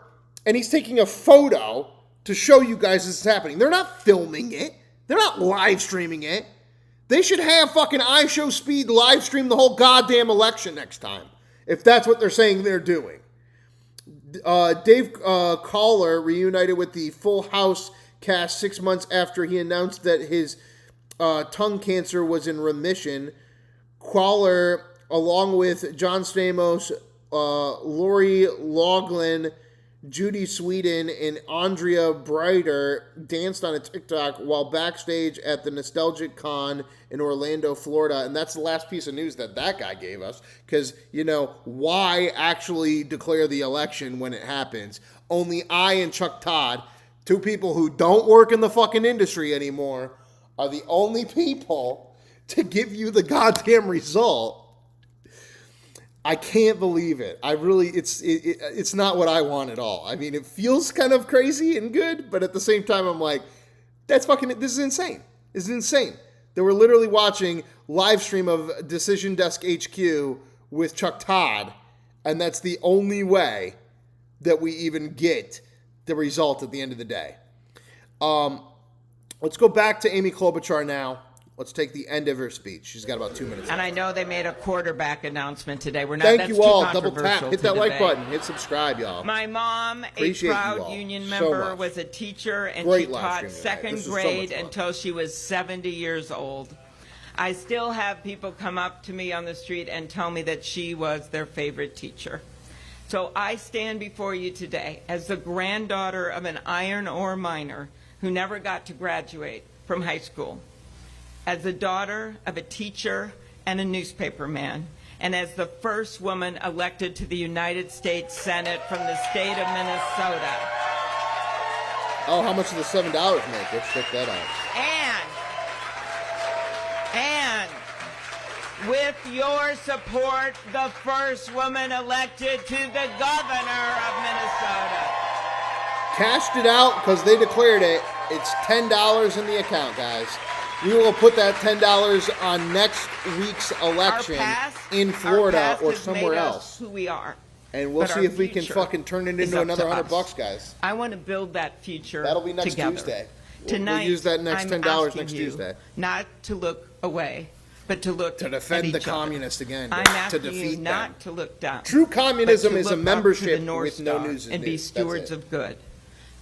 and he's taking a photo to show you guys this is happening. They're not filming it. They're not live streaming it. They should have fucking iShow Speed live stream the whole goddamn election next time, if that's what they're saying they're doing. Dave Caller reunited with the Full House cast 6 months after he announced that his tongue cancer was in remission. Caller, along with John Stamos, Lori Loughlin, Judy Sweden, and Andrea Brider, danced on a TikTok while backstage at the Nostalgic Con in Orlando, Florida. And that's the last piece of news that guy gave us. Because, you know, why actually declare the election when it happens? Only I and Chuck Todd, two people who don't work in the fucking industry anymore, are the only people to give you the goddamn result. I can't believe it. It's not what I want at all. I mean, it feels kind of crazy and good, but at the same time, I'm like, this is insane. This is insane. They were literally watching live stream of Decision Desk HQ with Chuck Todd, and that's the only way that we even get the result at the end of the day. Let's go back to Amy Klobuchar now. Let's take the end of her speech. She's got about 2 minutes. And I know they made a quarterback announcement today. Thank you all. Double tap. Hit that like button. Hit subscribe, y'all. My mom, Appreciate a proud union member, was a teacher, and she taught second grade until she was 70 years old. I still have people come up to me on the street and tell me that she was their favorite teacher. So I stand before you today as the granddaughter of an iron ore miner who never got to graduate from high school, as the daughter of a teacher and a newspaper man, and as the first woman elected to the United States Senate from the state of Minnesota. Oh, how much does the $7 make? Let's check that out. And with your support, the first woman elected to the governor of Minnesota. Cashed it out because they declared it. It's $10 in the account, guys. We will put that $10 on next week's election in Florida or somewhere else. Who we are. And we'll But see our if we can future fucking turn it is into up to another us. $100, guys. I want to build that future. That'll be next together. Tuesday. Tonight, we'll use that next I'm $10 asking next you Tuesday. Not to look away, but to look To defend at the each other. communists again, I'm to asking defeat you them. not to look down. True communism but to is a look up membership to the North with no Star news is and be news. That's stewards it. of good.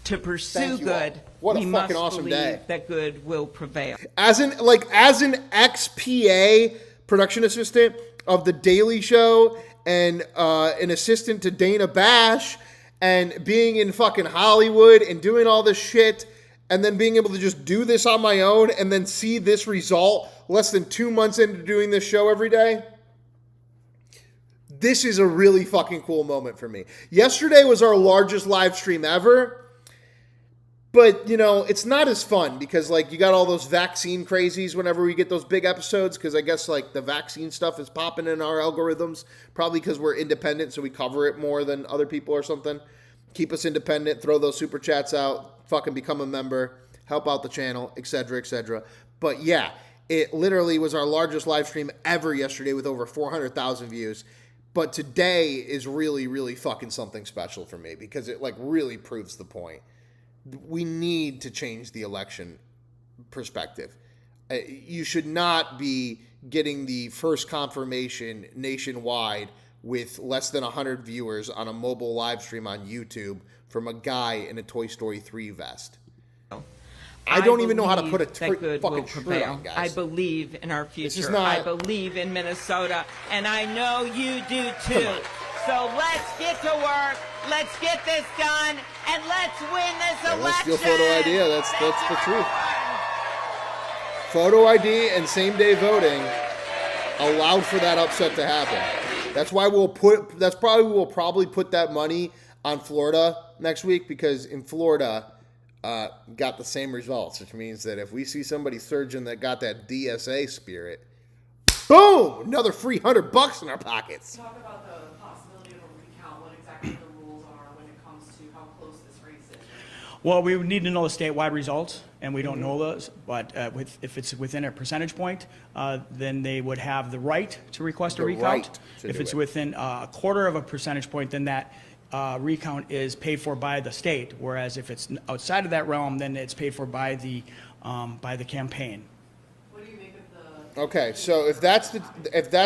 To pursue Thank you all. good, What a we fucking must awesome believe day. that good will prevail. As an ex-PA production assistant of The Daily Show and an assistant to Dana Bash and being in fucking Hollywood and doing all this shit and then being able to just do this on my own and then see this result less than 2 months into doing this show every day. This is a really fucking cool moment for me. Yesterday was our largest live stream ever. But, you know, it's not as fun because, like, you got all those vaccine crazies whenever we get those big episodes because I guess, like, the vaccine stuff is popping in our algorithms, probably because we're independent, so we cover it more than other people or something. Keep us independent, throw those super chats out, fucking become a member, help out the channel, etc., etc. But, yeah, it literally was our largest live stream ever yesterday with over 400,000 views. But today is really, really fucking something special for me because it, like, really proves the point. We need to change the election perspective. You should not be getting the first confirmation nationwide with less than 100 viewers on a mobile live stream on YouTube from a guy in a Toy Story 3 vest. I don't even know how to put a fucking tree on, guys. I believe in our future. This is not... I believe in Minnesota, and I know you do too. So let's get to work. Let's get this done, and let's win this election. Let's steal photo ID. That's the truth. Photo ID and same-day voting allowed for that upset to happen. That's why we'll probably put that money on Florida next week because in Florida got the same results, which means that if we see somebody surging that got that DSA spirit, boom, another free $100 in our pockets. Talk about the possibility of a recount, what exactly the rules are when it comes to how close this race is. Well, we would need to know the statewide results, and we don't know those. But if it's within a percentage point, then they would have the right to request a recount. If it's within a quarter of a percentage point, then that recount is paid for by the state. Whereas if it's outside of that realm, then it's paid for by the campaign. Okay, so if that's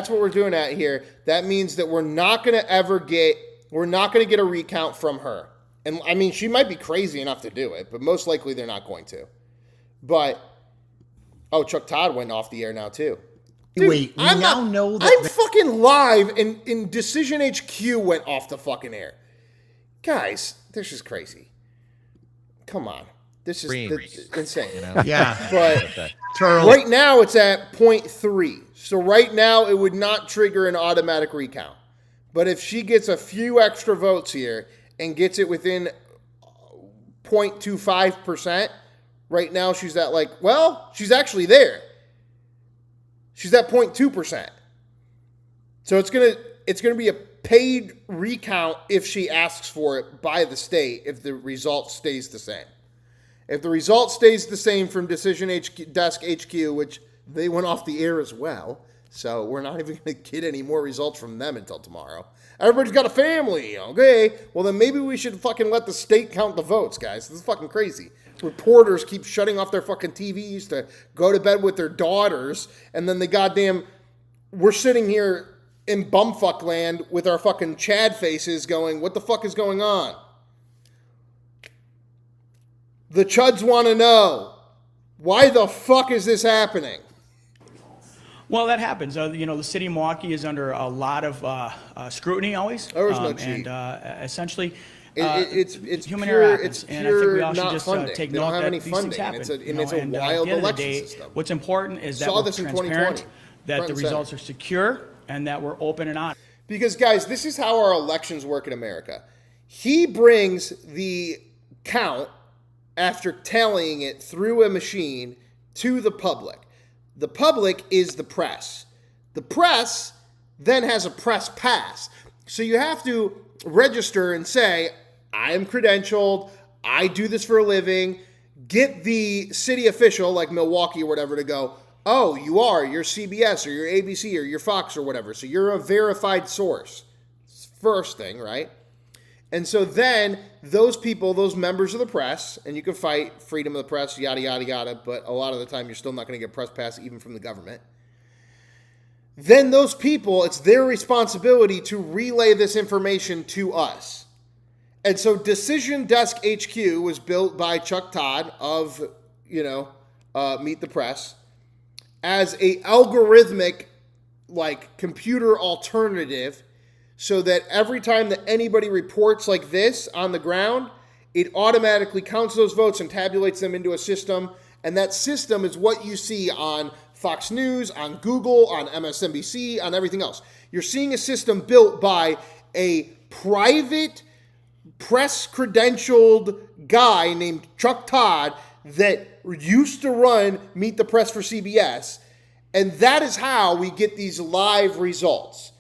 what we're doing at here, that means that we're not going to get a recount from her. And I mean, she might be crazy enough to do it, but most likely they're not going to. But Chuck Todd went off the air now too. Dude, Wait, we now know that I'm fucking live and Decision HQ went off the fucking air. Guys, this is crazy. Come on. This is insane. You know? Yeah. But right now it's at 0.3. So right now it would not trigger an automatic recount. But if she gets a few extra votes here and gets it within 0.25%, right now she's at she's actually there. She's at 0.2%. So it's gonna be a paid recount if she asks for it by the state if the result stays the same. If the result stays the same from Decision Desk HQ, which they went off the air as well, so we're not even going to get any more results from them until tomorrow. Everybody's got a family, okay? Well, then maybe we should fucking let the state count the votes, guys. This is fucking crazy. Reporters keep shutting off their fucking TVs to go to bed with their daughters, and then we're sitting here in bumfuck land with our fucking Chad faces going, what the fuck is going on? The Chuds want to know, why the fuck is this happening? Well, that happens. The city of Milwaukee is under a lot of scrutiny always. There was no cheat. And essentially, it's human pure, error happens. it's And I think we all pure should not just funding. take They note don't have that any these things funding, happen. and it's a And wild at the end of the election day, system. what's important is that Saw we're this in transparent, 2020. that Front the and results center. are secure, and that we're open and honest. Because, guys, this is how our elections work in America. He brings the count after tallying it through a machine to the public. The public is the press. The press then has a press pass. So you have to register and say, I am credentialed, I do this for a living, get the city official like Milwaukee or whatever to go, oh, you're CBS or you're ABC or you're Fox or whatever. So you're a verified source. First thing, right? And so then those people, those members of the press, and you can fight freedom of the press, yada, yada, yada, but a lot of the time you're still not going to get press pass even from the government. Then those people, it's their responsibility to relay this information to us. And so Decision Desk HQ was built by Chuck Todd of, Meet the Press as a algorithmic, computer alternative so that every time that anybody reports like this on the ground, it automatically counts those votes and tabulates them into a system. And that system is what you see on Fox News, on Google, on MSNBC, on everything else. You're seeing a system built by a private press credentialed guy named Chuck Todd that used to run Meet the Press for CBS. And that is how we get these live results.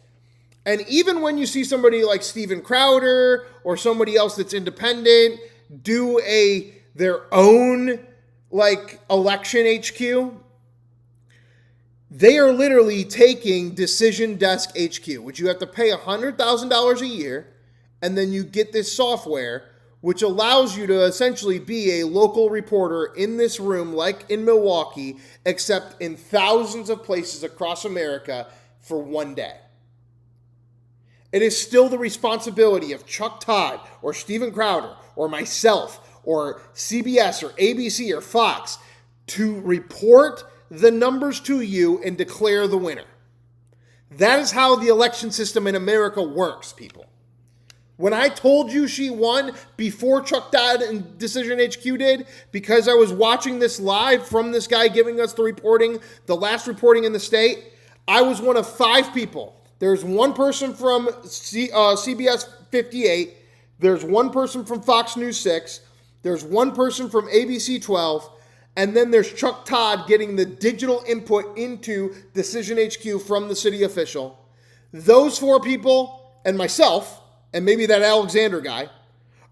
And even when you see somebody like Steven Crowder or somebody else that's independent do their own election HQ, they are literally taking Decision Desk HQ, which you have to pay $100,000 a year, and then you get this software, which allows you to essentially be a local reporter in this room, like in Milwaukee, except in thousands of places across America for one day. It is still the responsibility of Chuck Todd or Steven Crowder or myself or CBS or ABC or Fox to report the numbers to you and declare the winner. That is how the election system in America works, people. When I told you she won before Chuck Todd and Decision HQ did, because I was watching this live from this guy giving us the last reporting in the state, I was one of 5 people. There's one person from CBS 58. There's one person from Fox News 6. There's one person from ABC 12. And then there's Chuck Todd getting the digital input into Decision HQ from the city official. Those 4 people and myself, and maybe that Alexander guy,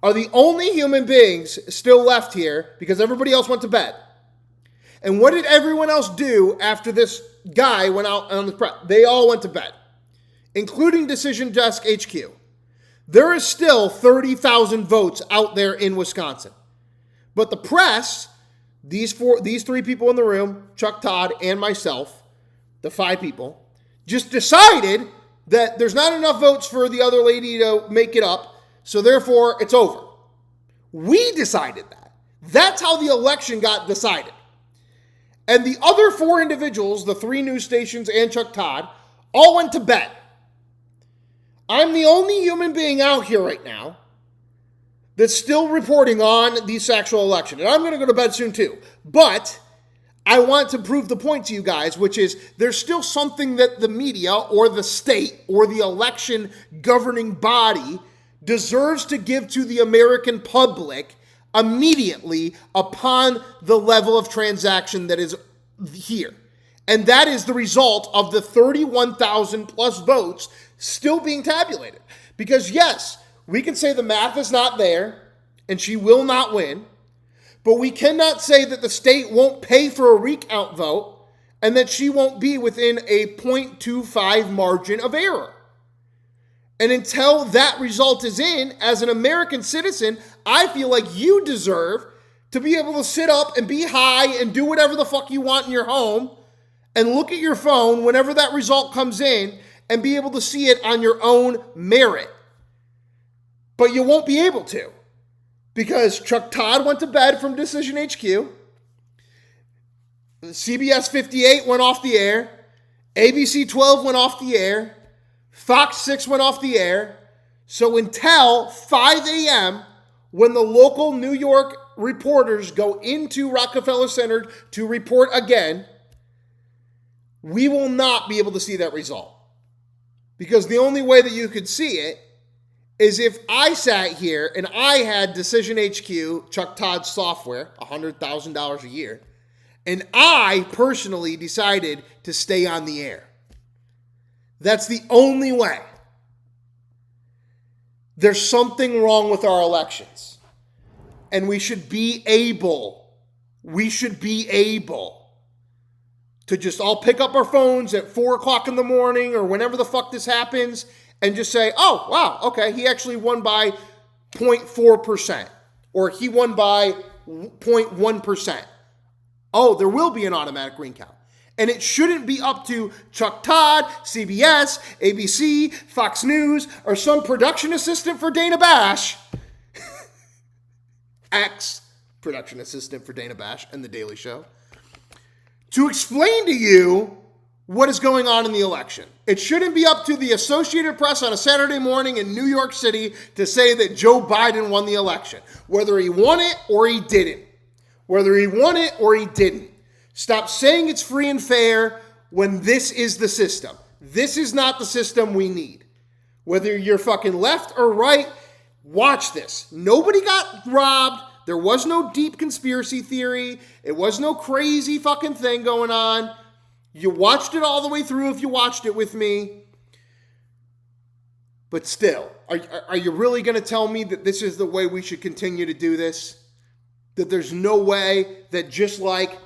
are the only human beings still left here because everybody else went to bed. And what did everyone else do after this guy went out on the press? They all went to bed, including Decision Desk HQ. There is still 30,000 votes out there in Wisconsin. But the press, these 3 people in the room, Chuck Todd and myself, the 5 people, just decided that there's not enough votes for the other lady to make it up, so therefore it's over. We decided that. That's how the election got decided. And the other 4 individuals, the 3 news stations and Chuck Todd, all went to bed. I'm the only human being out here right now that's still reporting on the actual election. And I'm going to go to bed soon too. But I want to prove the point to you guys, which is there's still something that the media or the state or the election governing body deserves to give to the American public immediately upon the level of transaction that is here. And that is the result of the 31,000 plus votes still being tabulated. Because yes, we can say the math is not there and she will not win, but we cannot say that the state won't pay for a recount vote and that she won't be within a 0.25 margin of error. And until that result is in, as an American citizen, I feel like you deserve to be able to sit up and be high and do whatever the fuck you want in your home and look at your phone whenever that result comes in and be able to see it on your own merit. But you won't be able to because Chuck Todd went to bed from Decision HQ. CBS 58 went off the air. ABC 12 went off the air. Fox 6 went off the air. So until 5 a.m., when the local New York reporters go into Rockefeller Center to report again, we will not be able to see that result. Because the only way that you could see it is if I sat here and I had Decision HQ, Chuck Todd's software, $100,000 a year, and I personally decided to stay on the air. That's the only way. There's something wrong with our elections. And we should be able to just all pick up our phones at 4 o'clock in the morning or whenever the fuck this happens and just say, oh, wow, okay, he actually won by 0.4%, or he won by 0.1%. Oh, there will be an automatic recount. And it shouldn't be up to Chuck Todd, CBS, ABC, Fox News, or some production assistant for Dana Bash, ex-production assistant for Dana Bash and The Daily Show, to explain to you what is going on in the election. It shouldn't be up to the Associated Press on a Saturday morning in New York City to say that Joe Biden won the election, whether he won it or he didn't. Whether he won it or he didn't. Stop saying it's free and fair when this is the system. This is not the system we need. Whether you're fucking left or right, watch this. Nobody got robbed. There was no deep conspiracy theory. It was no crazy fucking thing going on. You watched it all the way through if you watched it with me. But still, are you really going to tell me that this is the way we should continue to do this? That there's no way that just like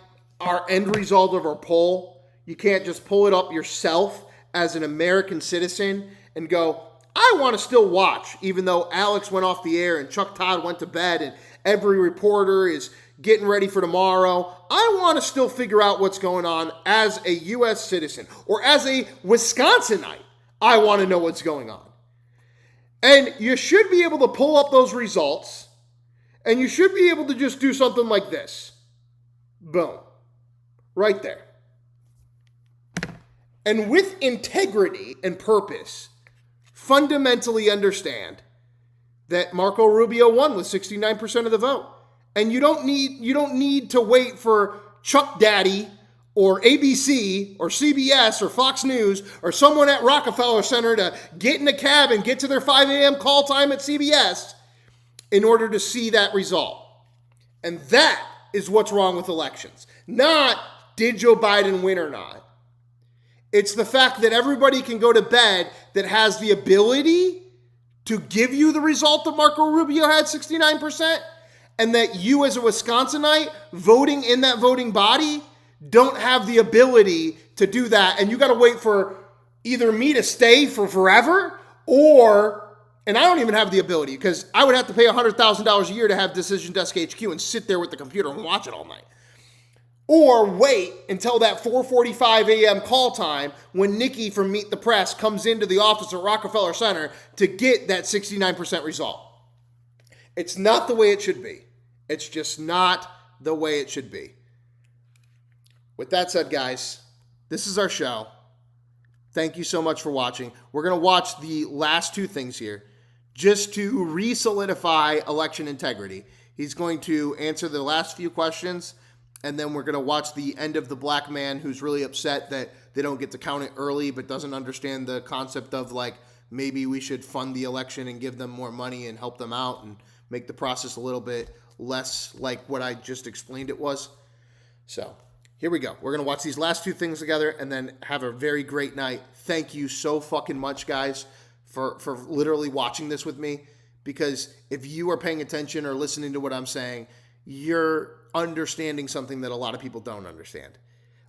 our end result of our poll, you can't just pull it up yourself as an American citizen and go, I want to still watch, even though Alex went off the air and Chuck Todd went to bed and every reporter is getting ready for tomorrow. I want to still figure out what's going on as a U.S. citizen or as a Wisconsinite. I want to know what's going on. And you should be able to pull up those results, and you should be able to just do something like this. Boom. Right there. And with integrity and purpose, fundamentally understand that Marco Rubio won with 69% of the vote. And you don't need to wait for Chuck Daddy or ABC or CBS or Fox News or someone at Rockefeller Center to get in a cab and get to their 5 a.m. call time at CBS in order to see that result. And that is what's wrong with elections. Not did Joe Biden win or not. It's the fact that everybody can go to bed that has the ability to give you the result that Marco Rubio had 69%, and that you as a Wisconsinite voting in that voting body don't have the ability to do that. And you got to wait for either me to stay for forever or, and I don't even have the ability because I would have to pay $100,000 a year to have Decision Desk HQ and sit there with the computer and watch it all night. Or wait until that 4:45 a.m. call time when Nikki from Meet the Press comes into the office at Rockefeller Center to get that 69% result. It's not the way it should be. It's just not the way it should be. With that said, guys, this is our show. Thank you so much for watching. We're going to watch the last two things here just to re-solidify election integrity. He's going to answer the last few questions, and then we're going to watch the end of the black man who's really upset that they don't get to count it early but doesn't understand the concept of, like, maybe we should fund the election and give them more money and help them out and make the process a little bit less like what I just explained it was. So here we go. We're going to watch these last two things together and then have a very great night. Thank you so fucking much, guys, for literally watching this with me, because if you are paying attention or listening to what I'm saying, you're understanding something that a lot of people don't understand.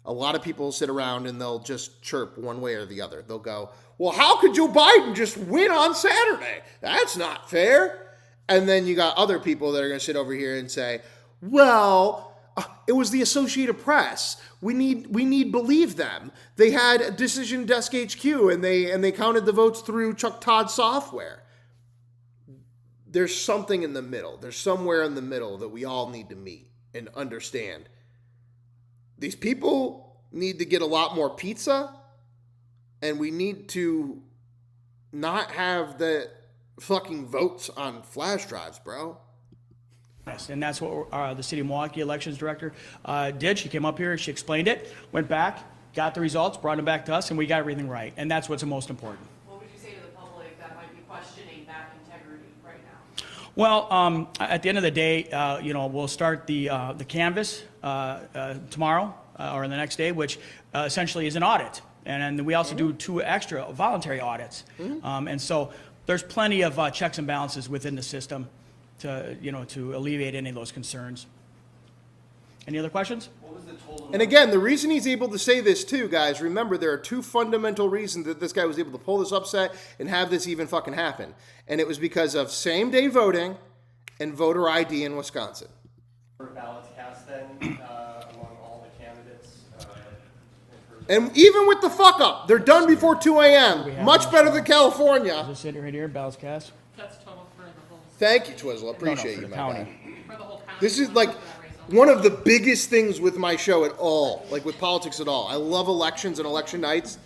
A lot of people sit around and they'll just chirp one way or the other. They'll go, well, how could Joe Biden just win on Saturday? That's not fair. And then you got other people that are going to sit over here and say, well, it was the Associated Press. We need believe them. They had Decision Desk HQ and they counted the votes through Chuck Todd software. There's something in the middle. There's somewhere in the middle that we all need to meet and understand. These people need to get a lot more pizza, and we need to not have the fucking votes on flash drives, bro. Yes, and that's what the city of Milwaukee elections director did. She came up here, she explained it, went back, got the results, brought them back to us, and we got everything right. And that's what's the most important. What would you say to the public that might be questioning that integrity right now? Well, at the end of the day, we'll start the canvass tomorrow or the next day, which essentially is an audit. And then we also do 2 extra voluntary audits. And so there's plenty of checks and balances within the system to, to alleviate any of those concerns. Any other questions? And again, the reason he's able to say this too, guys, remember there are 2 fundamental reasons that this guy was able to pull this upset and have this even fucking happen. And it was because of same-day voting and voter ID in Wisconsin. For ballots cast then among all the candidates. And even with the fuck up, they're done before 2 a.m. Much better than California. Is this it right here, ballots cast? That's total for the whole. Thank you, Twizzle. Appreciate for you, the my county. guy. For the whole county. This is like one of the biggest things with my show at all, like with politics at all. I love elections and election nights,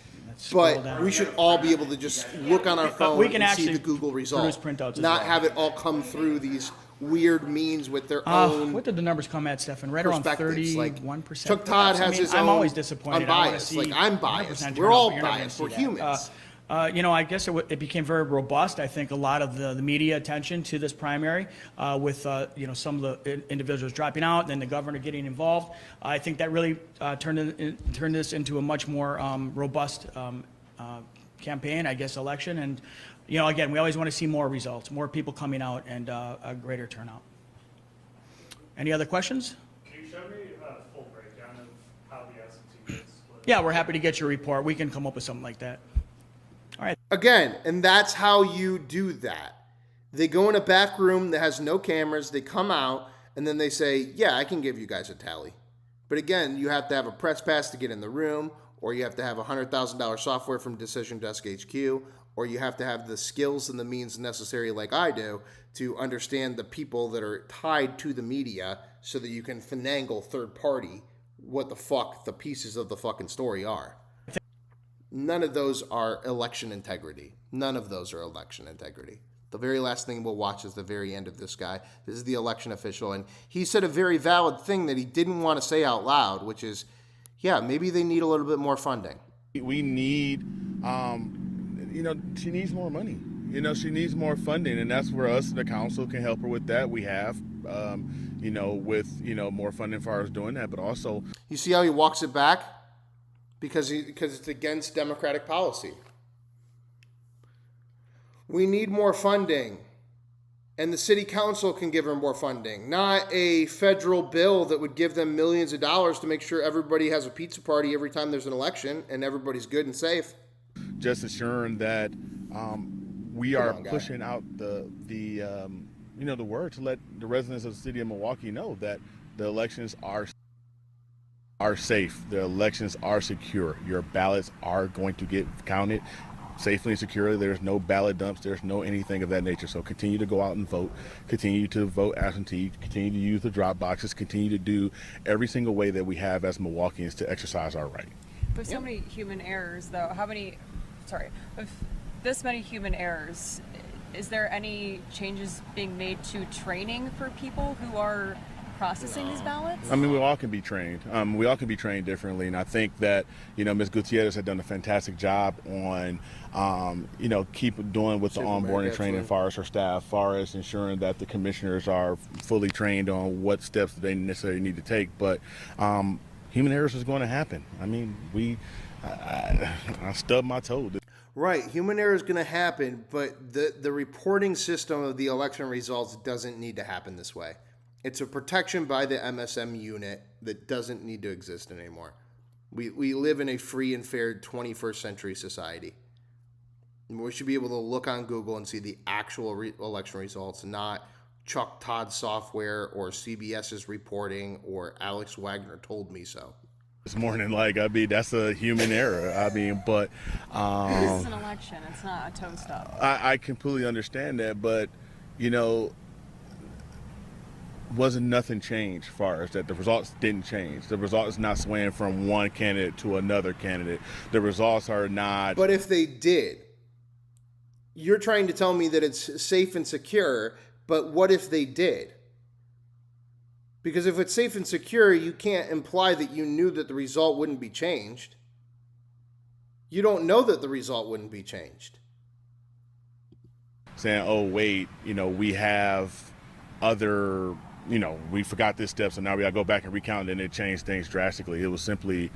but we should all be able to just look on our phone we can and see actually the Google results, produce printouts as not well. have it all come through these weird means with their own. What did the numbers come at, Stefan? Right around perspectives. 31%. Chuck Todd has his I'm own always disappointed. I wanna unbiased. see Like, I'm 100% biased. turnout, We're all but you're never gonna biased. see We're that. humans. I guess it became very robust. I think a lot of the media attention to this primary, with some of the individuals dropping out, then the governor getting involved. I think that really turned this into a much more robust campaign, I guess, election. And again, we always want to see more results, more people coming out, and a greater turnout. Any other questions? Can you show me a full breakdown of how the absentee gets split? Yeah, we're happy to get your report. We can come up with something like that. All right. Again, and that's how you do that. They go in a back room that has no cameras. They come out, and then they say, yeah, I can give you guys a tally. But again, you have to have a press pass to get in the room, or you have to have $100,000 software from Decision Desk HQ, or you have to have the skills and the means necessary, like I do, to understand the people that are tied to the media so that you can finagle third party what the fuck the pieces of the fucking story are. None of those are election integrity. None of those are election integrity. The very last thing we'll watch is the very end of this guy. This is the election official, and he said a very valid thing that he didn't want to say out loud, which is, yeah, maybe they need a little bit more funding. We need, she needs more money. She needs more funding, and that's where us, the council, can help her with that. We have, with, more funding as far as doing that, but also. You see how he walks it back? Because it's against Democratic policy. We need more funding, and the city council can give her more funding, not a federal bill that would give them millions of dollars to make sure everybody has a pizza party every time there's an election and everybody's good and safe. Just assuring that we are pushing out the word to let the residents of the city of Milwaukee know that the elections are safe. The elections are secure. Your ballots are going to get counted safely and securely. There's no ballot dumps. There's no anything of that nature. So continue to go out and vote. Continue to vote absentee. Continue to use the drop boxes. Continue to do every single way that we have as Milwaukeeans to exercise our right. With so many human errors, though, with this many human errors, is there any changes being made to training for people who are processing these ballots? I mean, we all can be trained. We all can be trained differently, and I think that Ms. Gutierrez had done a fantastic job on, keep doing with the onboarding training as far as her staff, as far as ensuring that the commissioners are fully trained on what steps they necessarily need to take. But human errors is going to happen. I mean, I stubbed my toe. Right, human error is going to happen, but the reporting system of the election results doesn't need to happen this way. It's a protection by the MSM unit that doesn't need to exist anymore. We live in a free and fair 21st century society. We should be able to look on Google and see the actual election results, not Chuck Todd software or CBS's reporting or Alex Wagner told me so. This morning, that's a human error. But this is an election. It's not a toast up. I completely understand that, but wasn't nothing changed as far as that. The results didn't change. The results not swaying from one candidate to another candidate. The results are not. But if they did, you're trying to tell me that it's safe and secure, but what if they did? Because if it's safe and secure, you can't imply that you knew that the result wouldn't be changed. You don't know that the result wouldn't be changed. Saying, oh, wait, we have other, we forgot this step, so now we got to go back and recount, and it changed things drastically. It was simply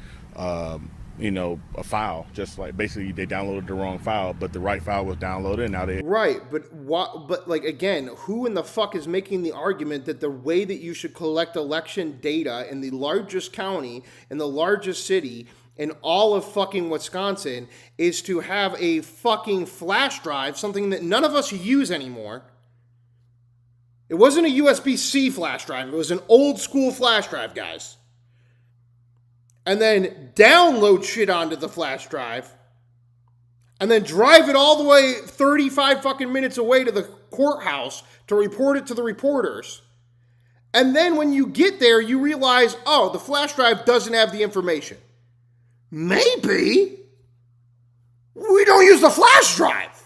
a file, just like basically they downloaded the wrong file, but the right file was downloaded, and now they Right, but what? But like again, who in the fuck is making the argument that the way that you should collect election data in the largest county, in the largest city, in all of fucking Wisconsin is to have a fucking flash drive, something that none of us use anymore. It wasn't a USB-C flash drive, it was an old school flash drive, guys. And then download shit onto the flash drive, and then drive it all the way 35 fucking minutes away to the courthouse to report it to the reporters. And then when you get there, you realize, oh, the flash drive doesn't have the information. Maybe we don't use the flash drive.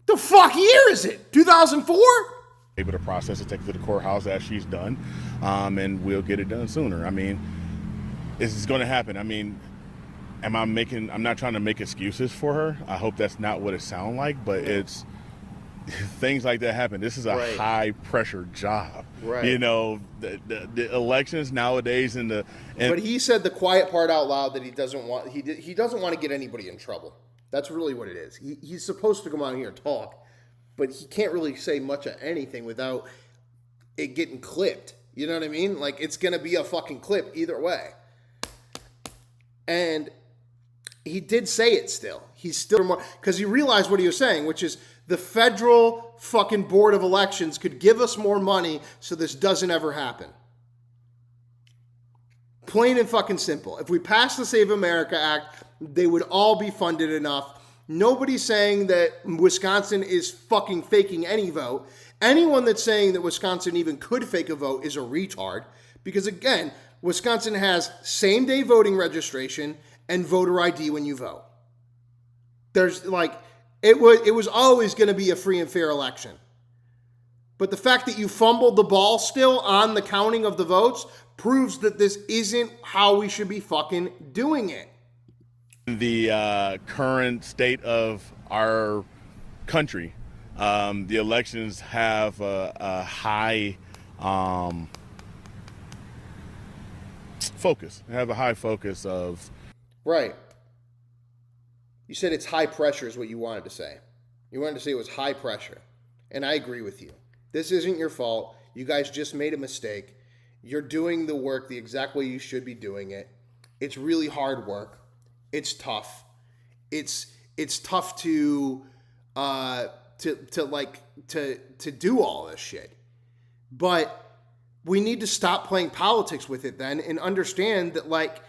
The fuck year is it? 2004? able to process it, take it to the courthouse as she's done, and we'll get it done sooner. I mean, it's going to happen. I mean, I'm not trying to make excuses for her. I hope that's not what it sounds like, but it's things like that happen. This is a high pressure job. Right. You know, the elections nowadays but he said the quiet part out loud that he doesn't want to get anybody in trouble. That's really what it is. He's supposed to come out here and talk, but he can't really say much of anything without it getting clipped. You know what I mean? Like, it's going to be a fucking clip either way. And he did say it still. He's still, because he realized what he was saying, which is the federal fucking board of elections could give us more money so this doesn't ever happen. Plain and fucking simple. If we pass the Save America Act, they would all be funded enough. Nobody's saying that Wisconsin is fucking faking any vote. Anyone that's saying that Wisconsin even could fake a vote is a retard. Because again, Wisconsin has same-day voting registration and voter ID when you vote. There's like, it was always going to be a free and fair election. But the fact that you fumbled the ball still on the counting of the votes proves that this isn't how we should be fucking doing it. The current state of our country, the elections have a high focus. They have a high focus of... Right. You said it's high pressure is what you wanted to say. You wanted to say it was high pressure. And I agree with you. This isn't your fault. You guys just made a mistake. You're doing the work the exact way you should be doing it. It's really hard work. It's tough. It's tough to do all this shit. But we need to stop playing politics with it then and understand that, like,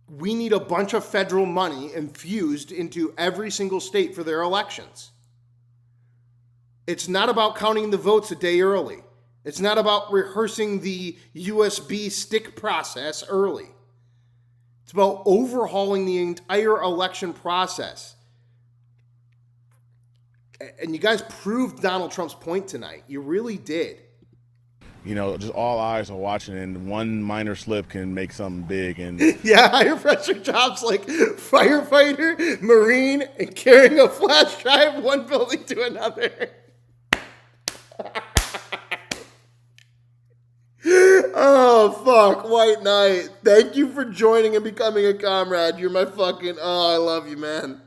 we need a bunch of federal money infused into every single state for their elections. It's not about counting the votes a day early. It's not about rehearsing the USB stick process early. It's about overhauling the entire election process. And you guys proved Donald Trump's point tonight. You really did. You know, just all eyes are watching, and one minor slip can make something big. And yeah, higher pressure jobs like firefighter, Marine, and carrying a flash drive one building to another. Oh, fuck, White Knight. Thank you for joining and becoming a comrade. You're my fucking... Oh, I love you, man.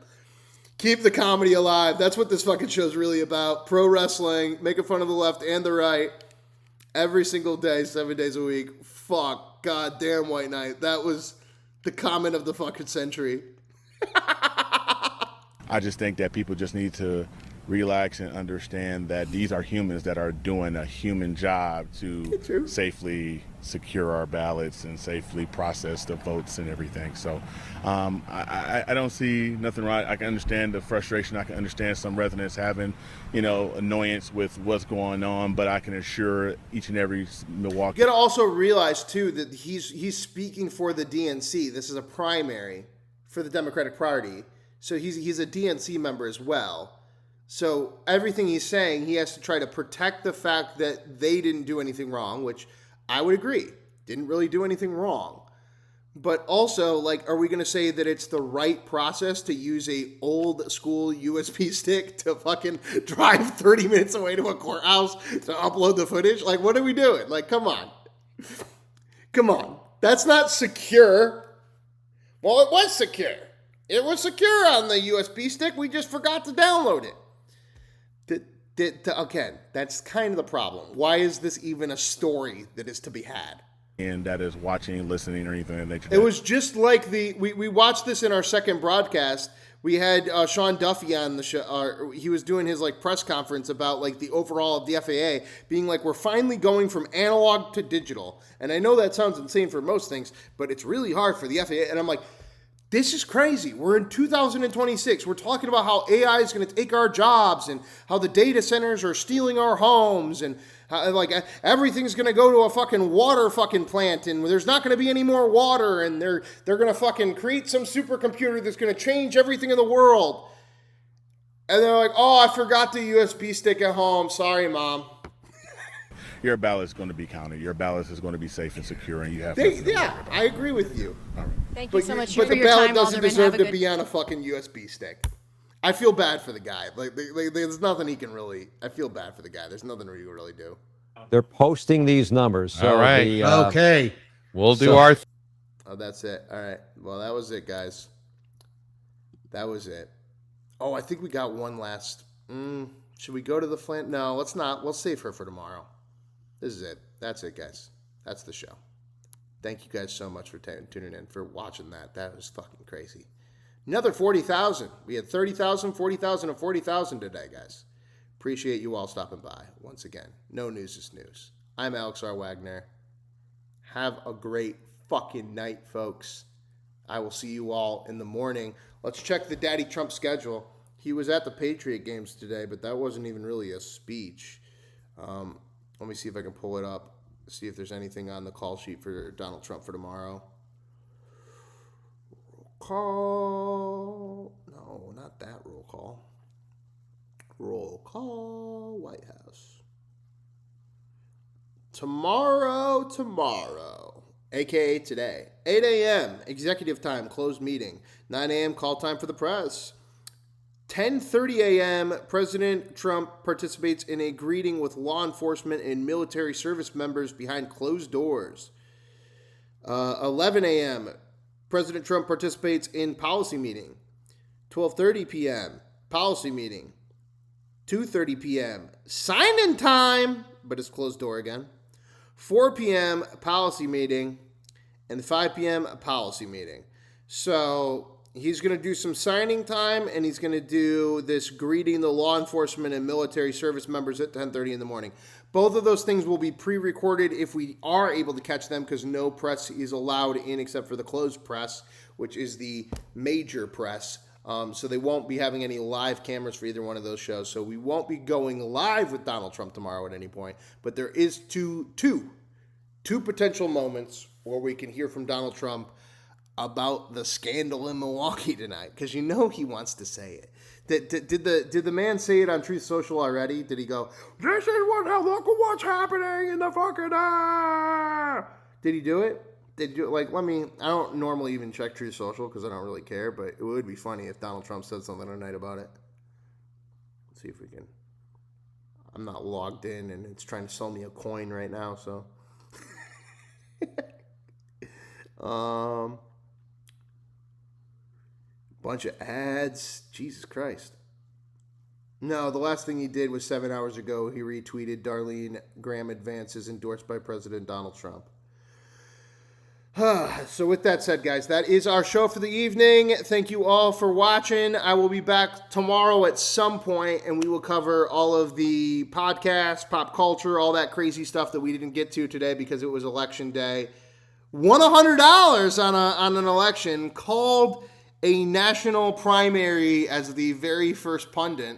Keep the comedy alive. That's what this fucking show's really about. Pro wrestling, making fun of the left and the right. Every single day, 7 days a week. Fuck. God damn, White Knight. That was the comment of the fucking century. I just think that people just need to relax and understand that these are humans that are doing a human job to safely secure our ballots and safely process the votes and everything. So I don't see nothing right. I can understand the frustration. I can understand some residents having, annoyance with what's going on, but I can assure each and every Milwaukee. You got to also realize too that he's speaking for the DNC. This is a primary for the Democratic Party. So he's a DNC member as well. So everything he's saying, he has to try to protect the fact that they didn't do anything wrong, which I would agree. Didn't really do anything wrong. But also, like, are we going to say that it's the right process to use a old school USB stick to fucking drive 30 minutes away to a courthouse to upload the footage? Like, what are we doing? Like, come on. Come on. That's not secure. Well, it was secure. It was secure on the USB stick. We just forgot to download it. Again, that's kind of the problem. Why is this even a story that is to be had? And that is watching, listening, or anything of that nature. It was just like we watched this in our second broadcast. We had Sean Duffy on the show. He was doing his like press conference about like the overhaul of the FAA, being like, we're finally going from analog to digital. And I know that sounds insane for most things, but it's really hard for the FAA. And I'm like, this is crazy. We're in 2026. We're talking about how AI is going to take our jobs and how the data centers are stealing our homes and how, like, everything's going to go to a fucking water fucking plant and there's not going to be any more water and they're going to fucking create some supercomputer that's going to change everything in the world. And they're like, oh, I forgot the USB stick at home. Sorry, Mom. Your ballot is going to be counted. Your ballot is going to be safe and secure, and you have. I agree with you. All right. Thank you so much But for the your ballot time, doesn't Alderman. deserve Have a to be good- on a fucking USB stick. I feel bad for the guy. Like, there's nothing he can really. I feel bad for the guy. There's nothing he can really do. They're posting these numbers. So All right. okay. We'll do our. Oh, that's it. All right. Well, that was it, guys. That was it. Oh, I think we got one last. Should we go to the Flint? No, let's not. We'll save her for tomorrow. This is it. That's it, guys. That's the show. Thank you guys so much for tuning in, for watching that. That was fucking crazy. Another 40,000. We had 30,000, 40,000, and 40,000 today, guys. Appreciate you all stopping by once again. No news is news. I'm Alex R. Wagner. Have a great fucking night, folks. I will see you all in the morning. Let's check the Daddy Trump schedule. He was at the Patriot games today, but that wasn't even really a speech. Let me see if I can pull it up, see if there's anything on the call sheet for Donald Trump for tomorrow. Roll call. No, not that roll call. Roll call, White House. Tomorrow, a.k.a. today, 8 a.m., executive time, closed meeting. 9 a.m., call time for the press. 10:30 a.m., President Trump participates in a greeting with law enforcement and military service members behind closed doors. 11 a.m., President Trump participates in policy meeting. 12:30 p.m., policy meeting. 2:30 p.m., sign-in time, but it's closed door again. 4 p.m., policy meeting. And 5 p.m., policy meeting. So he's going to do some signing time, and he's going to do this greeting the law enforcement and military service members at 10:30 in the morning. Both of those things will be pre-recorded if we are able to catch them, because no press is allowed in except for the closed press, which is the major press. So they won't be having any live cameras for either one of those shows. So we won't be going live with Donald Trump tomorrow at any point. But there is two potential moments where we can hear from Donald Trump about the scandal in Milwaukee tonight, because you know he wants to say it. Did the man say it on Truth Social already? Did he go, this is look at what's happening in the fucking Did he do it? Did you like? I don't normally even check Truth Social because I don't really care, but it would be funny if Donald Trump said something tonight about it. Let's see if we can. I'm not logged in, and it's trying to sell me a coin right now, so. Bunch of ads. Jesus Christ. No, the last thing he did was 7 hours ago. He retweeted Darlene Graham advances endorsed by President Donald Trump. So with that said, guys, that is our show for the evening. Thank you all for watching. I will be back tomorrow at some point, and we will cover all of the podcasts, pop culture, all that crazy stuff that we didn't get to today because it was election day. Won $100 on an election, called a national primary as the very first pundit.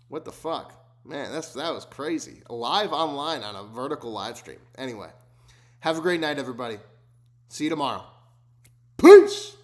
What the fuck? Man, that was crazy. Live online on a vertical live stream. Anyway, have a great night, everybody. See you tomorrow. Peace!